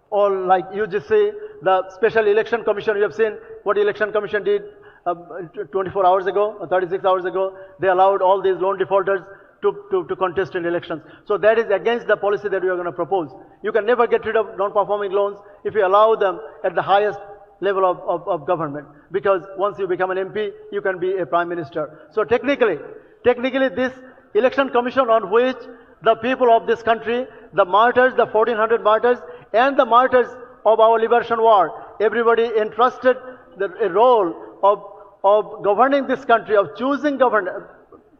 all like UGC, the Special Election Commission. You have seen what the Election Commission did 24 hours ago, or 36 hours ago, they allowed all these loan defaulters to contest in elections. So that is against the policy that we are going to propose. You can never get rid of non-performing loans if you allow them at the highest level of government. Because once you become an MP, you can be a prime minister. So technically this election commission on which the people of this country, the martyrs, the 1400 martyrs, and the martyrs of our liberation war, everybody entrusted a role of governing this country, of choosing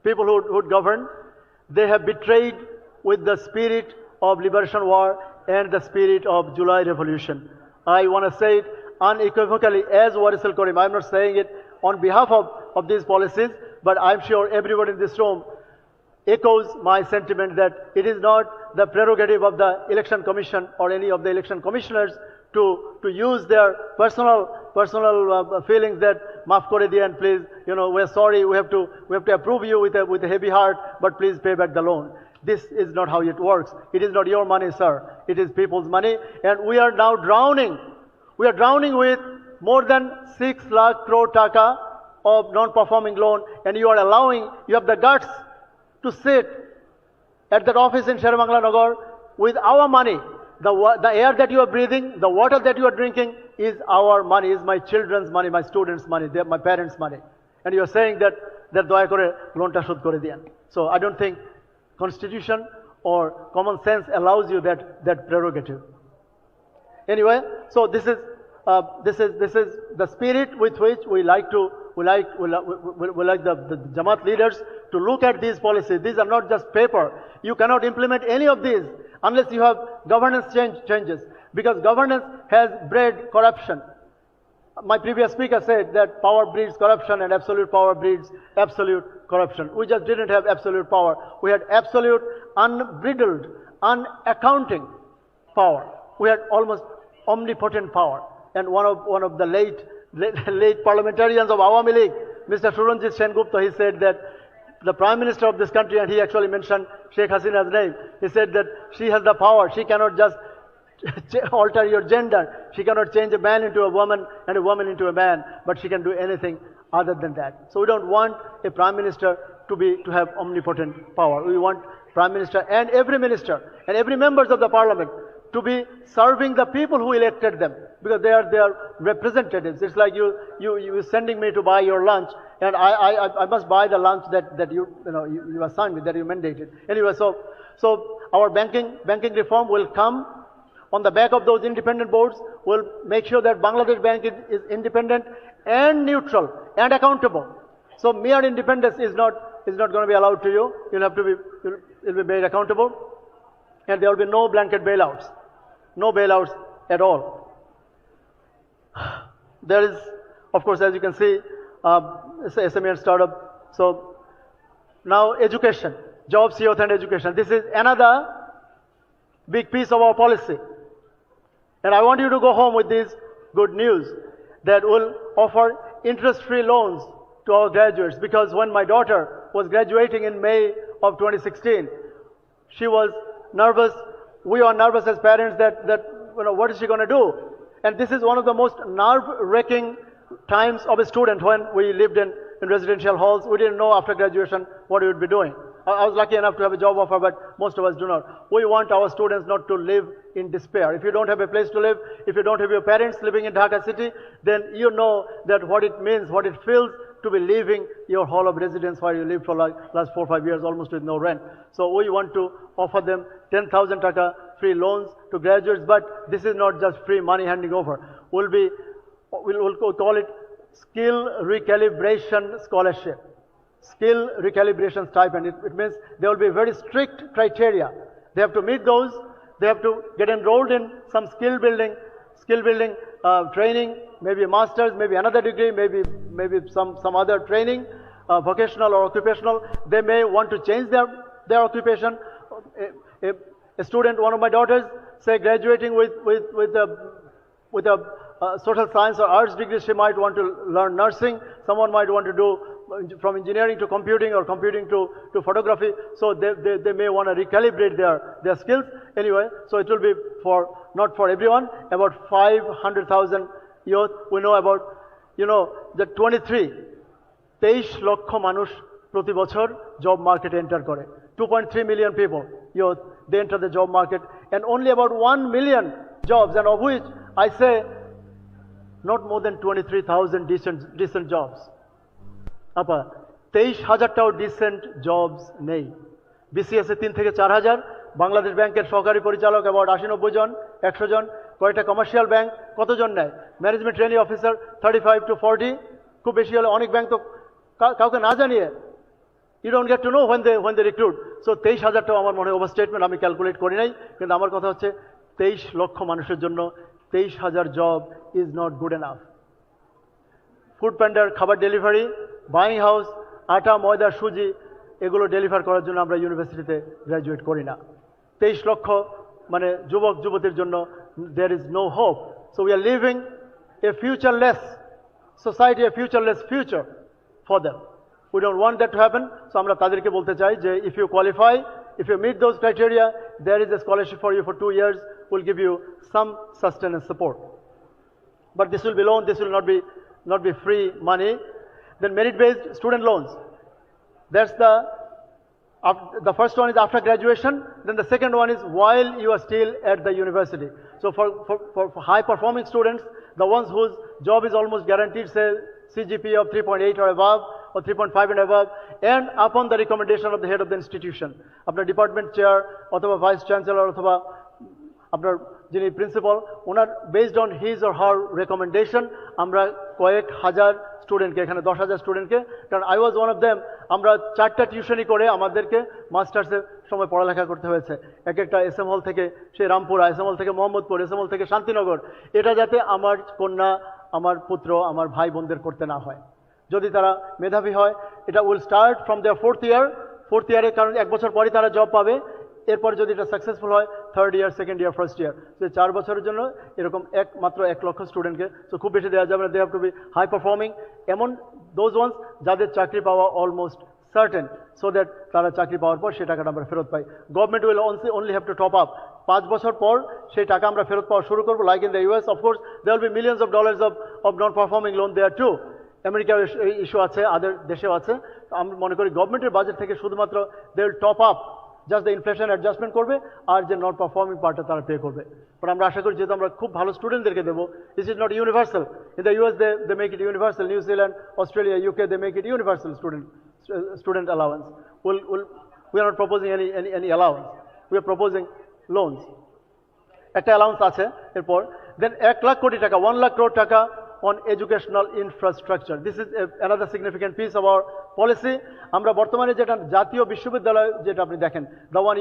people who would govern. They have betrayed with the spirit of liberation war and the spirit of July revolution. I want to say it unequivocally as Warisul Karim. I'm not saying it on behalf of these policies, but I'm sure everybody in this room echoes my sentiment that it is not the prerogative of the election commission or any of the election commissioners to use their personal feelings that maaf kore diyan, please, we're sorry, we have to approve you with a heavy heart, but please pay back the loan. This is not how it works. It is not your money, sir. It is people's money, and we are now drowning. We are drowning with more than 6 lakh crore taka of non-performing loan, and you have the guts to sit at that office in Sherbangla Nagar with our money. The air that you are breathing, the water that you are drinking is our money, is my children's money, my students' money, my parents' money. And you are saying that doya kore loan ta shod kore diyan. So I don't think constitution or common sense allows you that prerogative. Anyway, so this is the spirit with which we like the Jamaat leaders to look at these policies. These are not just paper. You cannot implement any of these unless you have governance changes, because governance has bred corruption. My previous speaker said that power breeds corruption and absolute power breeds absolute corruption. We just didn't have absolute power. We had absolute, unbridled, unaccounting power. We had almost omnipotent power. And one of the late parliamentarians of Awami League, Mr. Suranjit Sengupta, he said that the Prime Minister of this country, and he actually mentioned Sheikh Hasina's name, he said that she has the power. She cannot just alter your gender. She cannot change a man into a woman and a woman into a man, but she can do anything other than that. So we don't want a Prime Minister to have omnipotent power. We want Prime Minister and every minister and every members of the Parliament to be serving the people who elected them, because they are representatives. It's like you sending me to buy your lunch, and I must buy the lunch that you assigned me, that you mandated. Anyway, so our banking reform will come on the back of those independent boards. We'll make sure that Bangladesh Bank is independent and neutral and accountable. So mere independence is not going to be allowed to you. You'll be made accountable, and there will be no blanket bailouts. No bailouts at all. There is, of course, as you can see, SME and startup. So now education, jobs, youth and education. This is another big piece of our policy. And I want you to go home with this good news that will offer interest-free loans to our graduates, because when my daughter was graduating in May of 2016, she was nervous. We are nervous as parents that what is she going to do? And this is one of the most nerve-wracking times of a student. When we lived in residential halls, we didn't know after graduation what we would be doing. I was lucky enough to have a job offer, but most of us do not. We want our students not to live in despair. If you don't have a place to live, if you don't have your parents living in Dhaka city, then you know that what it means, what it feels to be leaving your hall of residence where you lived for like last 4 or 5 years almost with no rent. So we want to offer them 10,000 taka free loans to graduates, but this is not just free money handing over. We'll call it skill recalibration scholarship. Skill recalibration stipend. It means there will be very strict criteria. They have to meet those. They have to get enrolled in some skill building training, maybe a master's, maybe another degree, maybe some other training, vocational or occupational. They may want to change their occupation. A student, one of my daughters, say graduating with a social science or arts degree, she might want to learn nursing. Someone might want to do from engineering to computing or computing to photography. So they may want to recalibrate their skills. Anyway, so it will be not for everyone, about 500,000 youth. We know about You know, the 23 লক্ষ মানুষ প্রতি বছর job market enter করে. 2.3 million people, they enter the job market, and only about 1 million jobs, and of which I say not more than 23,000 decent jobs. আপা 23,000টাও decent jobs নেই. BCS এ 3 থেকে 4,000, বাংলাদেশ ব্যাংকের সহকারী পরিচালক about 80-90 জন, 100 জন, কয়টা কমার্শিয়াল ব্যাংক কতজন নেয়? ম্যানেজমেন্ট ট্রেনিং অফিসার 35 to 40, খুব বেশি হলে অনেক ব্যাংক তো কাউকে না জানিয়ে you don't get to know when they recruit. So 23,000টাও আমার মনে ওভারস্টেটমেন্ট, আমি ক্যালকুলেট করি নাই, কিন্তু আমার কথা হচ্ছে 23 লক্ষ মানুষের জন্য 23,000 job is not good enough. Foodpanda, খাবার ডেলিভারি, বাইং হাউস, আটা ময়দা সুজি এগুলো ডেলিভার করার জন্য আমরা ইউনিভার্সিটিতে গ্র্যাজুয়েট করি না। 23 লক্ষ মানে যুবক যুবতীর জন্য there is no hope. So we are living a futureless society, a futureless future for them. We don't want that to happen. So আমরা তাদেরকে বলতে চাই যে if you qualify, if you meet those criteria, there is a scholarship for you for 2 years. We'll give you some sustenance support. But this will be loan. This will not be free money. Then merit-based student loans. That's the first one is after graduation. Then the second one is while you are still at the university. So for high-performing students, the ones whose job is almost guaranteed, say CGPA of 3.8 or above, or 3.5 and above, and upon the recommendation of the head of the institution, আপনার department chair অথবা vice chancellor অথবা আপনার যিনি principal, owner based on his or her recommendation আমরা কয়েক হাজার স্টুডেন্টকে, এখানে 10,000 স্টুডেন্টকে, কারণ I was one of them, আমরা 4টা টিউশনি করে আমাদেরকে মাস্টার্সের সময় পড়ালেখা করতে হয়েছে। এক একটা SM হল থেকে সেই রামপুরা, SM হল থেকে মোহাম্মদপুর, SM হল থেকে শান্তিনগর, এটা যাতে আমার কন্যা, আমার পুত্র, আমার ভাই বোনদের করতে না হয়। যদি তারা মেধাবী হয়, এটা will start from their fourth ইয়ারে, কারণ 1 বছর পরে তারা জব পাবে। এরপর যদি এটা সাকসেসফুল হয়, 3rd ইয়ার, 2nd ইয়ার, 1st ইয়ার, তো 4 বছরের জন্য এরকম মাত্র 1 লক্ষ স্টুডেন্টকে, তো খুব বেশি দেওয়া যাবে না। They have to be high performing, এমন দোজ ওয়ান্স যাদের চাকরি পাওয়া অলমোস্ট সার্টেন, সো দ্যাট তারা চাকরি পাওয়ার পর সেই টাকাটা আমরা ফেরত পাই। Government will only have to top up. 5 বছর পর সেই টাকা আমরা ফেরত পাওয়া শুরু করবো। Like in the US, of course there will be millions of dollars of non performing loan there too. আমেরিকার ইস্যু আছে, আদার দেশেও আছে। আমি মনে করি গভর্নমেন্টের বাজেট থেকে শুধুমাত্র they will top up, just the inflation adjustment করবে, আর যে নট পারফর্মিং পার্টটা তারা পে করবে। বাট আমরা আশা করি যেহেতু আমরা খুব ভালো স্টুডেন্টদেরকে দেবো, this is not universal. In the US they make it universal, New Zealand, Australia, UK they make it universal student allowance. We are not proposing any allowance. We are proposing loans. একটা allowance আছে এরপর। Then 1 lakh কোটি টাকা, 1 lakh crore টাকা on educational infrastructure. This is another significant piece of our policy. আমরা বর্তমানে যেটা জাতীয় বিশ্ববিদ্যালয় যেটা আপনি দেখেন, the one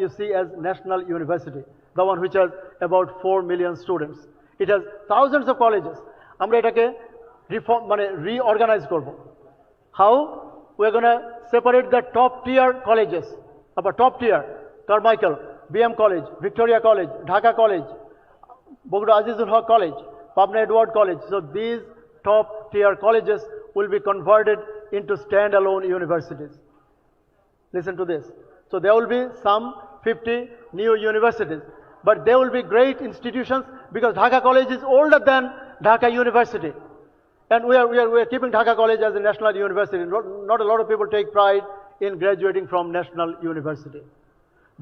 you see as national university, the one which has about 4 million students. It has thousands of colleges. আমরা এটাকে reorganize করব। How? We're going to separate the top tier colleges. About top tier, Carmichael, BM College, Victoria College, Dhaka College, Bogda Azizul Haq College, Pabna Edward College. So these top tier colleges will be converted into standalone universities. Listen to this. So there will be some 50 new universities, but they will be great institutions because Dhaka College is older than Dhaka University. And we are keeping Dhaka College as a national university. Not a lot of people take pride in graduating from national university.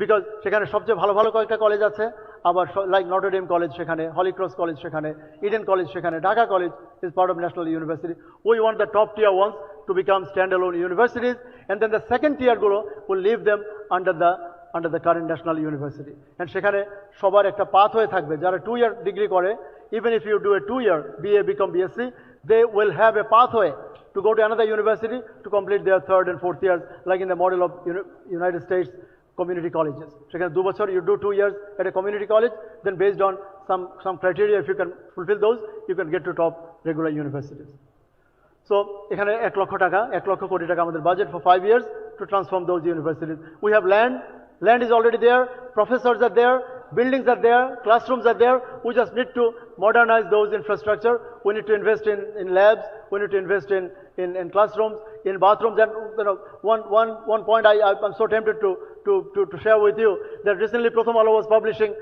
Because সেখানে সবচেয়ে ভালো ভালো কয়েকটা college আছে, আবার like Notre Dame college সেখানে, Holy Cross college সেখানে, Eden college সেখানে, Dhaka college is part of national university. We want the top tier ones to become standalone universities, and then the second tier গুলো will leave them under the current national university. And সেখানে সবার একটা pathway থাকবে। যারা 2-year degree করে, even if you do a 2-year BA become BSc, they will have a pathway to go to another university to complete their 3rd and 4th years, like in the model of United States community colleges. সেখানে 2 বছর you do 2 years at a community college, then based on some criteria, if you can fulfill those, you can get to top regular universities. So এখানে 1 লক্ষ টাকা, 1 লক্ষ কোটি টাকা আমাদের budget for 5 years to transform those universities. We have land is already there, professors are there, buildings are there, classrooms are there. We just need to modernize those infrastructure. We need to invest in labs. We need to invest in classrooms, in bathrooms. And one point I'm so tempted to share with you that recently Pratham Alo was publishing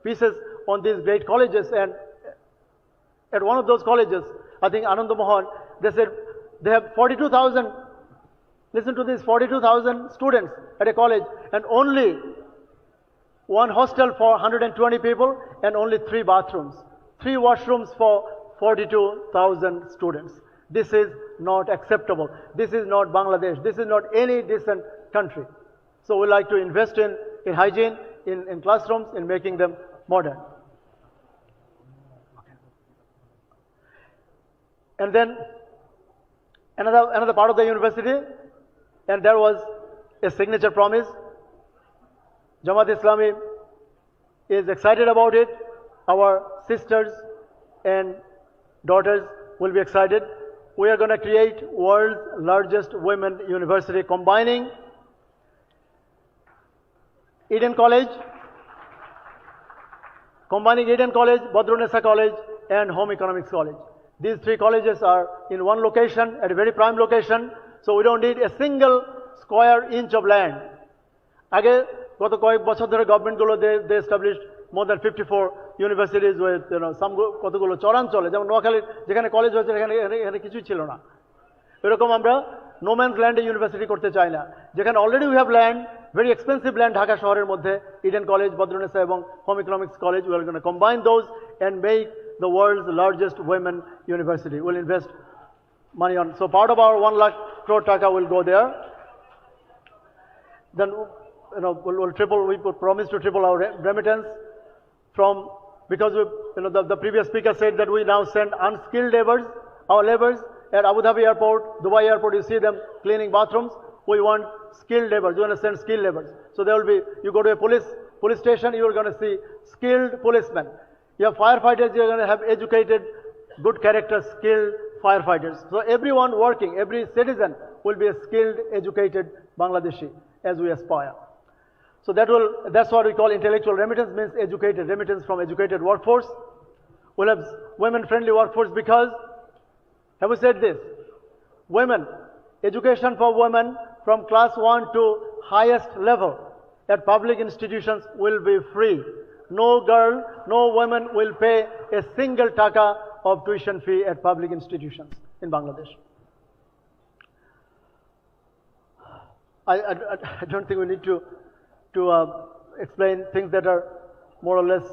pieces on these great colleges, and at one of those colleges, I think Ananda Mohan, they said they have 42,000, listen to this, 42,000 students at a college and only one hostel for 120 people and only 3 bathrooms, 3 washrooms for 42,000 students. This is not acceptable. This is not Bangladesh. This is not any decent country. So we like to invest in hygiene, in classrooms, in making them modern. And then another part of the university, and there was a signature promise. Jamaat-e-Islami is excited about it. Our sisters and daughters will be excited. We are going to create world's largest women university, combining Eden College, Badrunessa College, and Home Economics College. These 3 colleges are in one location, at a very prime location, so we don't need a single square inch of land. Again, গত কয়েক বছর ধরে গভর্নমেন্টগুলো they established more than 54 universities with some কতগুলো চরাঞ্চলে, যেমন নোয়াখালীর যেখানে college হয়েছে এখানে কিছুই ছিল না। এরকম আমরা নো ম্যানস ল্যান্ডে ইউনিভার্সিটি করতে চাই না, যেখানে already we have land, very expensive land Dhaka শহরের মধ্যে, ইডেন কলেজ, বদরুন্নেসা এবং home economics college, we are gonna combine those and make the world's largest women university. We'll invest money on, so part of our 1 lakh crore taka will go there. Then we promise to triple our remittance from, because the previous speaker said that we now send unskilled laborers, our laborers at Abu Dhabi airport, Dubai airport, you see them cleaning bathrooms. We want skilled laborers. We want to send skilled laborers. So there will be, you go to a police station, you are going to see skilled policemen. You have firefighters, you are going to have educated, good character, skilled firefighters. So everyone working, every citizen will be a skilled, educated Bangladeshi as we aspire. So that's what we call intellectual remittance, means educated, remittance from educated workforce. We'll have women-friendly workforce because, have we said this? Women, education for women from class 1 to highest level at public institutions will be free. No girl, no woman will pay a single taka of tuition fee at public institutions in Bangladesh. I don't think we need to explain things that are more or less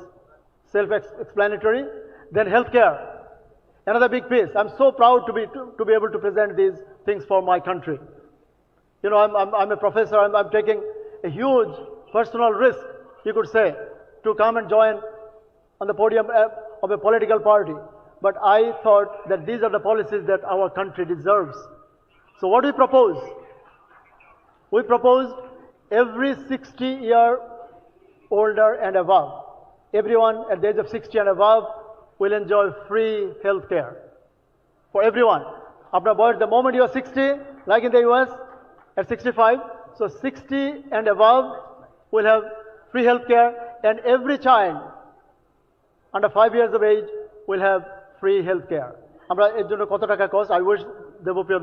self-explanatory. Then healthcare, another big piece. I'm so proud to be able to present these things for my country. I'm a professor. I'm taking a huge personal risk, you could say, to come and join on the podium of a political party. But I thought that these are the policies that our country deserves. So what do we propose? We proposed every 60-year older and above, everyone at the age of 60 and above will enjoy free health care. For everyone. The moment you are 60, like in the US, at 65, so 60 and above will have free health care, and every child under 5 years of age will have free health care. I wish Devopriya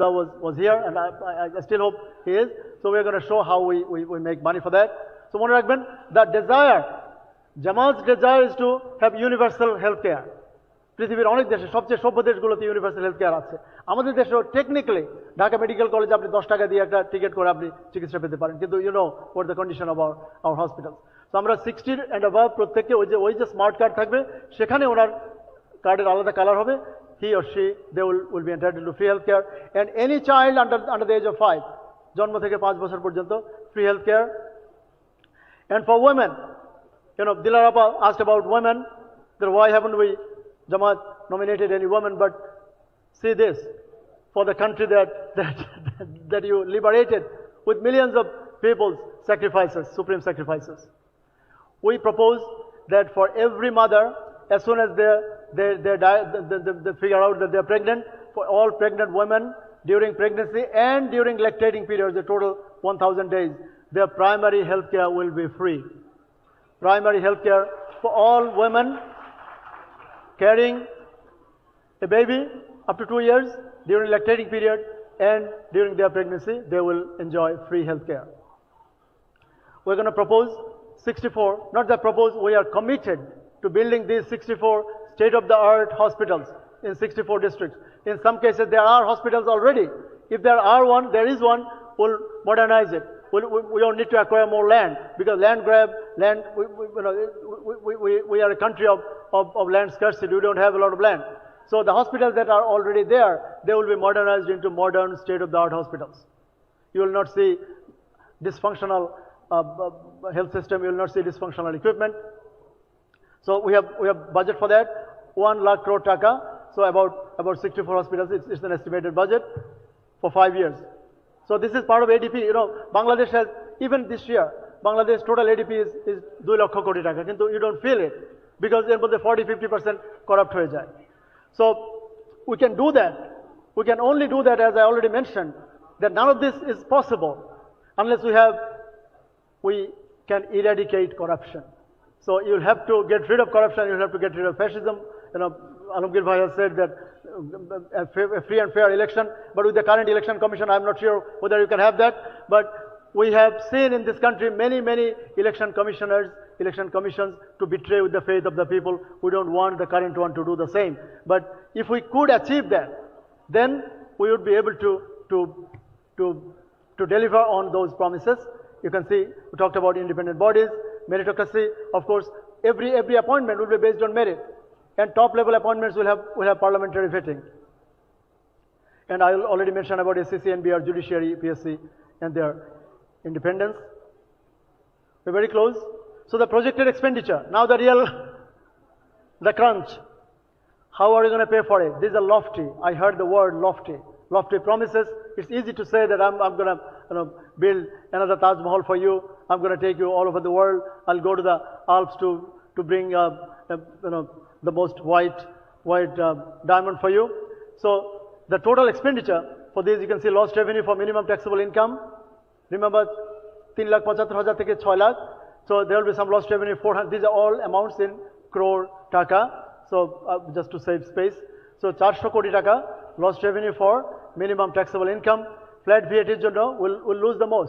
was here, and I still hope he is. So we are going to show how we make money for that. So the desire, Jamal's desire is to have universal health care. পৃথিবীর অনেক দেশে, সবচেয়ে সভ্য দেশগুলোতে universal health care আছে। আমাদের দেশেও technically Dhaka medical কলেজে আপনি 10 টাকা দিয়ে একটা টিকিট করে আপনি চিকিৎসা পেতে পারেন, কিন্তু what the condition of our hospital. তো আমরা 60 and above প্রত্যেককে ওই যে স্মার্ট কার্ড থাকবে, সেখানে ওনার কার্ডের আলাদা কালার হবে, he or she, they will be entitled to free health care, and any child under the age of 5, জন্ম থেকে 5 বছর পর্যন্ত free health care. And for women, Dilarapa asked about women, that why haven't we Jamaat nominated any woman? But see this, for the country that you liberated with millions of people's sacrifices, supreme sacrifices. We propose that for every mother, as soon as they figure out that they are pregnant, for all pregnant women during pregnancy and during lactating periods, a total 1,000 days, their primary health care will be free. Primary health care for all women carrying a baby up to 2 years during lactating period and during their pregnancy, they will enjoy free health care. We're going to propose 64, not that propose, we are committed to building these 64 state-of-the-art hospitals in 64 districts. In some cases, there are hospitals already. If there is one, we'll modernize it. We don't need to acquire more land, because land grab, we are a country of land scarcity. We don't have a lot of land. So the hospitals that are already there, they will be modernized into modern state-of-the-art hospitals. You will not see dysfunctional health system. You will not see dysfunctional equipment. So we have budget for that, 1 lakh crore taka. So about 64 hospitals. It's an estimated budget for 5 years. So this is part of ADP. You know, Bangladesh has, even this year, Bangladesh total ADP is 2 lakh koti taka. Kintu you don't feel it, because there was 40-50% corrupt hoye jay. So we can do that. We can only do that, as I already mentioned, that none of this is possible unless we can eradicate corruption. So you'll have to get rid of corruption. You'll have to get rid of fascism. You know, Alamgir Bhai has said that a free and fair election, but with the current election commission, I'm not sure whether you can have that. But we have seen in this country many election commissions to betray with the faith of the people. We don't want the current one to do the same. But if we could achieve that, then we would be able to deliver on those promises. You can see, we talked about independent bodies, meritocracy. Of course, every appointment will be based on merit, and top level appointments will have parliamentary vetting. And I already mentioned about SCC, NBR, judiciary, PSC, and their independence. We're very close. So the projected expenditure, now the crunch. How are you going to pay for it? These are lofty. I heard the word lofty. Lofty promises. It's easy to say that I'm going to build another Taj Mahal for you. I'm going to take you all over the world. I'll go to the Alps to bring the most white diamond for you. So the total expenditure for this, you can see lost revenue for minimum taxable income. Remember, 3,75,000 থেকে 6 lakh. So there will be some lost revenue, 400. These are all amounts in crore taka. So just to save space. So 400 koti taka lost revenue for minimum taxable income. Flat VAT will lose the most.